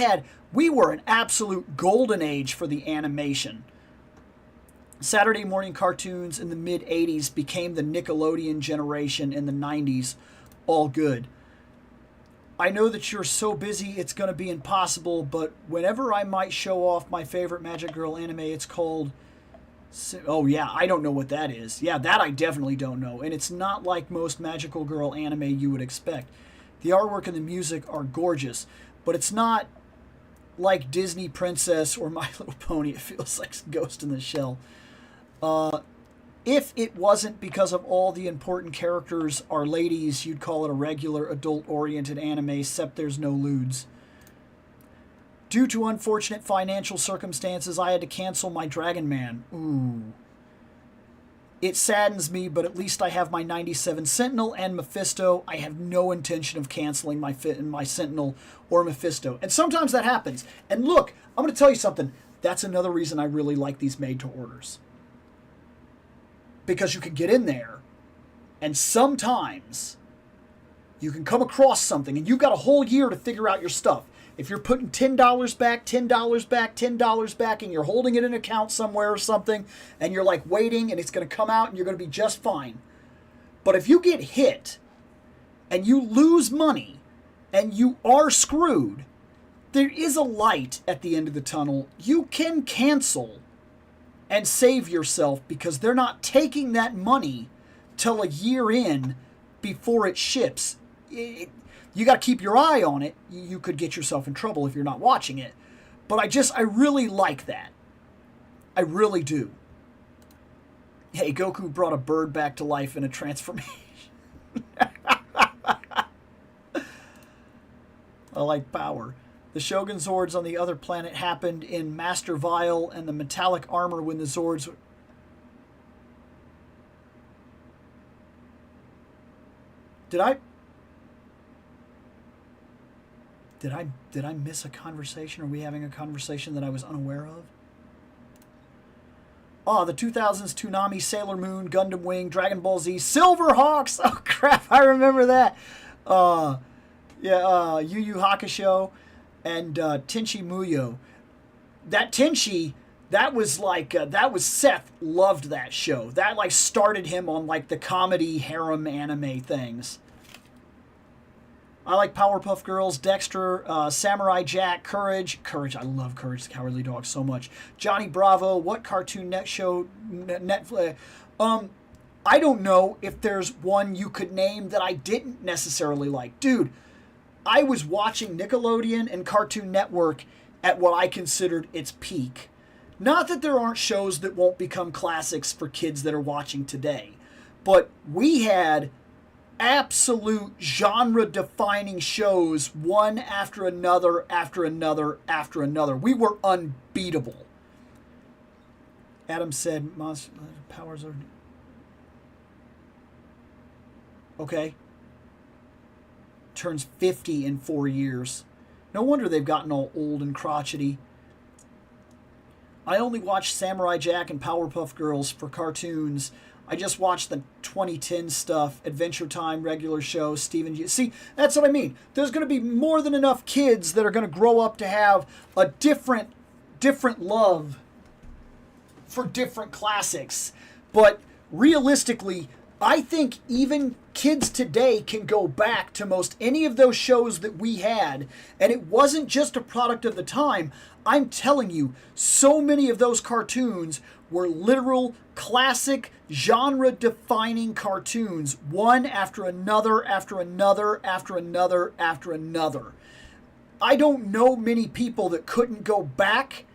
[SPEAKER 1] were an absolute golden age for the animation. Saturday morning cartoons in the mid-'80s became the Nickelodeon generation in the '90s. All good. I know that you're so busy it's going to be impossible, but whenever I might show off my favorite Magic Girl anime, it's called... Oh, yeah, I don't know what that is. Yeah, that I definitely don't know. And it's not like most Magical Girl anime you would expect. The artwork and the music are gorgeous, but it's not like Disney Princess or My Little Pony. It feels like Ghost in the Shell. If it wasn't because of all the important characters are ladies, you'd call it a regular adult-oriented anime, except there's no lewds. Due to unfortunate financial circumstances, I had to cancel my Dragon Man. Ooh. It saddens me, but at least I have my 97 Sentinel and Mephisto. I have no intention of canceling my Sentinel or Mephisto. And sometimes that happens. And look, I'm going to tell you something. That's another reason I really like these made-to-orders. Because you can get in there, and sometimes you can come across something, and you've got a whole year to figure out your stuff. If you're putting $10 back, $10 back, $10 back, and you're holding it in an account somewhere or something, and you're like waiting, and it's going to come out, and you're going to be just fine. But if you get hit, and you lose money, and you are screwed, there is a light at the end of the tunnel. You can cancel and save yourself, because they're not taking that money till a year in before it ships. You got to keep your eye on it. You could get yourself in trouble if you're not watching it. But I really like that. I really do. Hey, Goku brought a bird back to life in a transformation. I like power. The Shogun Zords on the other planet happened in Master Vile and the metallic armor when the Zords... Did I miss a conversation? Are we having a conversation that I was unaware of? Oh, the 2000s Toonami, Sailor Moon, Gundam Wing, Dragon Ball Z, Silverhawks! Oh, crap, I remember that. Yu Yu Hakusho and Tenchi Muyo. That Tenchi, that was like, that was Seth loved that show. That like started him on like the comedy harem anime things. I like Powerpuff Girls, Dexter, Samurai Jack, Courage. I love Courage the Cowardly Dog so much. Johnny Bravo, what Cartoon Netflix? I don't know if there's one you could name that I didn't necessarily like. Dude, I was watching Nickelodeon and Cartoon Network at what I considered its peak. Not that there aren't shows that won't become classics for kids that are watching today, but we had absolute genre-defining shows, one after another, after another, after another. We were unbeatable. Adam said, "Monster powers are..." Okay. Turns 50 in 4 years. No wonder they've gotten all old and crotchety. I only watched Samurai Jack and Powerpuff Girls for cartoons. I just watched the 2010 stuff, Adventure Time, regular show, Steven Universe. See, that's what I mean. There's going to be more than enough kids that are going to grow up to have a different love for different classics. But realistically, I think even kids today can go back to most any of those shows that we had, and it wasn't just a product of the time. I'm telling you, so many of those cartoons were literal classic genre-defining cartoons, one after another, after another, after another, after another. I don't know many people that couldn't go back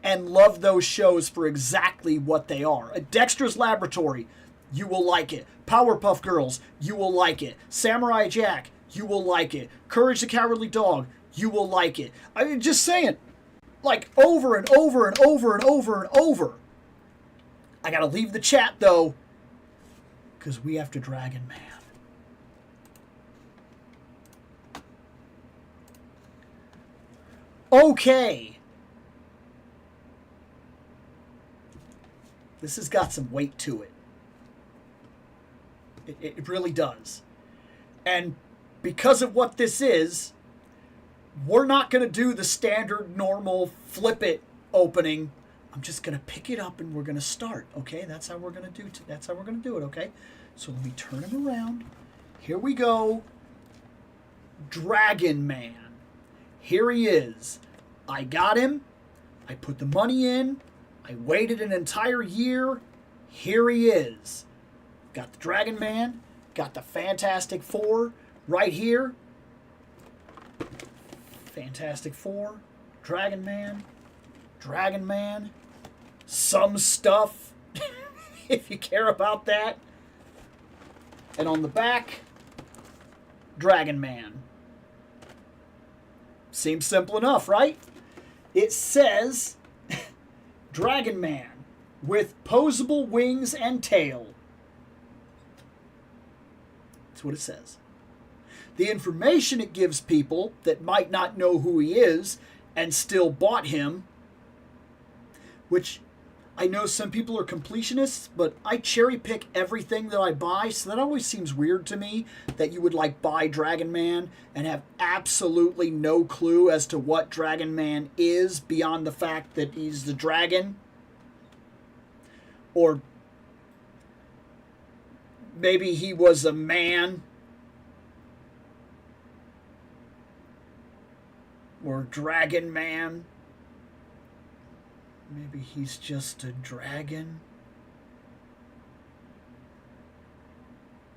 [SPEAKER 1] and love those shows for exactly what they are. Dexter's Laboratory, you will like it. Powerpuff Girls, you will like it. Samurai Jack, you will like it. Courage the Cowardly Dog, you will like it. I'm just saying, like over and over and over and over and over. I gotta leave the chat though, because we have to Dragon Man. Okay. This has got some weight to it. It really does. And because of what this is, we're not going to do the standard normal flip it opening. I'm just going to pick it up and we're going to start, okay? That's how we're going to do that's how we're going to do it, okay? So let me turn him around. Here we go. Dragon Man. Here he is. I got him. I put the money in. I waited an entire year. Here he is. Got the Dragon Man. Got the Fantastic Four right here. Fantastic Four. Dragon Man. Dragon Man. Some stuff, if you care about that. And on the back, Dragon Man. Seems simple enough, right? It says Dragon Man with posable wings and tail. That's what it says. The information it gives people that might not know who he is and still bought him, which I know some people are completionists, but I cherry pick everything that I buy, so that always seems weird to me that you would like buy Dragon Man and have absolutely no clue as to what Dragon Man is beyond the fact that he's the dragon. Or maybe he was a man. Or Dragon Man. Maybe he's just a dragon.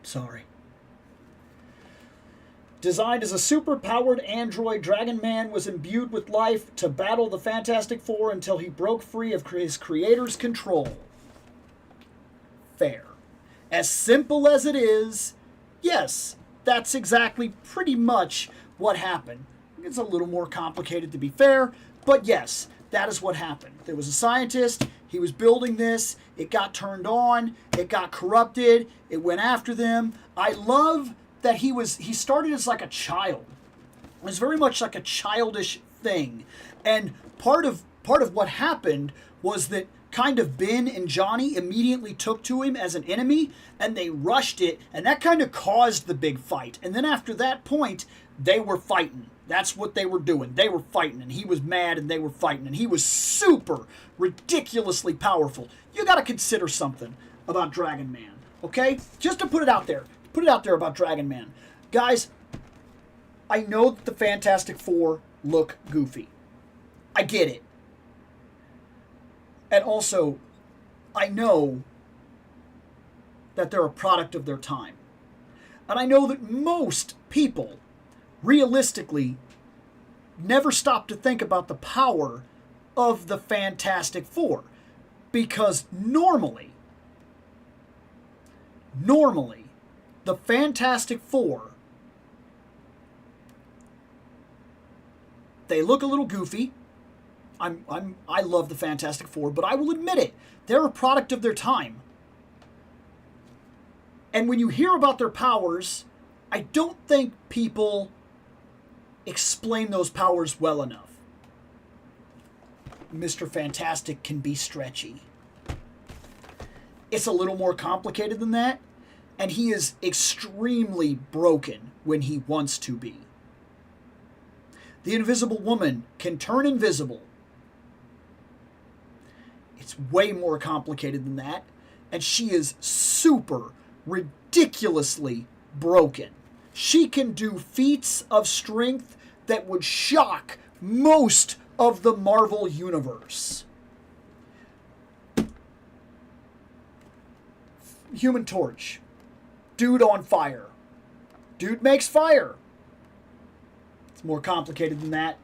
[SPEAKER 1] Sorry. Designed as a super-powered android, Dragon Man was imbued with life to battle the Fantastic Four until he broke free of his creator's control. Fair. As simple as it is, yes, that's exactly pretty much what happened. It's a little more complicated to be fair, but yes, that is what happened. There was a scientist, he was building this, it got turned on, it got corrupted, it went after them. I love that he started as like a child. It was very much like a childish thing. And part of what happened was that kind of Ben and Johnny immediately took to him as an enemy, and they rushed it, and that kind of caused the big fight. And then after that point, they were fighting. That's what they were doing. They were fighting, and he was mad, and they were fighting, and he was super ridiculously powerful. You got to consider something about Dragon Man, okay? Just to put it out there. Put it out there about Dragon Man. Guys, I know that the Fantastic Four look goofy. I get it. And also, I know that they're a product of their time. And I know that most people, realistically, never stop to think about the power of the Fantastic Four. Because normally, the Fantastic Four, they look a little goofy. I love the Fantastic Four, but I will admit it, they're a product of their time. And when you hear about their powers, I don't think people explain those powers well enough. Mr. Fantastic can be stretchy. It's a little more complicated than that, and he is extremely broken when he wants to be. The Invisible Woman can turn invisible. It's way more complicated than that, and she is super ridiculously broken. She can do feats of strength that would shock most of the Marvel Universe. Human Torch. Dude on fire. Dude makes fire. It's more complicated than that.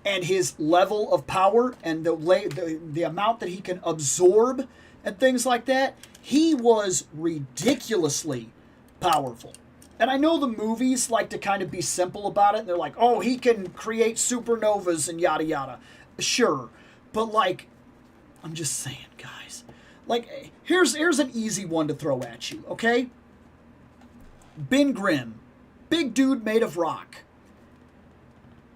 [SPEAKER 1] And his level of power and the amount that he can absorb and things like that, he was ridiculously powerful. And I know the movies like to kind of be simple about it. They're like, oh, he can create supernovas and yada yada. Sure. But like, I'm just saying, guys. Like, here's an easy one to throw at you, okay? Ben Grimm. Big dude made of rock.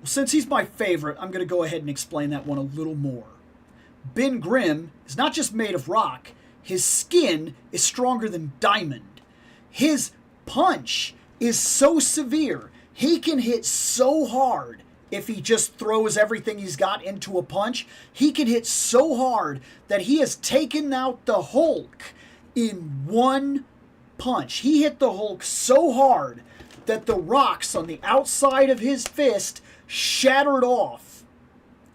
[SPEAKER 1] Since he's my favorite, I'm going to go ahead and explain that one a little more. Ben Grimm is not just made of rock, his skin is stronger than diamond. His punch is so severe, he can hit so hard if he just throws everything he's got into a punch. He can hit so hard that he has taken out the Hulk in one punch. He hit the Hulk so hard that the rocks on the outside of his fist shattered off,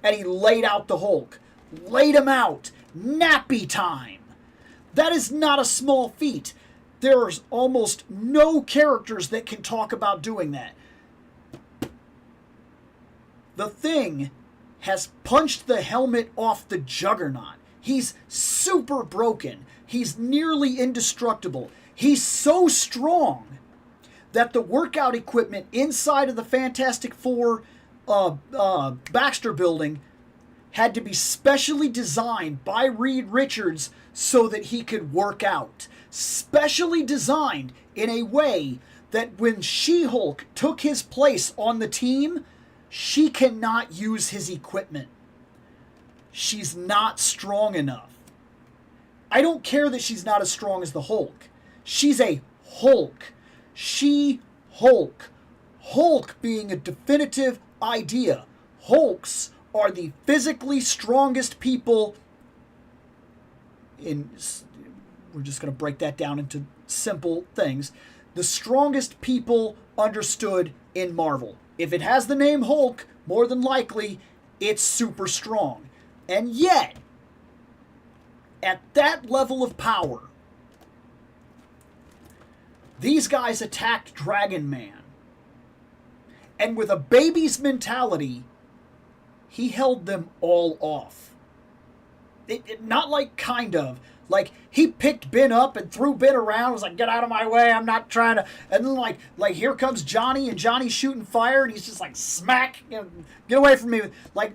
[SPEAKER 1] and he laid out the Hulk. Laid him out. Nappy time. That is not a small feat. There's almost no characters that can talk about doing that. The Thing has punched the helmet off the Juggernaut. He's super broken. He's nearly indestructible. He's so strong that the workout equipment inside of the Fantastic Four Baxter building had to be specially designed by Reed Richards so that he could work out. Specially designed in a way that when She-Hulk took his place on the team, she cannot use his equipment. She's not strong enough. I don't care that she's not as strong as the Hulk. She's a Hulk. She-Hulk. Hulk being a definitive idea. Hulks are the physically strongest people in... We're just going to break that down into simple things. The strongest people understood in Marvel. If it has the name Hulk, more than likely, it's super strong. And yet, at that level of power, these guys attacked Dragon Man. And with a baby's mentality, he held them all off. Not like kind of. Like, he picked Ben up and threw Ben around. Was like, get out of my way. I'm not trying to. And then, like here comes Johnny, and Johnny's shooting fire, and he's just like, smack. You know, get away from me. Like,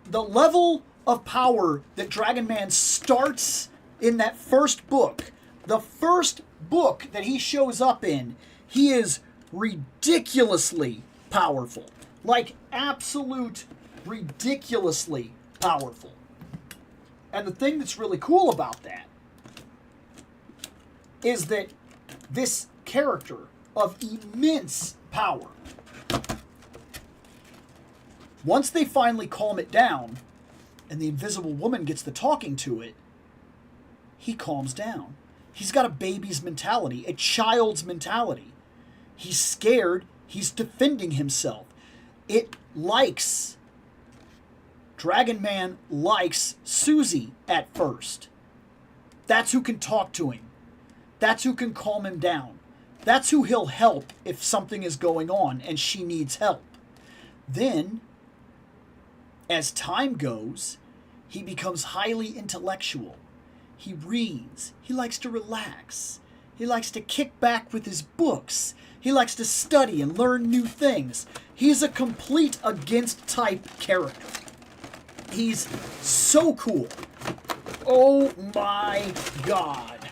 [SPEAKER 1] the level of power that Dragon Man starts in that first book, the first book that he shows up in, he is ridiculously powerful. Like, absolute ridiculously powerful. And the thing that's really cool about that is that this character of immense power, once they finally calm it down and the Invisible Woman gets the talking to it, he calms down. He's got a baby's mentality, a child's mentality. He's scared. He's defending himself. Dragon Man likes Susie at first. That's who can talk to him. That's who can calm him down. That's who he'll help if something is going on and she needs help. Then, as time goes, he becomes highly intellectual. He reads. He likes to relax. He likes to kick back with his books. He likes to study and learn new things. He's a complete against type character. He's so cool. Oh my God.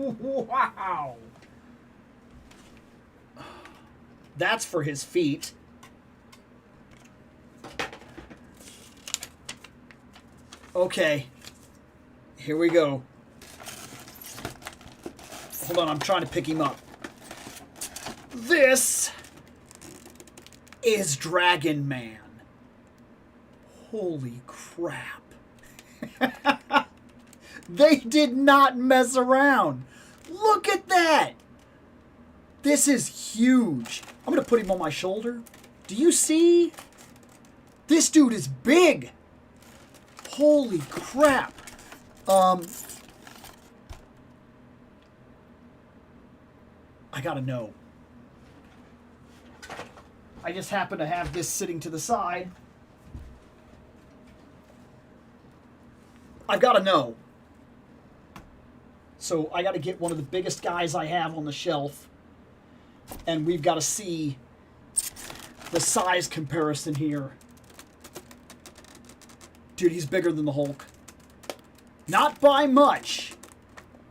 [SPEAKER 1] Wow. That's for his feet. Okay. Here we go. Hold on, I'm trying to pick him up. This is Dragon Man. Holy crap. They did not mess around. Look at that. This is huge. I'm going to put him on my shoulder. Do you see? This dude is big. Holy crap. I gotta know. I just happen to have this sitting to the side. I've gotta know. So I gotta get one of the biggest guys I have on the shelf. And we've gotta see the size comparison here. Dude, he's bigger than the Hulk. Not by much,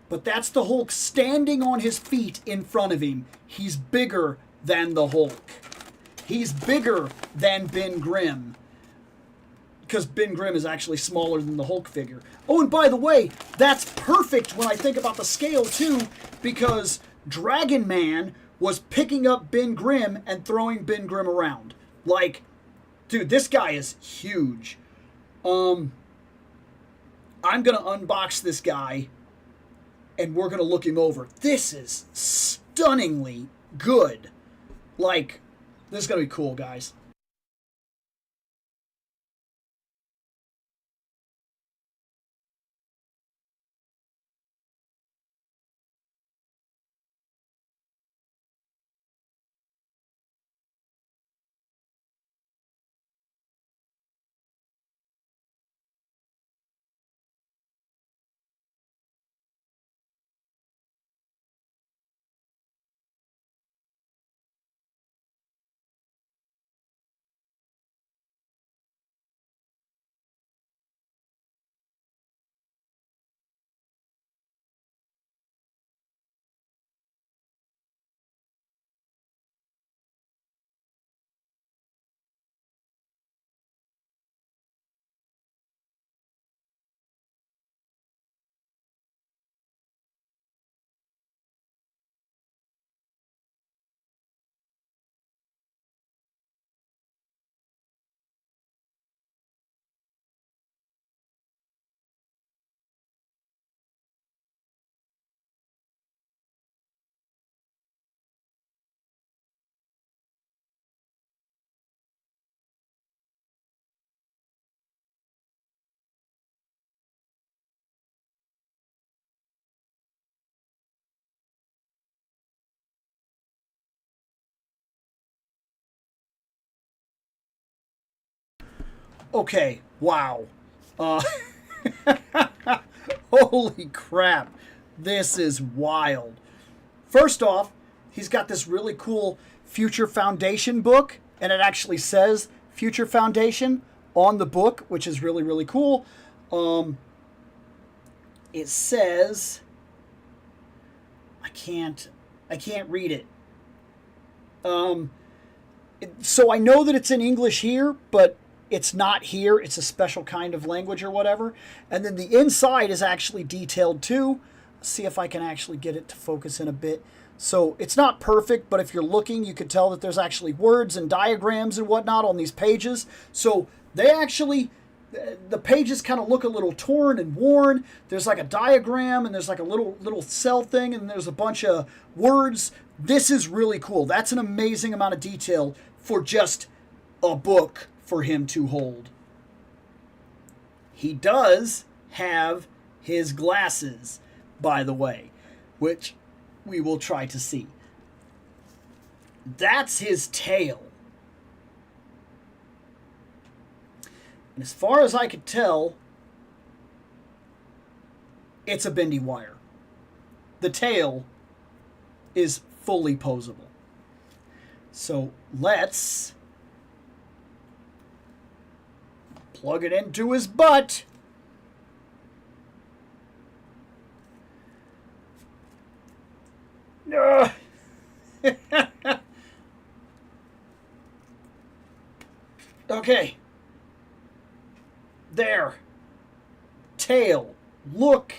[SPEAKER 1] But that's the Hulk standing on his feet in front of him. He's bigger than the Hulk. He's bigger than Ben Grimm. Because Ben Grimm is actually smaller than the Hulk figure. Oh, and by the way, that's perfect when I think about the scale, too, because Dragon Man was picking up Ben Grimm and throwing Ben Grimm around. Like, dude, this guy is huge. I'm going to unbox this guy, and we're going to look him over. This is stunningly good. Like, this is going to be cool, guys. Okay, wow. Uh, Holy crap. This is wild. First off, he's got this really cool Future Foundation book, and it actually says Future Foundation on the book, which is really, really cool. It says, I can't read it. So I know that it's in English here, but it's not here. It's a special kind of language or whatever. And then the inside is actually detailed too. Let's see if I can actually get it to focus in a bit. So it's not perfect, but if you're looking, you can tell that there's actually words and diagrams and whatnot on these pages. So they actually, the pages kind of look a little torn and worn. There's like a diagram and there's like a little cell thing and there's a bunch of words. This is really cool. That's an amazing amount of detail for just a book for him to hold. He does have his glasses, by the way, which we will try to see. That's his tail. And as far as I could tell, it's a bendy wire. The tail is fully posable. So let's plug it into his butt. Okay. There. Tail. Look.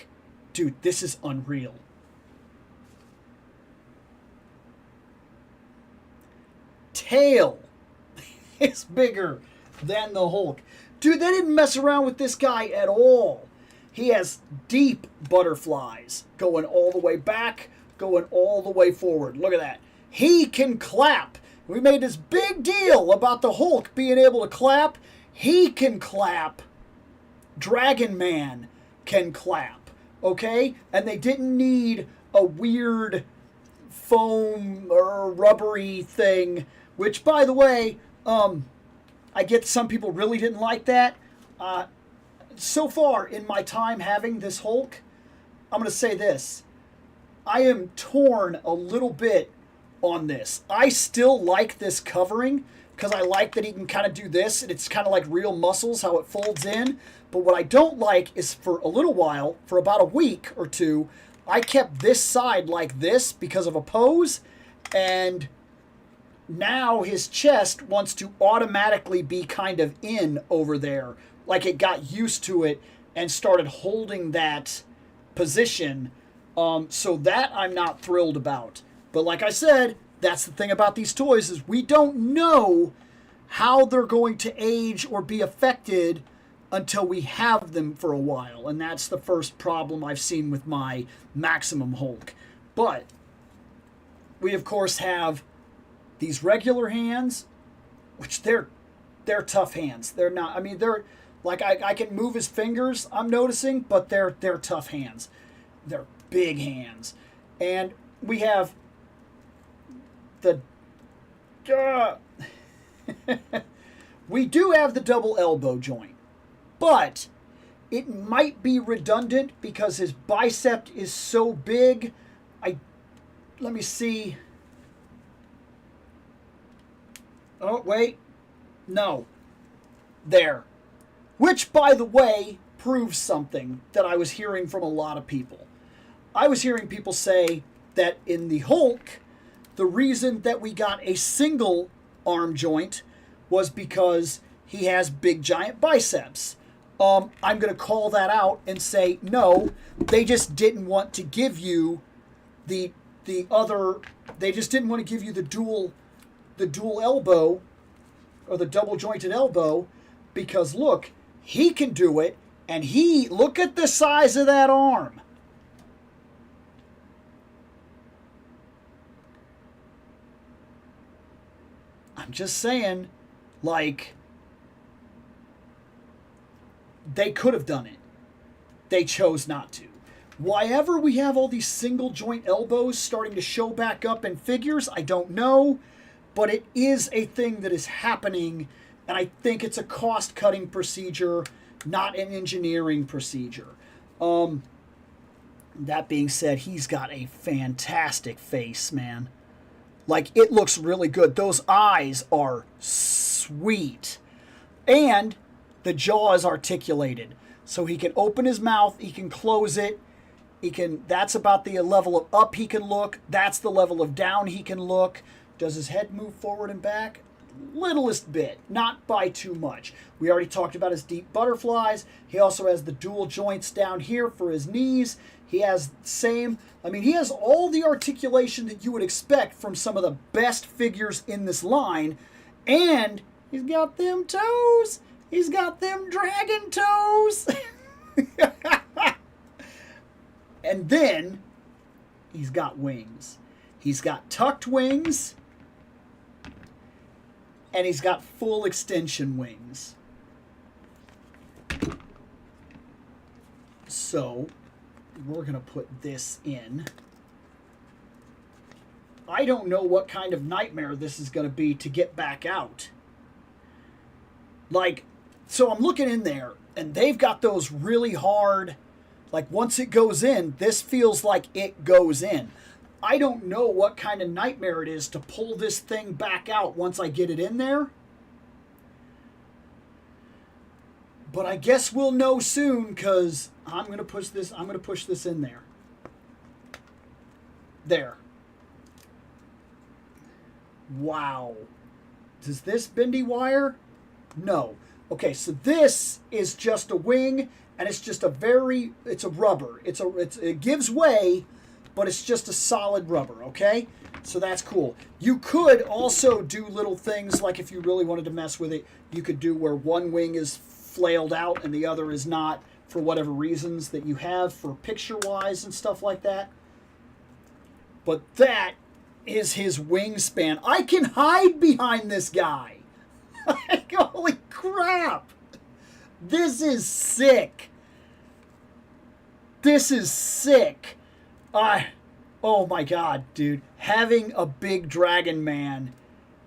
[SPEAKER 1] Dude, this is unreal. Tail is bigger than the Hulk. Dude, they didn't mess around with this guy at all. He has deep butterflies going all the way back, going all the way forward. Look at that. He can clap. We made this big deal about the Hulk being able to clap. He can clap. Dragon Man can clap. Okay? And they didn't need a weird foam or rubbery thing, which, by the way, I get some people really didn't like that. So far in my time having this Hulk, I'm going to say this. I am torn a little bit on this. I still like this covering because I like that he can kind of do this and it's kind of like real muscles, how it folds in. But what I don't like is for a little while, for about a week or two, I kept this side like this because of a pose, and now his chest wants to automatically be kind of in over there. Like it got used to it and started holding that position. So that I'm not thrilled about. But like I said, that's the thing about these toys is we don't know how they're going to age or be affected until we have them for a while. And that's the first problem I've seen with my Maximum Hulk. But we, of course, have these regular hands, which they're tough hands. They're not, I mean, they're, like, I can move his fingers, I'm noticing, but they're tough hands. They're big hands. And we have the... we do have the double elbow joint, but it might be redundant because his bicep is so big. Let me see. Oh, wait. No. There. Which, by the way, proves something that I was hearing from a lot of people. I was hearing people say that in the Hulk, the reason that we got a single arm joint was because he has big giant biceps. I'm going to call that out and say, no, they just didn't want to give you the other, they just didn't want to give you the dual elbow or the double jointed elbow because look, he can do it and look at the size of that arm. I'm just saying, like, they could have done it. They chose not to. Why ever we have all these single joint elbows starting to show back up in figures, I don't know. But it is a thing that is happening, and I think it's a cost-cutting procedure, not an engineering procedure. That being said, he's got a fantastic face, man. Like, it looks really good. Those eyes are sweet. And the jaw is articulated. So he can open his mouth, he can close it. That's about the level of up he can look. That's the level of down he can look. Does his head move forward and back? Littlest bit, not by too much. We already talked about his deep butterflies. He also has the dual joints down here for his knees. He has he has all the articulation that you would expect from some of the best figures in this line. And he's got them toes. He's got them dragon toes. And then he's got wings. He's got tucked wings. And he's got full extension wings. So, we're going to put this in. I don't know what kind of nightmare this is going to be to get back out. Like, so I'm looking in there, and they've got those really hard, like once it goes in, this feels like it goes in. I don't know what kind of nightmare it is to pull this thing back out once I get it in there. But I guess we'll know soon because I'm going to push this in there. There. Wow. Does this bendy wire? No. Okay, so this is just a wing and it's just it's a rubber. It gives way, but it's just a solid rubber, okay? So that's cool. You could also do little things like if you really wanted to mess with it, you could do where one wing is flailed out and the other is not for whatever reasons that you have for picture-wise and stuff like that. But that is his wingspan. I can hide behind this guy. Like, holy crap. This is sick. This is sick. Oh my god, dude. Having a big dragon man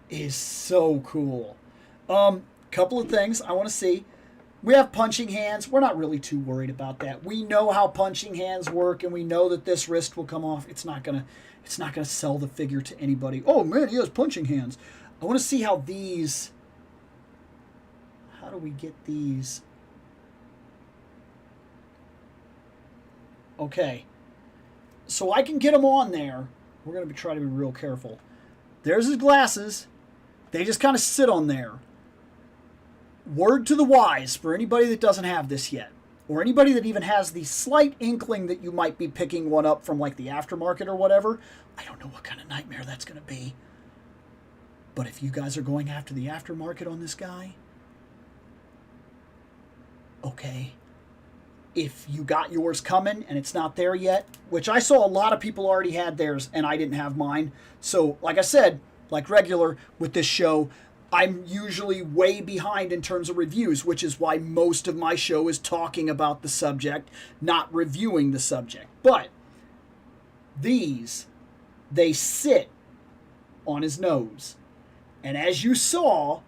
[SPEAKER 1] is so cool. Couple of things I want to see. We have punching hands. We're not really too worried about that. We know how punching hands work, and we know that this wrist will come off. It's not gonna sell the figure to anybody. Oh man, he has punching hands. I want to see how these. How do we get these? Okay. so I can get him on there. We're going to try to be real careful. There's his glasses. They just kind of sit on there. Word to the wise for anybody that doesn't have this yet, or anybody that even has the slight inkling that you might be picking one up from like the aftermarket or whatever. I don't know what kind of nightmare that's going to be. But if you guys are going after the aftermarket on this guy, okay. If you got yours coming and it's not there yet, which I saw a lot of people already had theirs and I didn't have mine. So, like I said, like regular with this show, I'm usually way behind in terms of reviews, which is why most of my show is talking about the subject, not reviewing the subject. But these, they sit on his nose. And as you saw,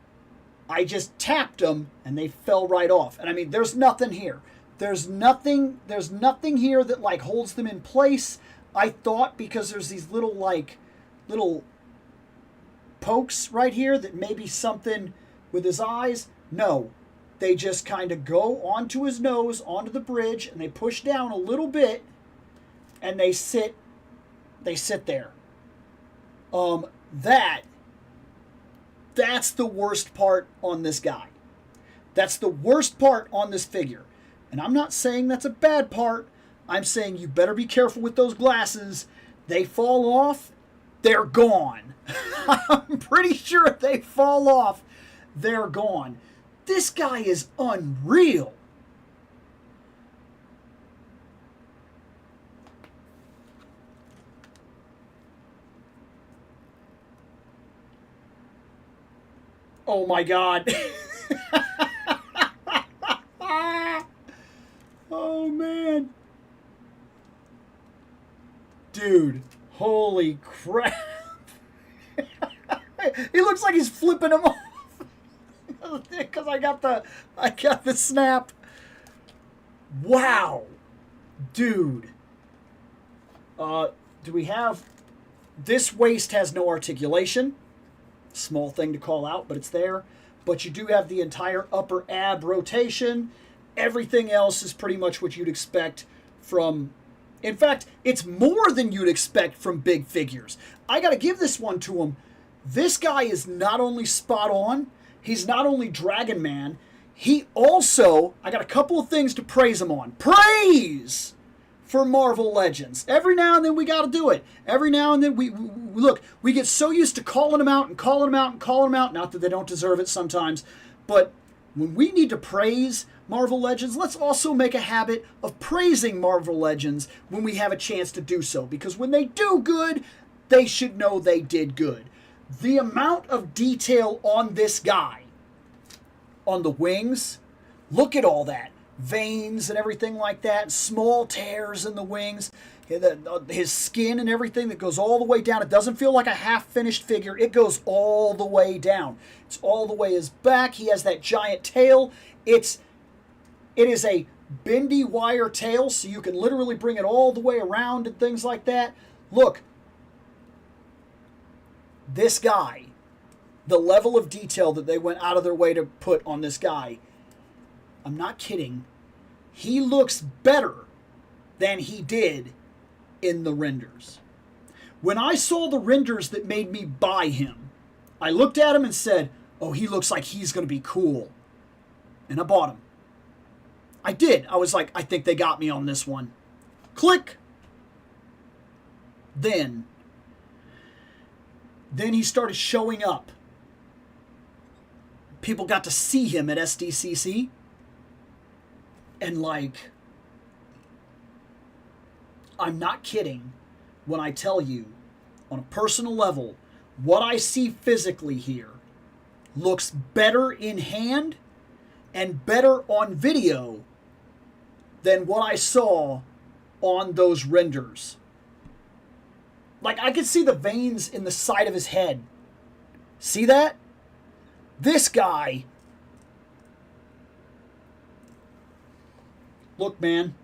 [SPEAKER 1] I just tapped them and they fell right off. And I mean, there's nothing here. There's nothing here that like holds them in place. I thought because there's these little pokes right here that maybe something with his eyes. No, they just kind of go onto his nose, onto the bridge, and they push down a little bit, and they sit there. That's the worst part on this guy. That's the worst part on this figure. And I'm not saying that's a bad part. I'm saying you better be careful with those glasses. They fall off, they're gone. I'm pretty sure if they fall off, they're gone. This guy is unreal. Oh my God. Oh man. Dude, holy crap. He looks like he's flipping him off. Because I got the snap. Wow. Dude. Do we have... This waist has no articulation. Small thing to call out, but it's there. But you do have the entire upper ab rotation. Everything else is pretty much what you'd expect from... In fact, it's more than you'd expect from big figures. I got to give this one to him. This guy is not only spot on, he's not only Dragon Man, he also... I got a couple of things to praise him on. Praise for Marvel Legends. Every now and then we got to do it. Every now and then we look, we get so used to calling them out and calling them out and calling them out. Not that they don't deserve it sometimes, but when we need to praise Marvel Legends, let's also make a habit of praising Marvel Legends when we have a chance to do so. Because when they do good, they should know they did good. The amount of detail on this guy, on the wings, look at all that. Veins and everything like that, small tears in the wings, his skin and everything that goes all the way down. It doesn't feel like a half-finished figure. It goes all the way down. It's all the way his back. He has that giant tail. It is a bendy wire tail, so you can literally bring it all the way around and things like that. Look, this guy, the level of detail that they went out of their way to put on this guy, I'm not kidding. He looks better than he did in the renders. When I saw the renders that made me buy him, I looked at him and said, oh, he looks like he's going to be cool. And I bought him. I did. I was like, I think they got me on this one. Click. Then he started showing up. People got to see him at SDCC. And like, I'm not kidding when I tell you, on a personal level, what I see physically here looks better in hand and better on video than what I saw on those renders. Like, I could see the veins in the side of his head. See that? This guy... Look, man,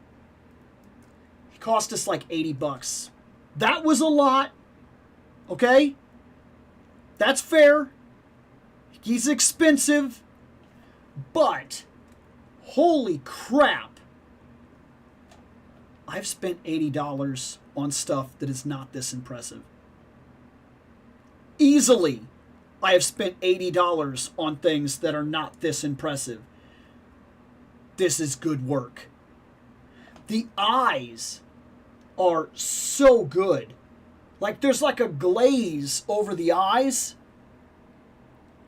[SPEAKER 1] he cost us like $80. That was a lot, okay? That's fair. He's expensive, but holy crap. I've spent $80 on stuff that is not this impressive. Easily, I have spent $80 on things that are not this impressive. This is good work. The eyes are so good. Like, there's like a glaze over the eyes.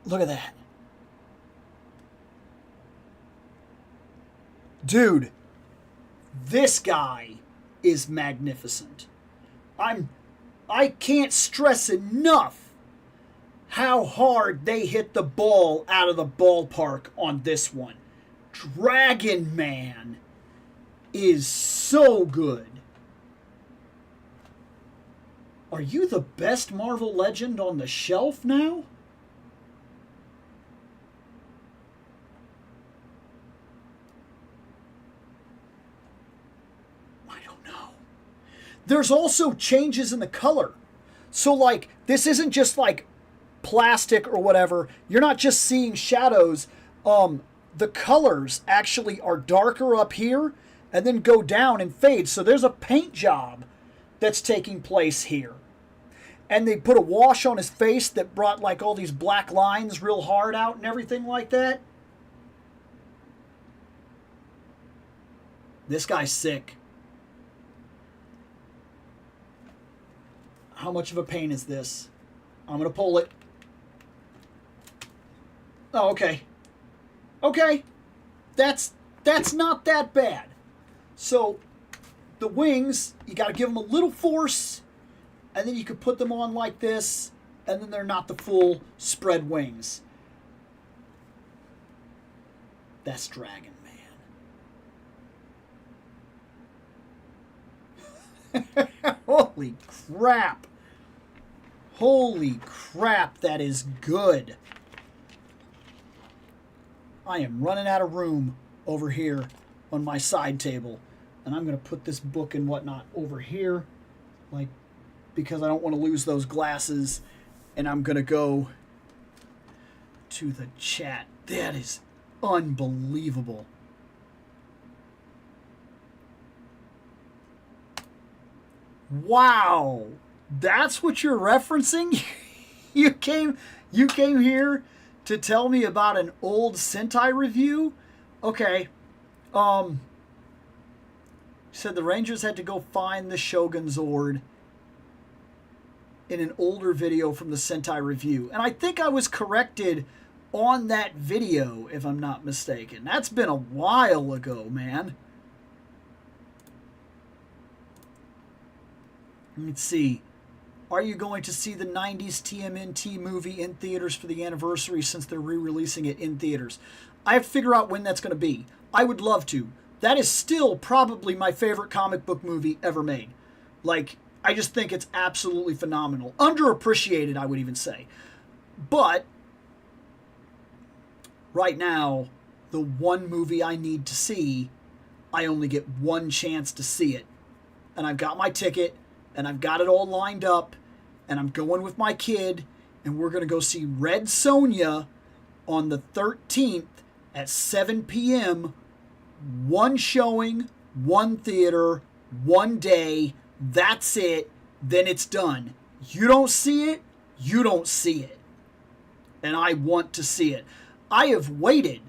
[SPEAKER 1] Look at that. Dude, this guy is magnificent. I can't stress enough how hard they hit the ball out of the ballpark on this one. Dragon Man is so good. Are you the best Marvel legend on the shelf now? I don't know. There's also changes in the color. So, like, this isn't just like plastic or whatever. You're not just seeing shadows. The colors actually are darker up here and then go down and fade. So there's a paint job that's taking place here. And they put a wash on his face that brought like all these black lines real hard out and everything like that. This guy's sick. How much of a pain is this? I'm going to pull it. Oh, okay. Okay. That's not that bad. So the wings, you got to give them a little force, and then you could put them on like this, and then they're not the full spread wings. That's Dragon Man. Holy crap. Holy crap, that is good. I am running out of room over here on my side table. And I'm going to put this book and whatnot over here, like, because I don't want to lose those glasses. And I'm going to go to the chat. That is unbelievable. Wow. That's what you're referencing? You came here to tell me about an old Sentai review? Okay. Said the Rangers had to go find the Shogun Zord in an older video from the Sentai review. And I think I was corrected on that video, if I'm not mistaken. That's been a while ago, man. Let's see. Are you going to see the 90s TMNT movie in theaters for the anniversary since they're re-releasing it in theaters? I have to figure out when that's going to be. I would love to. That is still probably my favorite comic book movie ever made. Like, I just think it's absolutely phenomenal. Underappreciated, I would even say. But right now, the one movie I need to see, I only get one chance to see it. And I've got my ticket, and I've got it all lined up, and I'm going with my kid, and we're going to go see Red Sonja on the 13th at 7 p.m., one showing, one theater, one day. That's it. Then it's done. You don't see it, you don't see it. And I want to see it. I have waited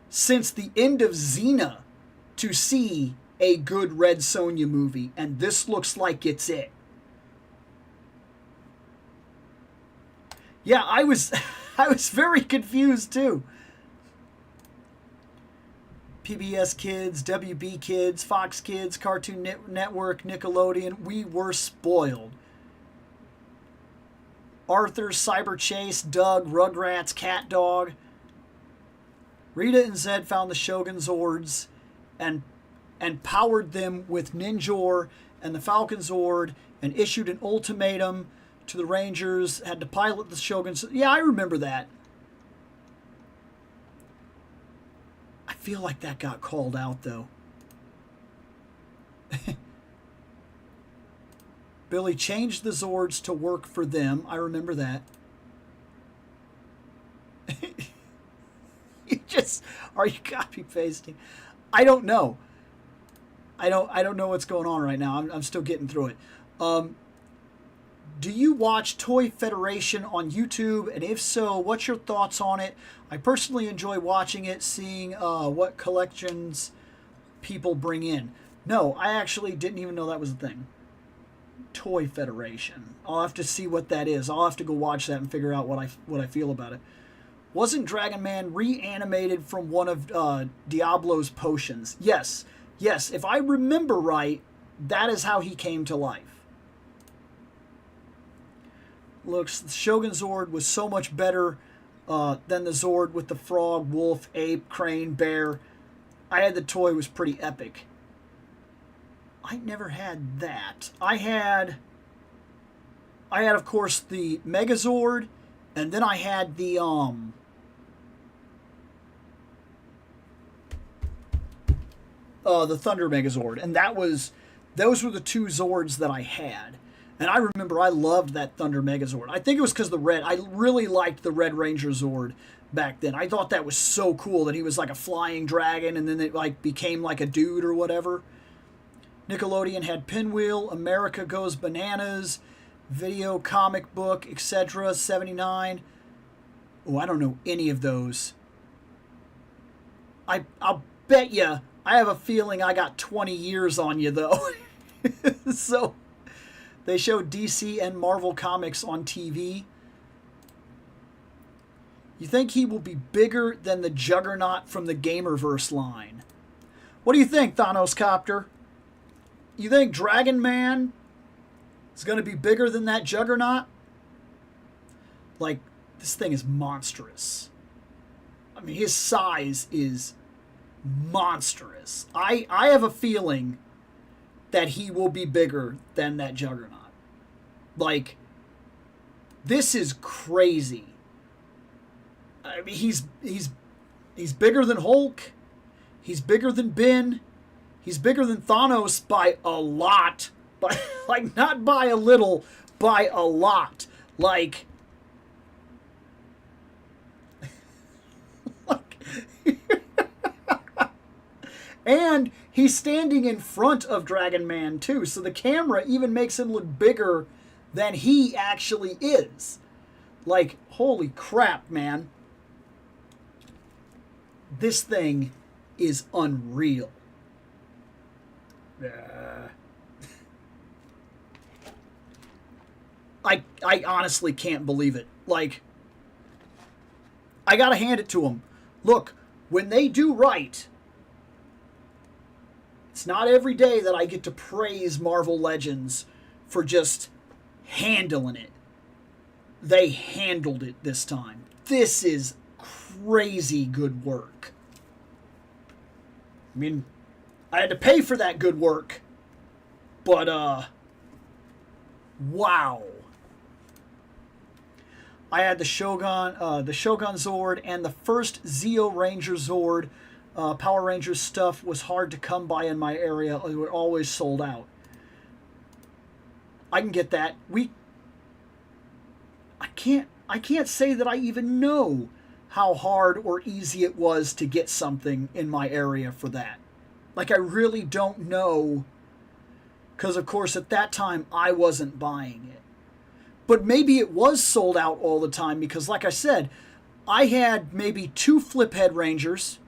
[SPEAKER 1] since the end of Xena to see a good Red Sonja movie, and this looks like it's it. Yeah, I was very confused too. PBS Kids, WB Kids, Fox Kids, Cartoon Network, Nickelodeon, we were spoiled. Arthur, Cyber Chase, Doug, Rugrats, Cat Dog. Rita and Zed found the Shogun Zords and powered them with Ninjor and the Falcon Zord and issued an ultimatum to the Rangers, had to pilot the Shogun. Yeah, I remember that. I feel like that got called out, though. Billy changed the Zords to work for them. I remember that. Are you copy pasting? I don't know. I don't know what's going on right now. I'm still getting through it. Do you watch Toy Federation on YouTube? And if so, what's your thoughts on it? I personally enjoy watching it, seeing what collections people bring in. No, I actually didn't even know that was a thing. Toy Federation. I'll have to see what that is. I'll have to go watch that and figure out what I feel about it. Wasn't Dragon Man reanimated from one of Diablo's potions? Yes. Yes, if I remember right, that is how he came to life. Looks, the Shogun Zord was so much better than the Zord with the frog, wolf, ape, crane, bear. I had the toy, was pretty epic. I never had that. I had of course the Megazord, and then I had the Thunder Megazord, and those were the two Zords that I had. And I remember I loved that Thunder Megazord. I think it was because the red. I really liked the Red Ranger Zord back then. I thought that was so cool that he was like a flying dragon, and then it like became like a dude or whatever. Nickelodeon had Pinwheel, America Goes Bananas, Video, Comic Book, etc. 79. Oh, I don't know any of those. I'll bet you. I have a feeling I got 20 years on you though. So they showed DC and Marvel Comics on TV. You think he will be bigger than the Juggernaut from the Gamerverse line? What do you think, Thanos Copter? You think Dragon Man is going to be bigger than that Juggernaut? Like, this thing is monstrous. I mean, his size is monstrous. I have a feeling that he will be bigger than that Juggernaut. Like, this is crazy. I mean, he's bigger than Hulk. He's bigger than Ben. He's bigger than Thanos by a lot. By, like, not by a little, by a lot. Like and he's standing in front of Dragon Man too, so the camera even makes him look bigger than he actually is. Like, holy crap, man. This thing is unreal. I honestly can't believe it. Like, I gotta hand it to them. Look, when they do right, it's not every day that I get to praise Marvel Legends for just handling it. They handled it this time. This is crazy good work. I mean, I had to pay for that good work, but wow. I had the Shogun Zord and the first Zeo Ranger Zord. Power Rangers stuff was hard to come by in my area. It was always sold out. I can get that. I can't say that I even know how hard or easy it was to get something in my area for that. Like, I really don't know, because of course at that time I wasn't buying it. But maybe it was sold out all the time, because like I said, I had maybe 2 Fliphead Rangers.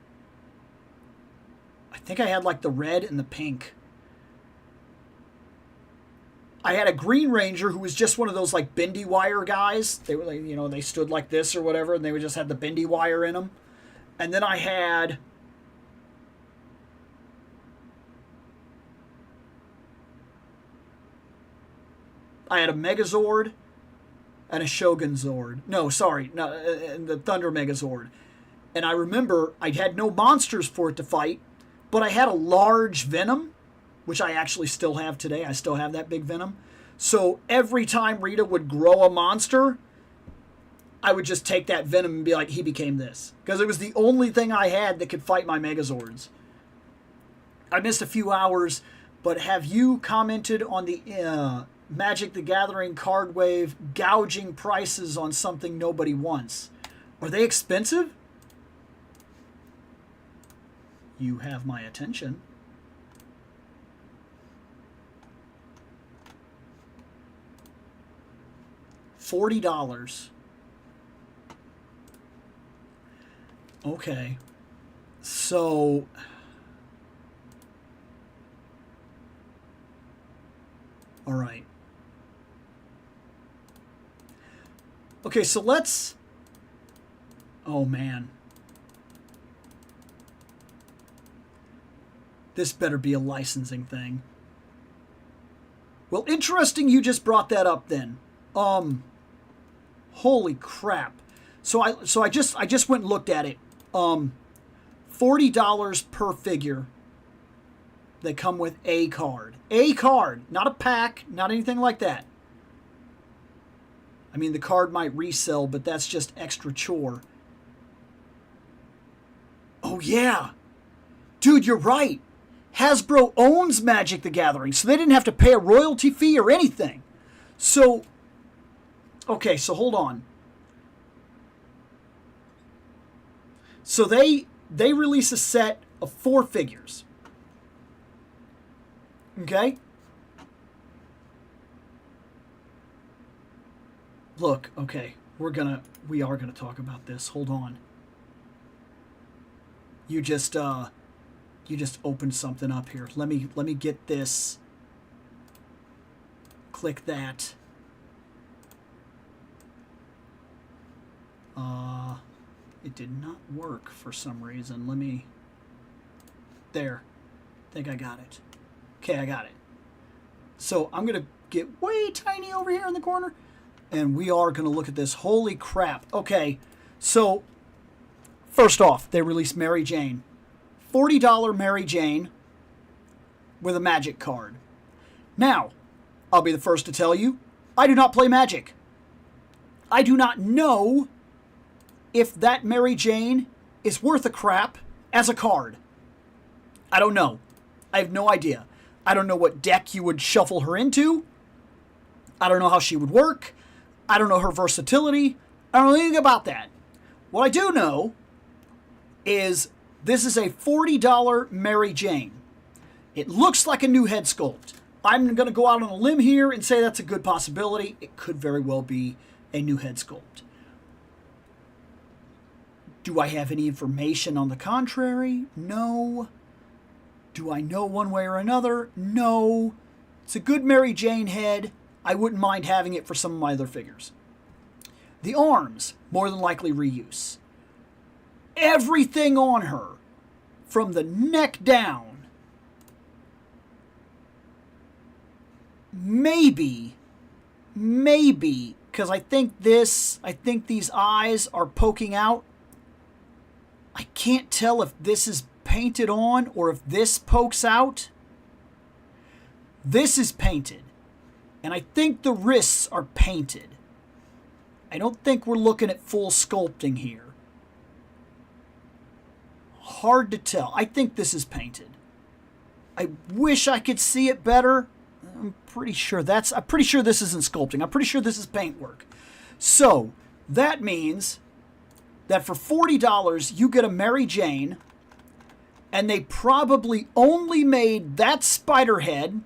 [SPEAKER 1] I think I had like the red and the pink. I had a Green Ranger who was just one of those like bendy wire guys. They were like, you know, they stood like this or whatever, and they would just had the bendy wire in them. And then I had a Megazord and a Shogun Zord. No, sorry, no, the Thunder Megazord. And I remember I had no monsters for it to fight, but I had a large Venom, which I actually still have today. I still have that big Venom. So every time Rita would grow a monster, I would just take that Venom and be like, he became this. Because it was the only thing I had that could fight my Megazords. I missed a few hours, but have you commented on the Magic the Gathering card wave gouging prices on something nobody wants? Are they expensive? You have my attention. $40. Okay. So... all right. Okay, so let's... oh, man. This better be a licensing thing. Well, interesting you just brought that up then. Holy crap. So I just went and looked at it. $40 per figure. They come with a card. A card, not a pack, not anything like that. I mean, the card might resell, but that's just extra chore. Oh, yeah. Dude, you're right. Hasbro owns Magic the Gathering, so they didn't have to pay a royalty fee or anything. So, okay, so hold on. So they release a set of 4 figures. Okay? Look, okay, we are gonna talk about this. Hold on. You just opened something up here. Let me get this. Click that. It did not work for some reason. Let me... there. I think I got it. Okay, I got it. So I'm going to get way tiny over here in the corner, and we are going to look at this. Holy crap. Okay, so first off, they released Mary Jane. $40 Mary Jane with a Magic card. Now, I'll be the first to tell you, I do not play Magic. I do not know if that Mary Jane is worth a crap as a card. I don't know. I have no idea. I don't know what deck you would shuffle her into. I don't know how she would work. I don't know her versatility. I don't know anything about that. What I do know is this is a $40 Mary Jane. It looks like a new head sculpt. I'm going to go out on a limb here and say that's a good possibility. It could very well be a new head sculpt. Do I have any information on the contrary? No. Do I know one way or another? No. It's a good Mary Jane head. I wouldn't mind having it for some of my other figures. The arms, more than likely reuse. Everything on her, from the neck down, maybe, because I think these eyes are poking out. I can't tell if this is painted on or if this pokes out. This is painted. And I think the wrists are painted. I don't think we're looking at full sculpting here. Hard to tell. I think this is painted. I wish I could see it better. I'm pretty sure this isn't sculpting. I'm pretty sure this is paintwork. So, that means that for $40 you get a Mary Jane, and they probably only made that spider head,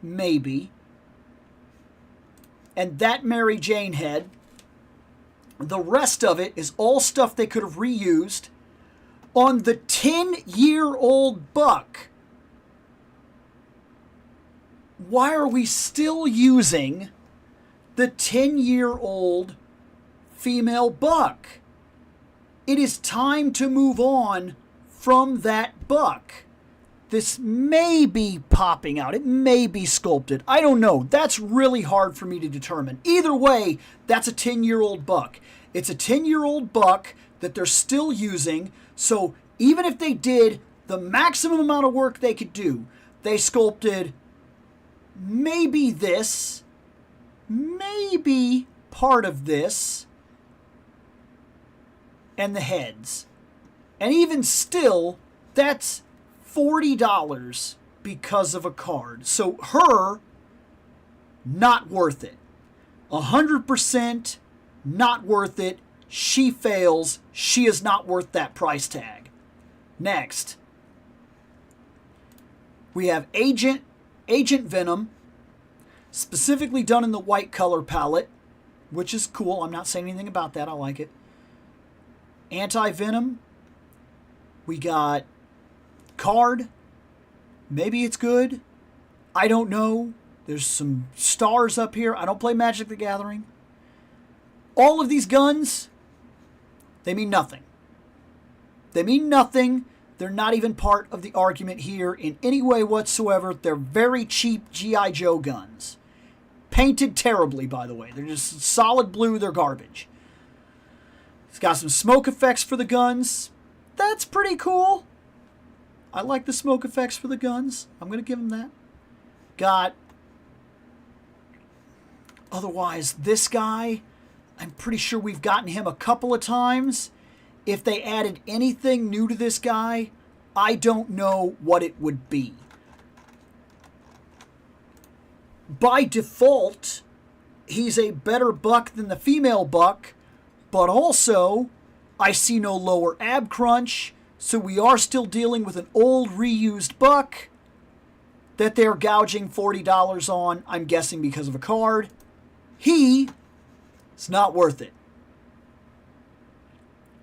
[SPEAKER 1] maybe, and that Mary Jane head. The rest of it is all stuff they could have reused on the 10-year-old buck. Why are we still using the 10-year-old female buck? It is time to move on from that buck. This may be popping out. It may be sculpted. I don't know. That's really hard for me to determine. Either way, that's a 10-year-old buck. It's a 10-year-old buck that they're still using. So even if they did the maximum amount of work they could do, they sculpted maybe this, maybe part of this, and the heads. And even still, that's $40 because of a card. So her, not worth it. 100% not worth it. She fails. She is not worth that price tag. Next, we have Agent Venom. Specifically done in the white color palette, which is cool. I'm not saying anything about that. I like it. Anti-Venom. We got card. Maybe it's good. I don't know. There's some stars up here. I don't play Magic the Gathering. All of these guns, they mean nothing. They mean nothing. They're not even part of the argument here in any way whatsoever. They're very cheap G.I. Joe guns. Painted terribly, by the way. They're just solid blue. They're garbage. It's got some smoke effects for the guns. That's pretty cool. I like the smoke effects for the guns. I'm going to give them that. Got... Otherwise, this guy, I'm pretty sure we've gotten him a couple of times. If they added anything new to this guy, I don't know what it would be. By default, he's a better buck than the female buck, but also, I see no lower ab crunch, so we are still dealing with an old reused buck that they're gouging $40 on, I'm guessing because of a card. It's not worth it.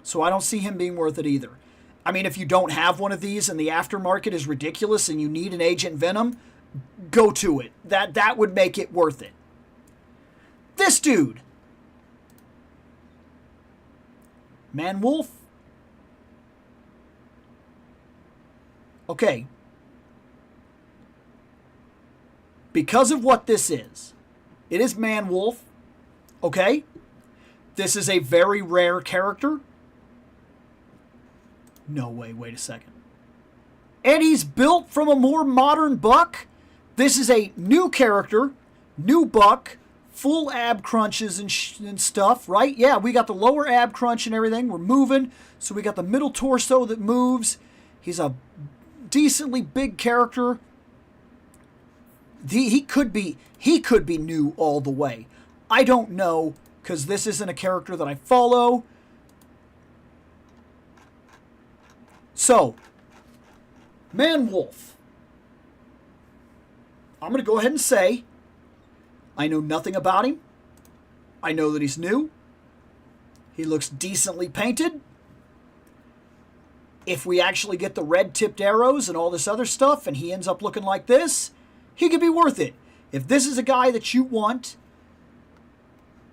[SPEAKER 1] So I don't see him being worth it either. I mean, if you don't have one of these and the aftermarket is ridiculous and you need an Agent Venom, go to it. That would make it worth it. This dude. Man Wolf. Okay. Because of what this is, it is Man Wolf. Okay? This is a very rare character. No way, wait a second. And he's built from a more modern buck. This is a new character, new buck, full ab crunches and stuff, right? Yeah, we got the lower ab crunch and everything. We're moving, so we got the middle torso that moves. He's a decently big character. He could be new all the way. I don't know, because this isn't a character that I follow. So, Man Wolf. I'm going to go ahead and say, I know nothing about him. I know that he's new. He looks decently painted. If we actually get the red-tipped arrows and all this other stuff, and he ends up looking like this, he could be worth it. If this is a guy that you want,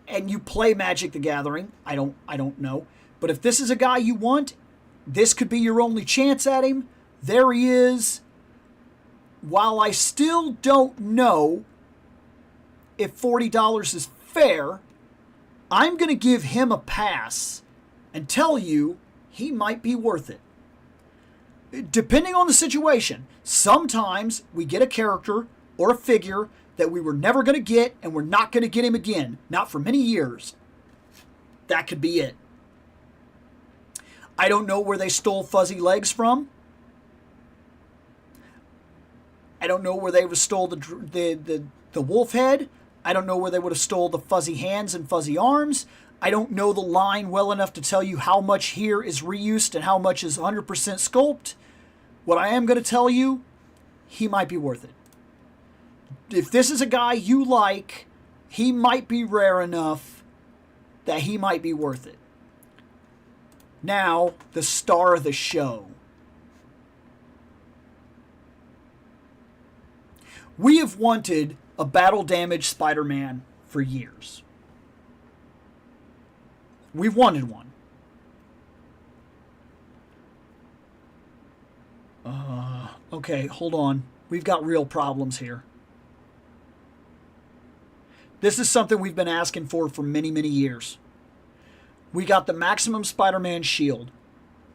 [SPEAKER 1] and you play Magic the Gathering, I don't know, but if this is a guy you want, this could be your only chance at him. There he is. While I still don't know if $40 is fair, I'm going to give him a pass and tell you he might be worth it. Depending on the situation, sometimes we get a character or a figure that we were never going to get, and we're not going to get him again. Not for many years. That could be it. I don't know where they stole Fuzzy Legs from. I don't know where they would stole the wolf head. I don't know where they would have stole the fuzzy hands and fuzzy arms. I don't know the line well enough to tell you how much here is reused and how much is 100% sculpt. What I am going to tell you, he might be worth it. If this is a guy you like, he might be rare enough that he might be worth it. Now, the star of the show. We have wanted a battle damage Spider-Man for years. We've wanted one. Okay, hold on. We've got real problems here. This is something we've been asking for many, many years. We got the Maximum Spider-Man shield,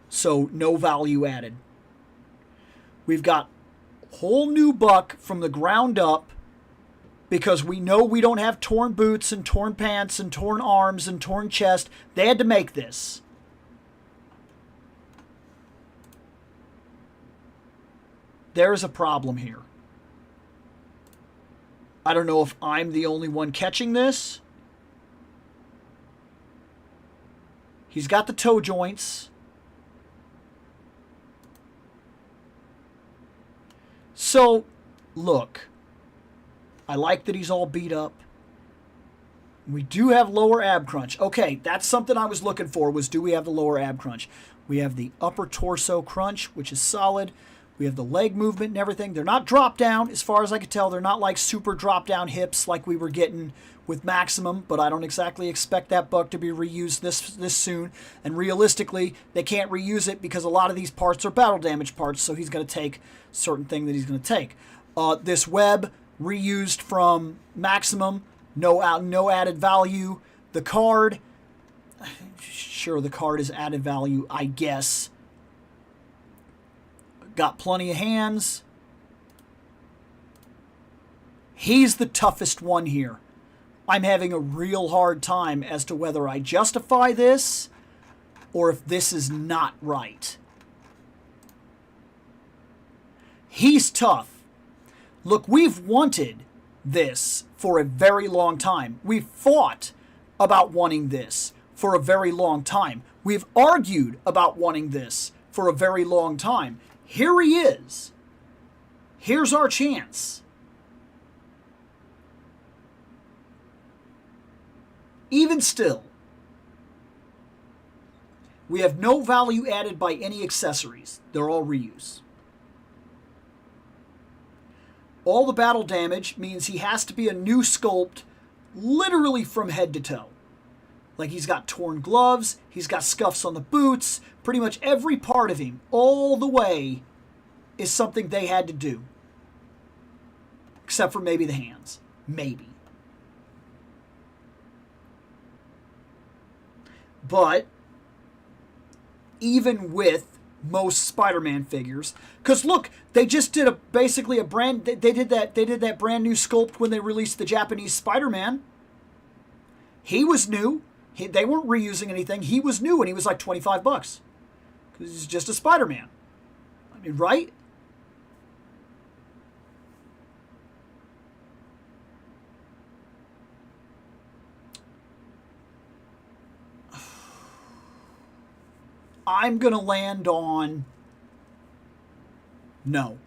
[SPEAKER 1] so no value added. We've got whole new buck from the ground up because we know we don't have torn boots and torn pants and torn arms and torn chest. They had to make this. There's a problem here. I don't know if I'm the only one catching this. He's got the toe joints. So, look. I like that he's all beat up. We do have lower ab crunch. Okay, that's something I was looking for, was do we have the lower ab crunch? We have the upper torso crunch, which is solid. We have the leg movement and everything. They're not drop down, as far as I could tell. They're not like super drop down hips like we were getting with Maximum, but I don't exactly expect that buck to be reused this soon. And realistically, they can't reuse it because a lot of these parts are battle damage parts, so he's going to take certain thing that he's going to take. This web reused from Maximum, no added value. The card, sure, the card is added value, I guess. Got plenty of hands. He's the toughest one here. I'm having a real hard time as to whether I justify this or if this is not right. He's tough. Look, we've wanted this for a very long time. We've fought about wanting this for a very long time. We've argued about wanting this for a very long time. Here he is. Here's our chance. Even still, we have no value added by any accessories. They're all reuse. All the battle damage means he has to be a new sculpt literally from head to toe. Like he's got torn gloves, he's got scuffs on the boots, pretty much every part of him, all the way, is something they had to do. Except for maybe the hands. Maybe. But even with most Spider-Man figures, because look, they just did basically a brand. They did that brand new sculpt when they released the Japanese Spider-Man. He was new. They weren't reusing anything. He was new, and he was like $25 because he's just a Spider-Man. I mean, right? I'm going to land on no.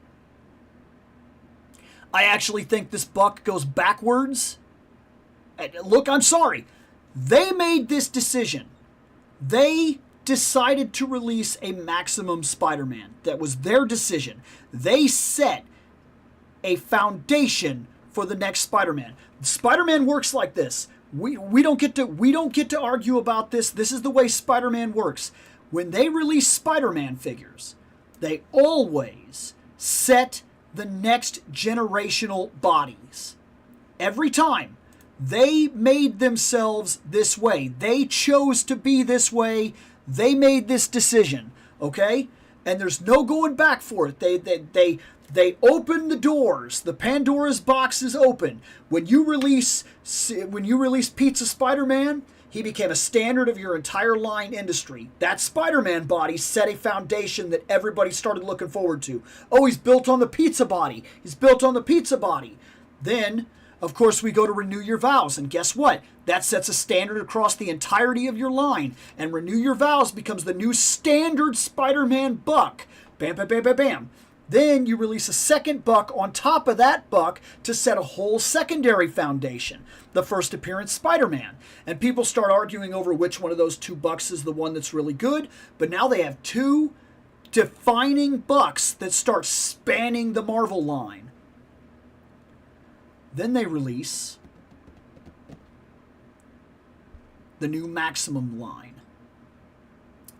[SPEAKER 1] I actually think this buck goes backwards. Look, I'm sorry. They made this decision. They decided to release a Maximum Spider-Man. That was their decision. They set a foundation for the next Spider-Man. Spider-Man works like this. We don't get to argue about this. This is the way Spider-Man works. When they release Spider-Man figures, they always set the next generational bodies. Every time. They made themselves this way. They chose to be this way. They made this decision, okay? And there's no going back for it. They open the doors. The Pandora's box is open. When you release Pizza Spider-Man, he became a standard of your entire line industry. That Spider-Man body set a foundation that everybody started looking forward to. Oh, he's built on the pizza body. He's built on the pizza body. Then, of course, we go to Renew Your Vows, and guess what? That sets a standard across the entirety of your line, and Renew Your Vows becomes the new standard Spider-Man buck. Bam, bam, bam, bam, bam. Then you release a second buck on top of that buck to set a whole secondary foundation, the first appearance Spider-Man. And people start arguing over which one of those two bucks is the one that's really good, but now they have two defining bucks that start spanning the Marvel line. Then they release the new Maximum line.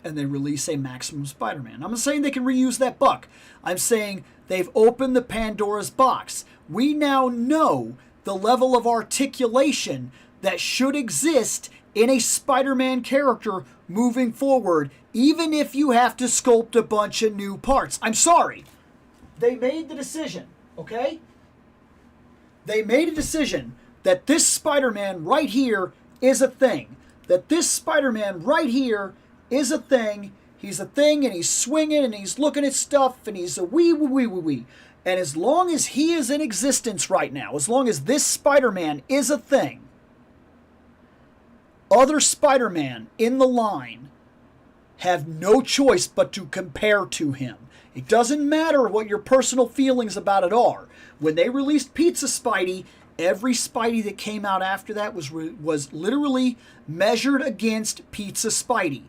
[SPEAKER 1] And they release a Maximum Spider-Man. I'm not saying they can reuse that buck. I'm saying they've opened the Pandora's box. We now know the level of articulation that should exist in a Spider-Man character moving forward, even if you have to sculpt a bunch of new parts. I'm sorry. They made the decision, okay? They made a decision that this Spider-Man right here is a thing. That this Spider-Man right here is a thing. He's a thing, and he's swinging, and he's looking at stuff, and he's a wee. And as long as he is in existence right now, as long as this Spider-Man is a thing, other Spider-Man in the line have no choice but to compare to him. It doesn't matter what your personal feelings about it are. When they released Pizza Spidey, Every Spidey that came out after that was literally measured against Pizza Spidey.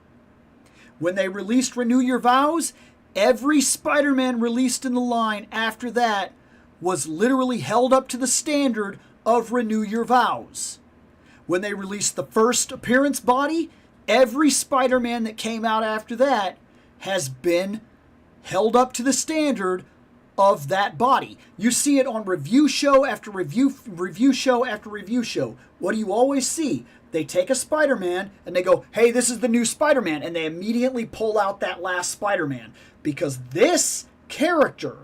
[SPEAKER 1] When they released Renew Your Vows, every Spider-Man released in the line after that was literally held up to the standard of Renew Your Vows. When they released the first appearance body, every Spider-Man that came out after that has been held up to the standard of that body. You see it on review show after review show after review show. What do you always see? They take a Spider-Man and they go, hey, this is the new Spider-Man, and they immediately pull out that last Spider-Man because this character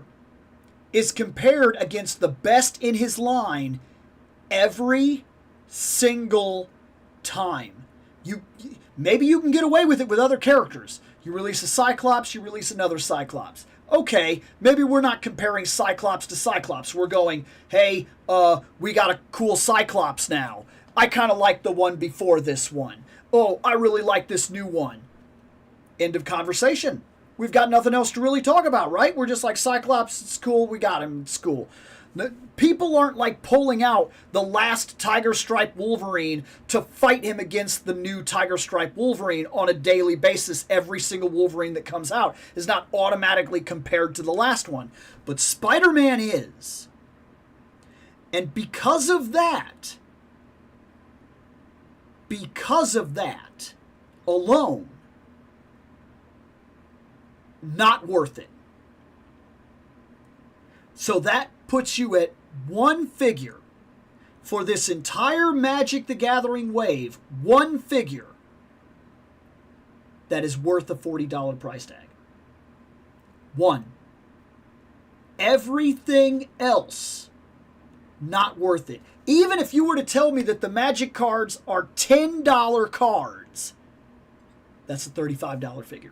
[SPEAKER 1] is compared against the best in his line every single time. Maybe you can get away with it with other characters. You release a Cyclops, you release another Cyclops. Okay, maybe we're not comparing Cyclops to Cyclops. We're going, hey, we got a cool Cyclops now. I kind of like the one before this one. Oh, I really like this new one. End of conversation. We've got nothing else to really talk about, right? We're just like, Cyclops, it's cool, we got him, it's cool. People aren't like pulling out the last Tiger Stripe Wolverine to fight him against the new Tiger Stripe Wolverine on a daily basis. Every single Wolverine that comes out is not automatically compared to the last one. But Spider-Man is. And because of that alone, not worth it. So that puts you at one figure for this entire Magic the Gathering wave, one figure that is worth a $40 price tag. One. Everything else, not worth it. Even if you were to tell me that the Magic cards are $10 cards, that's a $35 figure.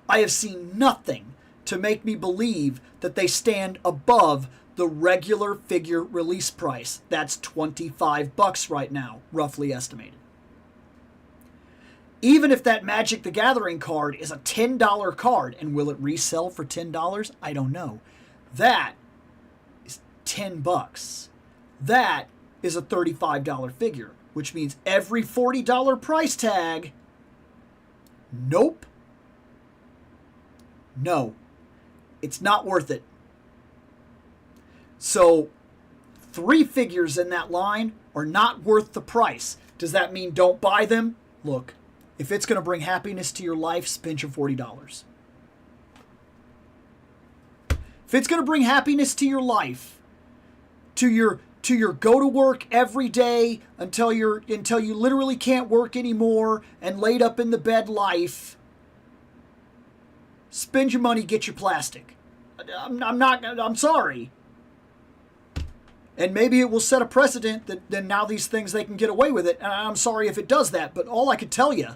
[SPEAKER 1] I have seen nothing to make me believe that they stand above the regular figure release price. That's $25 right now, roughly estimated. Even if that Magic the Gathering card is a $10 card, and will it resell for $10? I don't know. That is $10. That is a $35 figure, which means every $40 price tag, nope. No. It's not worth it. So, 3 figures in that line are not worth the price. Does that mean don't buy them? Look, if it's going to bring happiness to your life, spend your $40. If it's going to bring happiness to your life, to your go to work every day until you literally can't work anymore and laid up in the bed life, spend your money, get your plastic. I'm sorry. And maybe it will set a precedent that then now these things, they can get away with it. And I'm sorry if it does that, but all I can tell you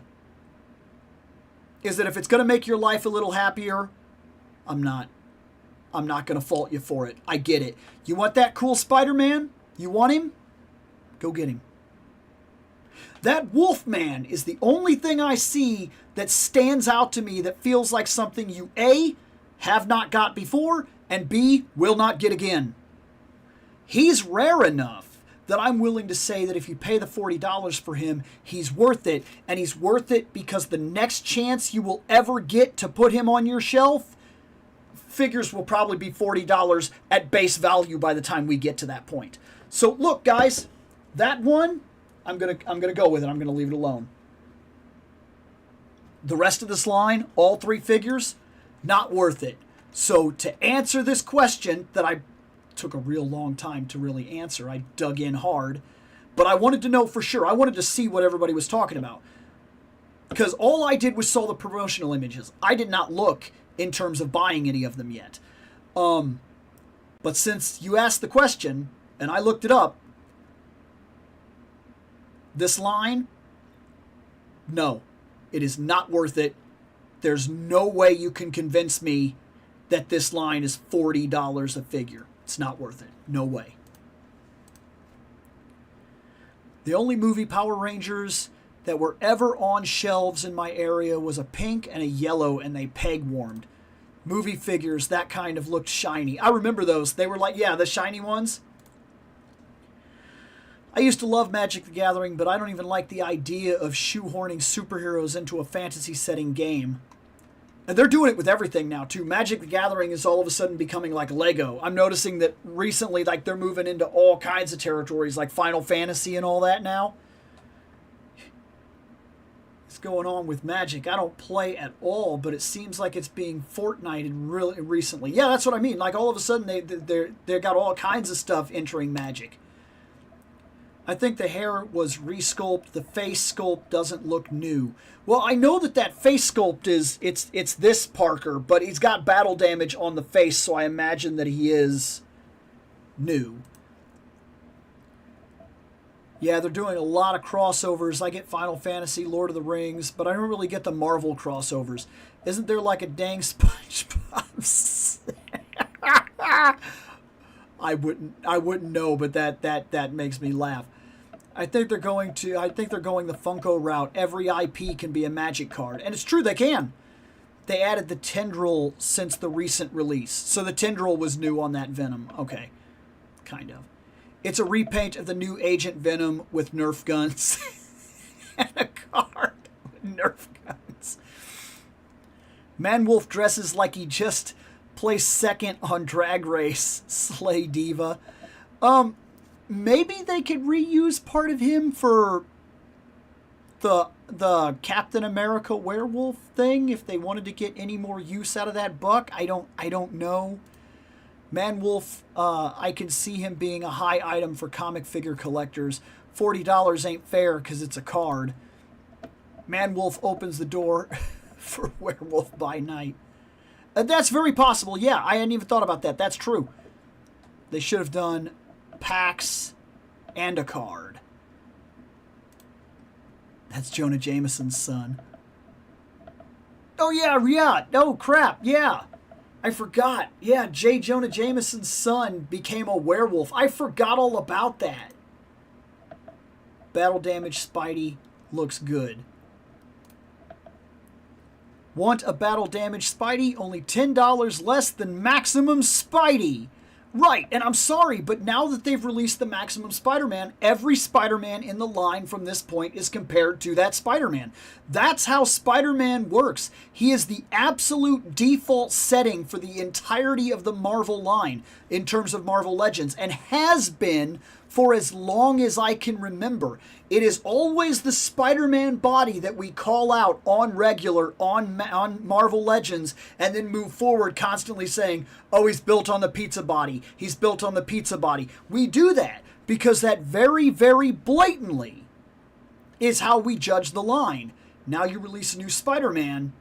[SPEAKER 1] is that if it's going to make your life a little happier, I'm not going to fault you for it. I get it. You want that cool Spider-Man? You want him? Go get him. That Wolfman is the only thing I see that stands out to me that feels like something you A, have not got before, and B, will not get again. He's rare enough that I'm willing to say that if you pay the $40 for him, he's worth it. And he's worth it because the next chance you will ever get to put him on your shelf, figures will probably be $40 at base value by the time we get to that point. So look, guys, that one, I'm gonna go with it. I'm gonna leave it alone. The rest of this line, all 3 figures, not worth it. So to answer this question that I took a real long time to really answer, I dug in hard, but I wanted to know for sure. I wanted to see what everybody was talking about. Because all I did was saw the promotional images. I did not look in terms of buying any of them yet. But since you asked the question, and I looked it up, this line, no, it is not worth it. There's no way you can convince me that this line is $40 a figure. It's not worth it. No way. The only movie Power Rangers that were ever on shelves in my area was a pink and a yellow, and they peg warmed. movie figures that kind of looked shiny. I remember those. They were like, yeah, the shiny ones. I used to love Magic the Gathering, but I don't even like the idea of shoehorning superheroes into a fantasy setting game. And they're doing it with everything now, too. Magic the Gathering is all of a sudden becoming like Lego. I'm noticing that recently, like, they're moving into all kinds of territories, like Final Fantasy and all that now. What's going on with Magic? I don't play at all, but it seems like it's being Fortnited really recently. Yeah, that's what I mean. Like, all of a sudden, they got all kinds of stuff entering Magic. I think the hair was resculpted. The face sculpt doesn't look new. Well, I know that face sculpt is, it's this Parker, but he's got battle damage on the face, so I imagine that he is new. Yeah, they're doing a lot of crossovers. I get Final Fantasy, Lord of the Rings, but I don't really get the Marvel crossovers. Isn't there like a dang SpongeBob? I wouldn't know, but that makes me laugh. I think they're going the Funko route. Every IP can be a Magic card. And it's true, they can. They added the Tendril since the recent release. So the Tendril was new on that Venom. Okay. Kind of. It's a repaint of the new Agent Venom with Nerf guns. And a card with Nerf guns. Manwolf dresses like he just placed second on Drag Race. Slay Diva. Maybe they could reuse part of him for the Captain America werewolf thing if they wanted to get any more use out of that buck. I don't know. Manwolf, I can see him being a high item for comic figure collectors. $40 ain't fair because it's a card. Manwolf opens the door for Werewolf by Night. That's very possible. Yeah, I hadn't even thought about that. That's true. They should have done packs and a card. That's Jonah Jameson's son. Oh, yeah. Oh, crap. Yeah. I forgot. Yeah, J. Jonah Jameson's son became a werewolf. I forgot all about that. Battle damage Spidey looks good. Want a battle damage Spidey? Only $10 less than Maximum Spidey. Right, and I'm sorry, but now that they've released the Maximum Spider-Man, every Spider-Man in the line from this point is compared to that Spider-Man. That's how Spider-Man works. He is the absolute default setting for the entirety of the Marvel line in terms of Marvel Legends, and has been for as long as I can remember. It is always the Spider-Man body that we call out on regular, on Marvel Legends, and then move forward constantly saying, oh, he's built on the pizza body. He's built on the pizza body. We do that because that very, very blatantly is how we judge the line. Now you release a new Spider-Man,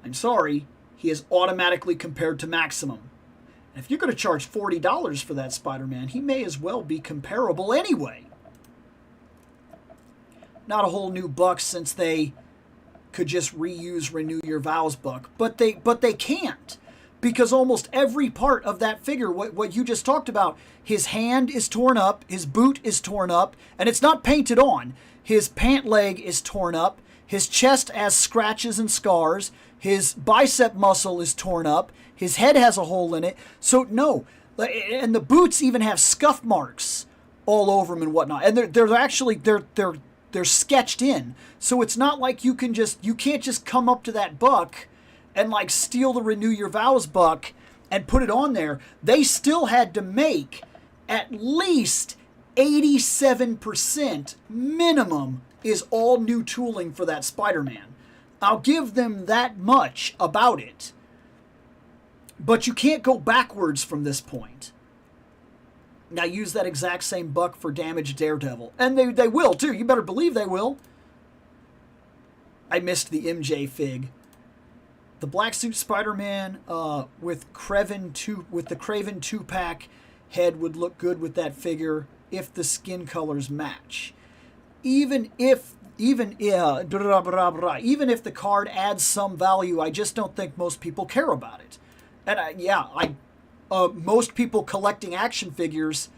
[SPEAKER 1] I'm sorry, he is automatically compared to Maximum. And if you're going to charge $40 for that Spider-Man, he may as well be comparable anyway. Not a whole new buck since they could just reuse Renew Your Vows buck. But they can't. Because almost every part of that figure, what you just talked about, his hand is torn up, his boot is torn up, and it's not painted on. His pant leg is torn up, his chest has scratches and scars, his bicep muscle is torn up, his head has a hole in it. So no, and the boots even have scuff marks all over them and whatnot. And they're actually they're sketched in. So it's not like you can't just come up to that buck and like steal the Renew Your Vows buck and put it on there. They still had to make at least 87% minimum is all new tooling for that Spider-Man. I'll give them that much about it. But you can't go backwards from this point. Now use that exact same buck for Damaged Daredevil. And they will too. You better believe they will. I missed the MJ fig. The black suit Spider-Man with the Kraven 2-pack head would look good with that figure if the skin colors match. Even if the card adds some value, I just don't think most people care about it. And most people collecting action figures,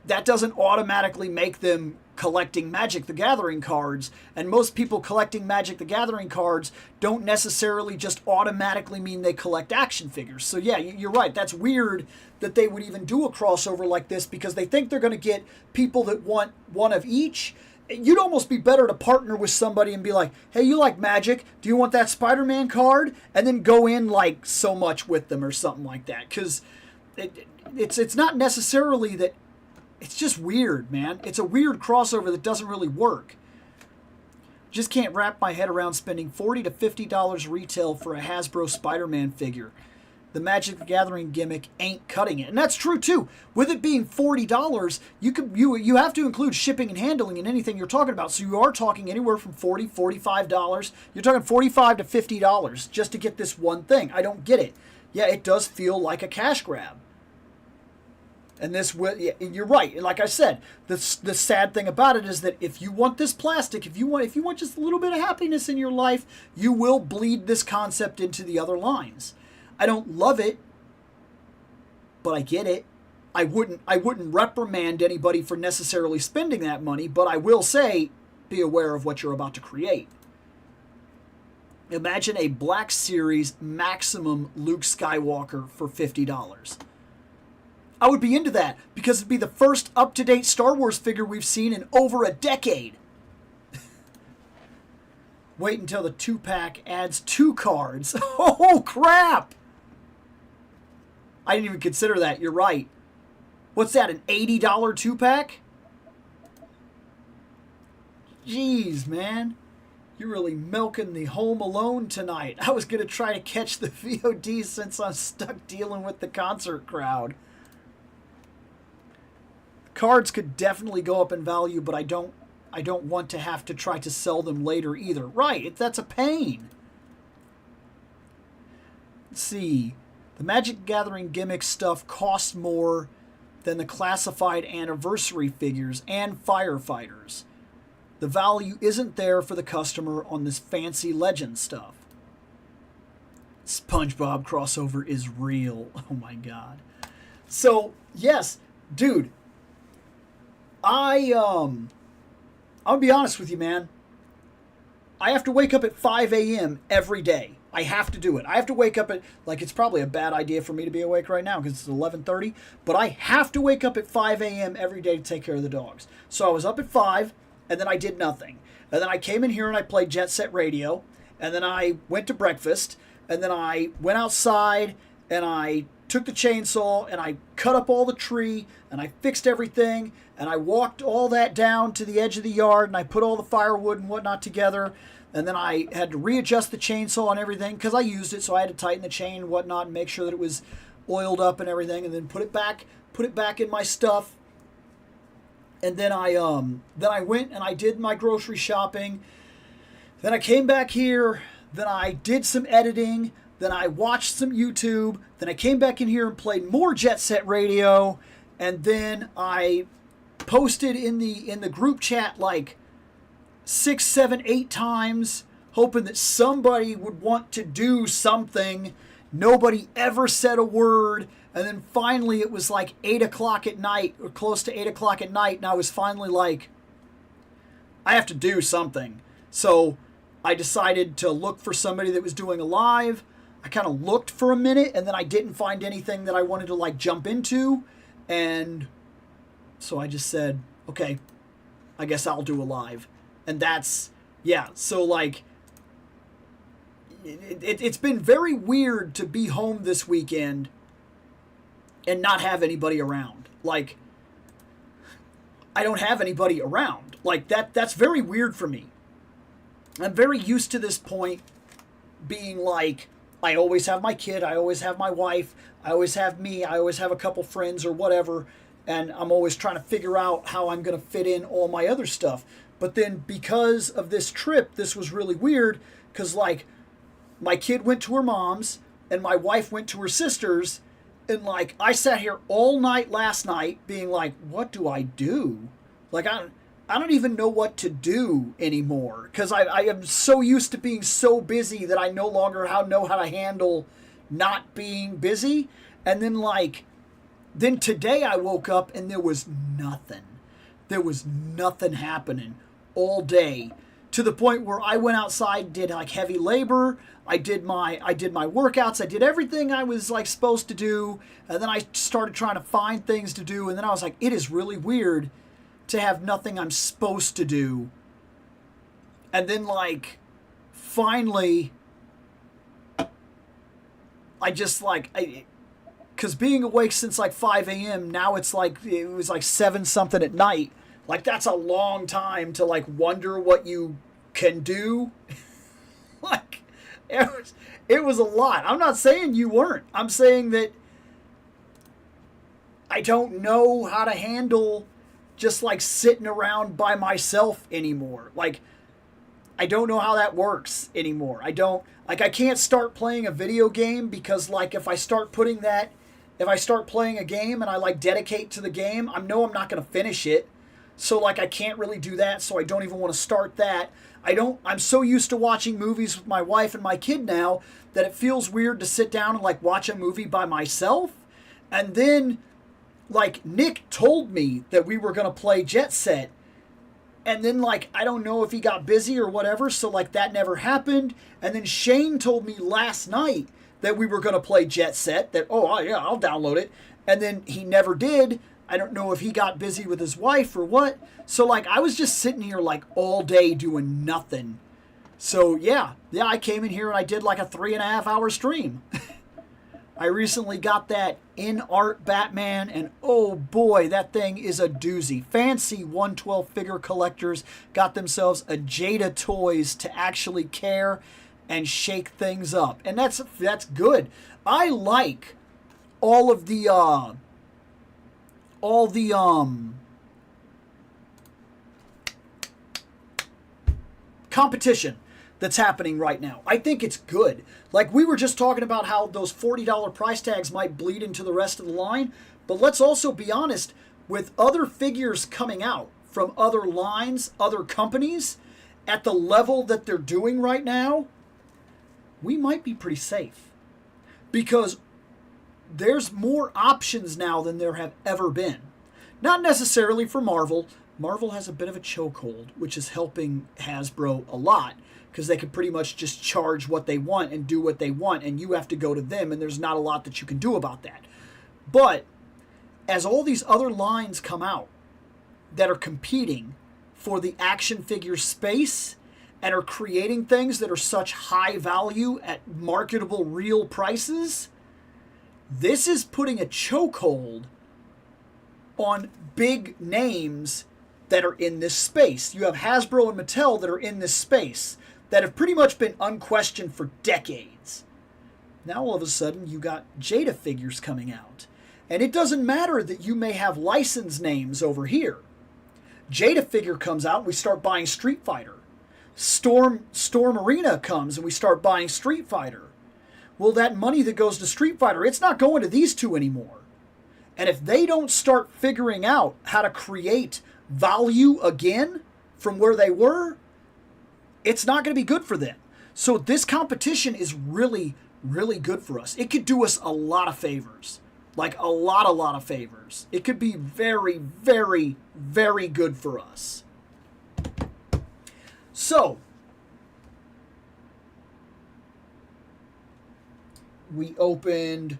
[SPEAKER 1] that doesn't automatically make them collecting Magic the Gathering cards, and most people collecting Magic the Gathering cards don't necessarily just automatically mean they collect action figures. So yeah, you're right. That's weird that they would even do a crossover like this, because they think they're going to get people that want one of each. You'd almost be better to partner with somebody and be like, hey, you like Magic? Do you want that Spider-Man card? And then go in like so much with them or something like that. Because it's not necessarily that. It's just weird, man. It's a weird crossover that doesn't really work. Just can't wrap my head around spending $40 to $50 retail for a Hasbro Spider-Man figure. The Magic the Gathering gimmick ain't cutting it. And that's true, too. With it being $40, you have to include shipping and handling in anything you're talking about. So you are talking anywhere from $40, $45. You're talking $45 to $50 just to get this one thing. I don't get it. Yeah, it does feel like a cash grab. And this, you're right. Like I said, the sad thing about it is that if you want this plastic, if you want just a little bit of happiness in your life, you will bleed this concept into the other lines. I don't love it, but I get it. I wouldn't reprimand anybody for necessarily spending that money, but I will say, be aware of what you're about to create. Imagine a Black Series Maximum Luke Skywalker for $50. I would be into that, because it'd be the first up-to-date Star Wars figure we've seen in over a decade. Wait until the 2-pack adds 2 cards. Oh, crap! I didn't even consider that. You're right. What's that, an $80 2-pack? Jeez, man. You're really milking the Home Alone tonight. I was going to try to catch the VOD since I'm stuck dealing with the concert crowd. Cards could definitely go up in value, but I don't want to have to try to sell them later either. Right, that's a pain. Let's see. The Magic Gathering gimmick stuff costs more than the classified anniversary figures and firefighters. The value isn't there for the customer on this fancy legend stuff. SpongeBob crossover is real. Oh my god. So, yes, dude, I'll be honest with you, man. I have to wake up at 5 a.m. every day. I have to do it. I have to wake up at, like, it's probably a bad idea for me to be awake right now because it's 11:30, but I have to wake up at 5 a.m. every day to take care of the dogs. So I was up at 5, and then I did nothing. And then I came in here and I played Jet Set Radio, and then I went to breakfast, and then I went outside, and I took the chainsaw, and I cut up all the tree, and I fixed everything, and I walked all that down to the edge of the yard, and I put all the firewood and whatnot together, and then I had to readjust the chainsaw and everything, because I used it, so I had to tighten the chain and whatnot, and make sure that it was oiled up and everything, and then put it back in my stuff. And then I went and I did my grocery shopping. Then I came back here. Then I did some editing. Then I watched some YouTube. Then I came back in here and played more Jet Set Radio. And then I posted in the group chat like 6, 7, 8 times, hoping that somebody would want to do something. Nobody ever said a word. And then finally it was like 8 o'clock at night, or close to 8 o'clock at night, and I was finally like, I have to do something. So I decided to look for somebody that was doing a live. I kind of looked for a minute, and then I didn't find anything that I wanted to like jump into. And so I just said, okay, I guess I'll do a live. And that's, yeah, so like, it's been very weird to be home this weekend and not have anybody around. Like, I don't have anybody around. Like, that's very weird for me. I'm very used to this point being like, I always have my kid, I always have my wife, I always have me, I always have a couple friends or whatever, and I'm always trying to figure out how I'm going to fit in all my other stuff. But then because of this trip, this was really weird, because, like, my kid went to her mom's, and my wife went to her sister's, and, like, I sat here all night last night being like, what do I do? Like, I don't even know what to do anymore, because I am so used to being so busy that I no longer know how to handle not being busy. And then, like, then today I woke up and there was nothing. There was nothing happening all day, to the point where I went outside, did like heavy labor. I did my workouts. I did everything I was like supposed to do. And then I started trying to find things to do. And then I was like, it is really weird to have nothing I'm supposed to do. And then like finally, I just like, because being awake since like 5 a.m., now it was like 7 something at night. Like, that's a long time to, like, wonder what you can do. Like, it was a lot. I'm not saying you weren't. I'm saying that I don't know how to handle just, like, sitting around by myself anymore. Like, I don't know how that works anymore. I can't start playing a video game because, like, if I start playing a game and I, like, dedicate to the game, I know I'm not going to finish it. So, like, I can't really do that, so I don't even want to start that. I'm so used to watching movies with my wife and my kid now that it feels weird to sit down and, like, watch a movie by myself. And then, like, Nick told me that we were going to play Jet Set. And then, like, I don't know if he got busy or whatever, so, like, that never happened. And then Shane told me last night that we were going to play Jet Set, that, oh, yeah, I'll download it. And then he never did. I don't know if he got busy with his wife or what. So, like, I was just sitting here, like, all day doing nothing. So, yeah, I came in here and I did, like, a 3.5-hour stream. I recently got that in-art Batman, and oh boy, that thing is a doozy. Fancy 112 figure collectors got themselves a Jada Toys to actually care and shake things up. And that's good. I like all the competition that's happening right now. I think it's good. Like, we were just talking about how those $40 price tags might bleed into the rest of the line, but let's also be honest, with other figures coming out from other lines, other companies, at the level that they're doing right now, we might be pretty safe. Because there's more options now than there have ever been. Not necessarily for Marvel. Marvel has a bit of a chokehold, which is helping Hasbro a lot, because they can pretty much just charge what they want and do what they want, and you have to go to them, and there's not a lot that you can do about that. But as all these other lines come out that are competing for the action figure space and are creating things that are such high value at marketable real prices, this is putting a chokehold on big names that are in this space. You have Hasbro and Mattel that are in this space that have pretty much been unquestioned for decades. Now all of a sudden you got Jada figures coming out. And it doesn't matter that you may have license names over here. Jada figure comes out and we start buying Street Fighter. Storm Arena comes and we start buying Street Fighter. Well, that money that goes to Street Fighter, it's not going to these two anymore. And if they don't start figuring out how to create value again from where they were, it's not going to be good for them. So this competition is really, really good for us. It could do us a lot of favors. Like a lot of favors. It could be very, very, very good for us. So, we opened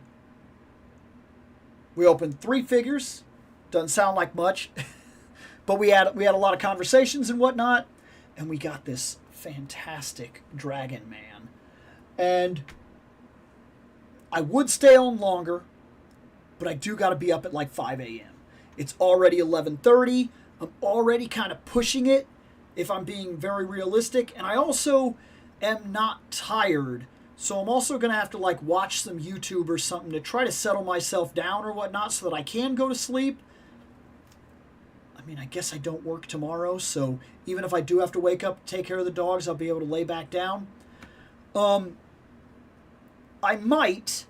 [SPEAKER 1] 3 figures. Doesn't sound like much, but we had a lot of conversations and whatnot, and we got this fantastic Dragon Man. And I would stay on longer, but I do got to be up at like 5 a.m. It's already 11:30. I'm already kind of pushing it, if I'm being very realistic, and I also am not tired. So I'm also going to have to like watch some YouTube or something to try to settle myself down or whatnot so that I can go to sleep. I mean, I guess I don't work tomorrow, so even if I do have to wake up, take care of the dogs, I'll be able to lay back down. I might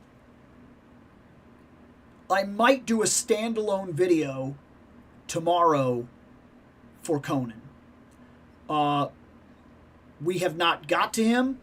[SPEAKER 1] do a standalone video tomorrow for Conan. We have not got to him,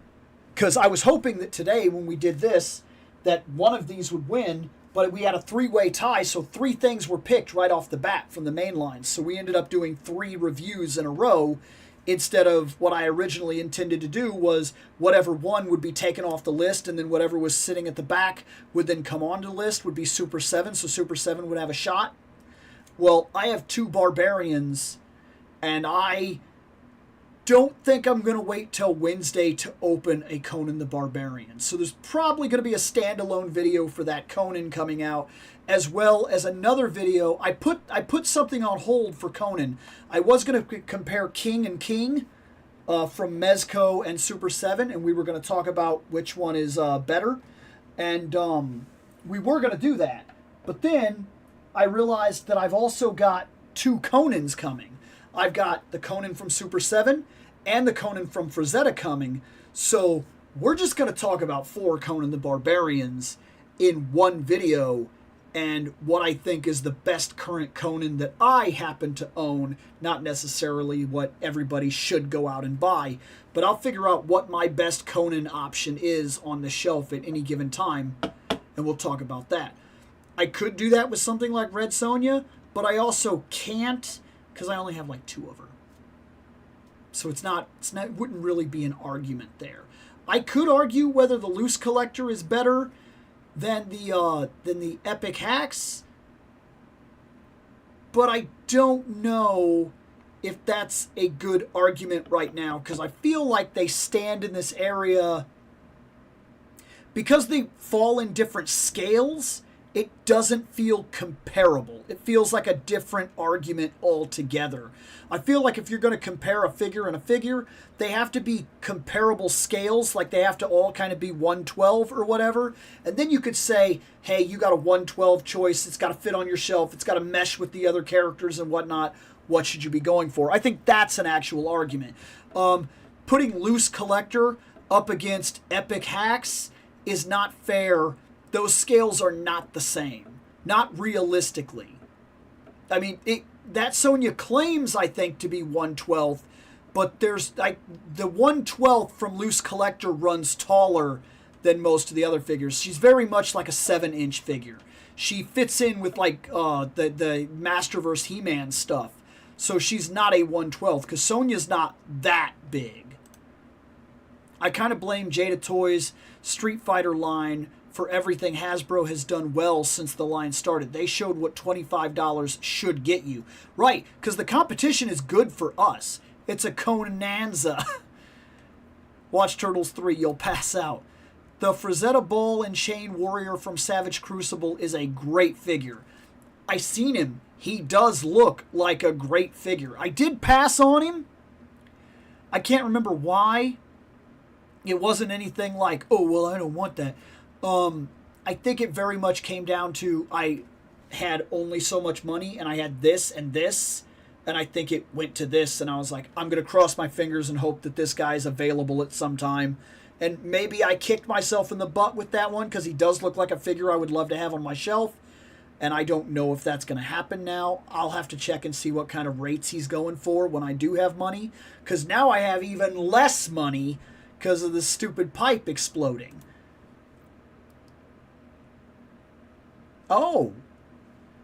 [SPEAKER 1] because I was hoping that today when we did this, that one of these would win, But we had a three-way tie, so 3 things were picked right off the bat from the main line. So we ended up doing 3 reviews in a row instead of what I originally intended to do was whatever one would be taken off the list, and then whatever was sitting at the back would then come onto the list, would be Super 7, so Super 7 would have a shot. Well, I have 2 Barbarians, and I don't think I'm going to wait till Wednesday to open a Conan the Barbarian. So there's probably going to be a standalone video for that Conan coming out, as well as another video. I put something on hold for Conan. I was going to compare King and King from Mezco and Super 7, and we were going to talk about which one is better. And we were going to do that. But then I realized that I've also got 2 Conans coming. I've got the Conan from Super 7 and the Conan from Frazetta coming. So we're just going to talk about 4 Conan the Barbarians in one video and what I think is the best current Conan that I happen to own, not necessarily what everybody should go out and buy. But I'll figure out what my best Conan option is on the shelf at any given time, and we'll talk about that. I could do that with something like Red Sonja, but I also can't because I only have like 2 of her. So it wouldn't really be an argument there. I could argue whether the Loose Collector is better than the Epic Hacks, but I don't know if that's a good argument right now because I feel like they stand in this area because they fall in different scales. It doesn't feel comparable. It feels like a different argument altogether. I feel like if you're going to compare a figure and a figure, they have to be comparable scales, like they have to all kind of be 1/12 or whatever. And then you could say, hey, you got a 1/12 choice. It's got to fit on your shelf. It's got to mesh with the other characters and whatnot. What should you be going for? I think that's an actual argument. Putting Loose Collector up against Epic Hacks is not fair. Those scales are not the same. Not realistically. I mean, that Sonja claims, I think, to be 1/12, but there's like the 1/12 from Loose Collector runs taller than most of the other figures. She's very much like a 7-inch figure. She fits in with like the Masterverse He-Man stuff. So she's not a 1/12 because Sonja's not that big. I kind of blame Jada Toys' Street Fighter line for everything Hasbro has done well since the line started. They showed what $25 should get you. Right, because the competition is good for us. It's a Conanza. Watch Turtles 3, you'll pass out. The Frazetta Ball and Chain Warrior from Savage Crucible is a great figure. I seen him. He does look like a great figure. I did pass on him. I can't remember why. It wasn't anything like, oh, well, I don't want that. I think it very much came down to I had only so much money and I had this and this, and I think it went to this, and I was like, I'm going to cross my fingers and hope that this guy is available at some time. And maybe I kicked myself in the butt with that one because he does look like a figure I would love to have on my shelf, and I don't know if that's going to happen now. I'll have to check and see what kind of rates he's going for when I do have money, because now I have even less money because of the stupid pipe exploding. Oh,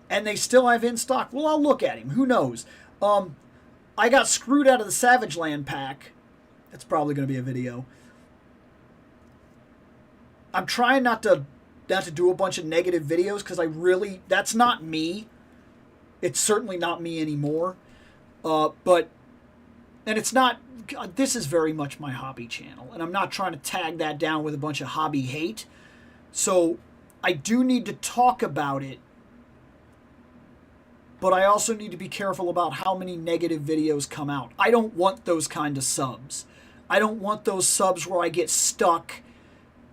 [SPEAKER 1] and they still have in stock. Well, I'll look at him. Who knows? I got screwed out of the Savage Land pack. That's probably going to be a video. I'm trying not to do a bunch of negative videos because that's not me. It's certainly not me anymore. And it's not, this is very much my hobby channel, and I'm not trying to tag that down with a bunch of hobby hate. So I do need to talk about it, but I also need to be careful about how many negative videos come out. I don't want those kind of subs. I don't want those subs where I get stuck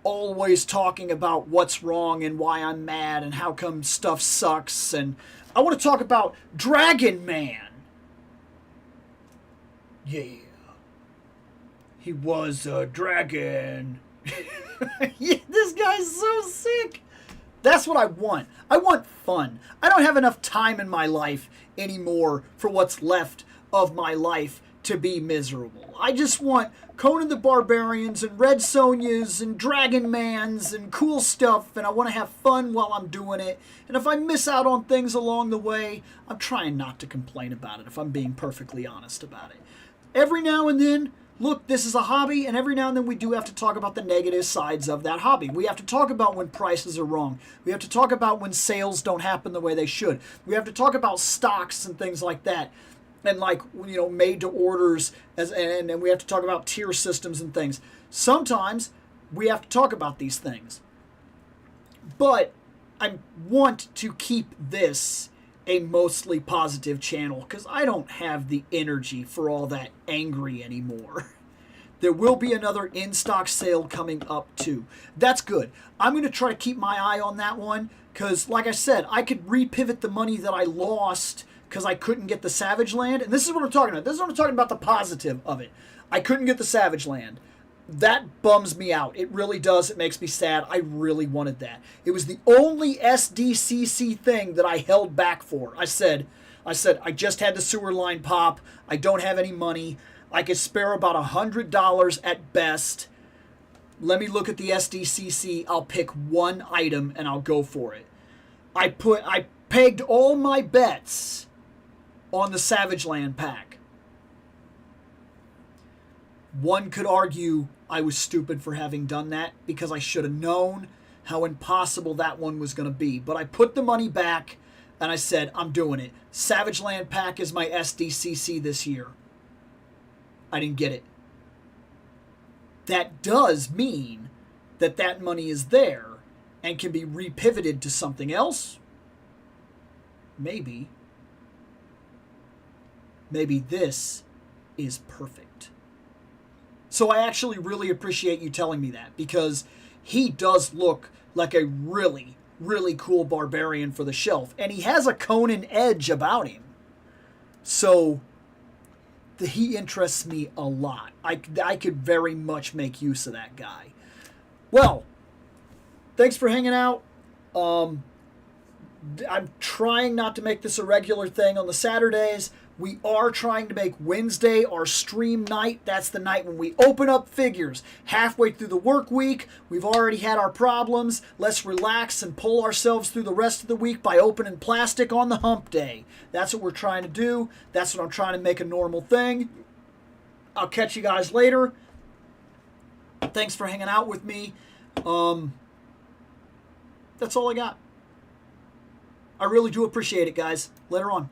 [SPEAKER 1] always talking about what's wrong and why I'm mad and how come stuff sucks. And I want to talk about Dragon Man. Yeah. He was a dragon. Yeah, this guy's so sick. That's what I want. I want fun. I don't have enough time in my life anymore for what's left of my life to be miserable. I just want Conan the Barbarians and Red Sonjas and Dragon Mans and cool stuff, and I want to have fun while I'm doing it. And if I miss out on things along the way, I'm trying not to complain about it, if I'm being perfectly honest about it. Every now and then, look, this is a hobby, and every now and then we do have to talk about the negative sides of that hobby. We have to talk about when prices are wrong. We have to talk about when sales don't happen the way they should. We have to talk about stocks and things like that. And like, you know, made to orders, and we have to talk about tier systems and things. Sometimes we have to talk about these things. But I want to keep this a mostly positive channel because I don't have the energy for all that angry anymore. There will be another in-stock sale coming up too. That's good. I'm going to try to keep my eye on that one because, like I said, I could repivot the money that I lost because I couldn't get the Savage Land. And this is what I'm talking about. This is what I'm talking about, the positive of it. I couldn't get the Savage Land. That bums me out. It really does. It makes me sad. I really wanted that. It was the only SDCC thing that I held back for. I said, I just had the sewer line pop. I don't have any money. I could spare about $100 at best. Let me look at the SDCC. I'll pick one item and I'll go for it. I pegged all my bets on the Savage Land pack. One could argue I was stupid for having done that because I should have known how impossible that one was going to be. But I put the money back and I said, I'm doing it. Savage Land pack is my SDCC this year. I didn't get it. That does mean that that money is there and can be repivoted to something else. Maybe. Maybe this is perfect. So I actually really appreciate you telling me that because he does look like a really, really cool barbarian for the shelf. And he has a Conan edge about him. So he interests me a lot. I could very much make use of that guy. Well, thanks for hanging out. I'm trying not to make this a regular thing on the Saturdays. We are trying to make Wednesday our stream night. That's the night when we open up figures. Halfway through the work week, we've already had our problems. Let's relax and pull ourselves through the rest of the week by opening plastic on the hump day. That's what we're trying to do. That's what I'm trying to make a normal thing. I'll catch you guys later. Thanks for hanging out with me. That's all I got. I really do appreciate it, guys. Later on.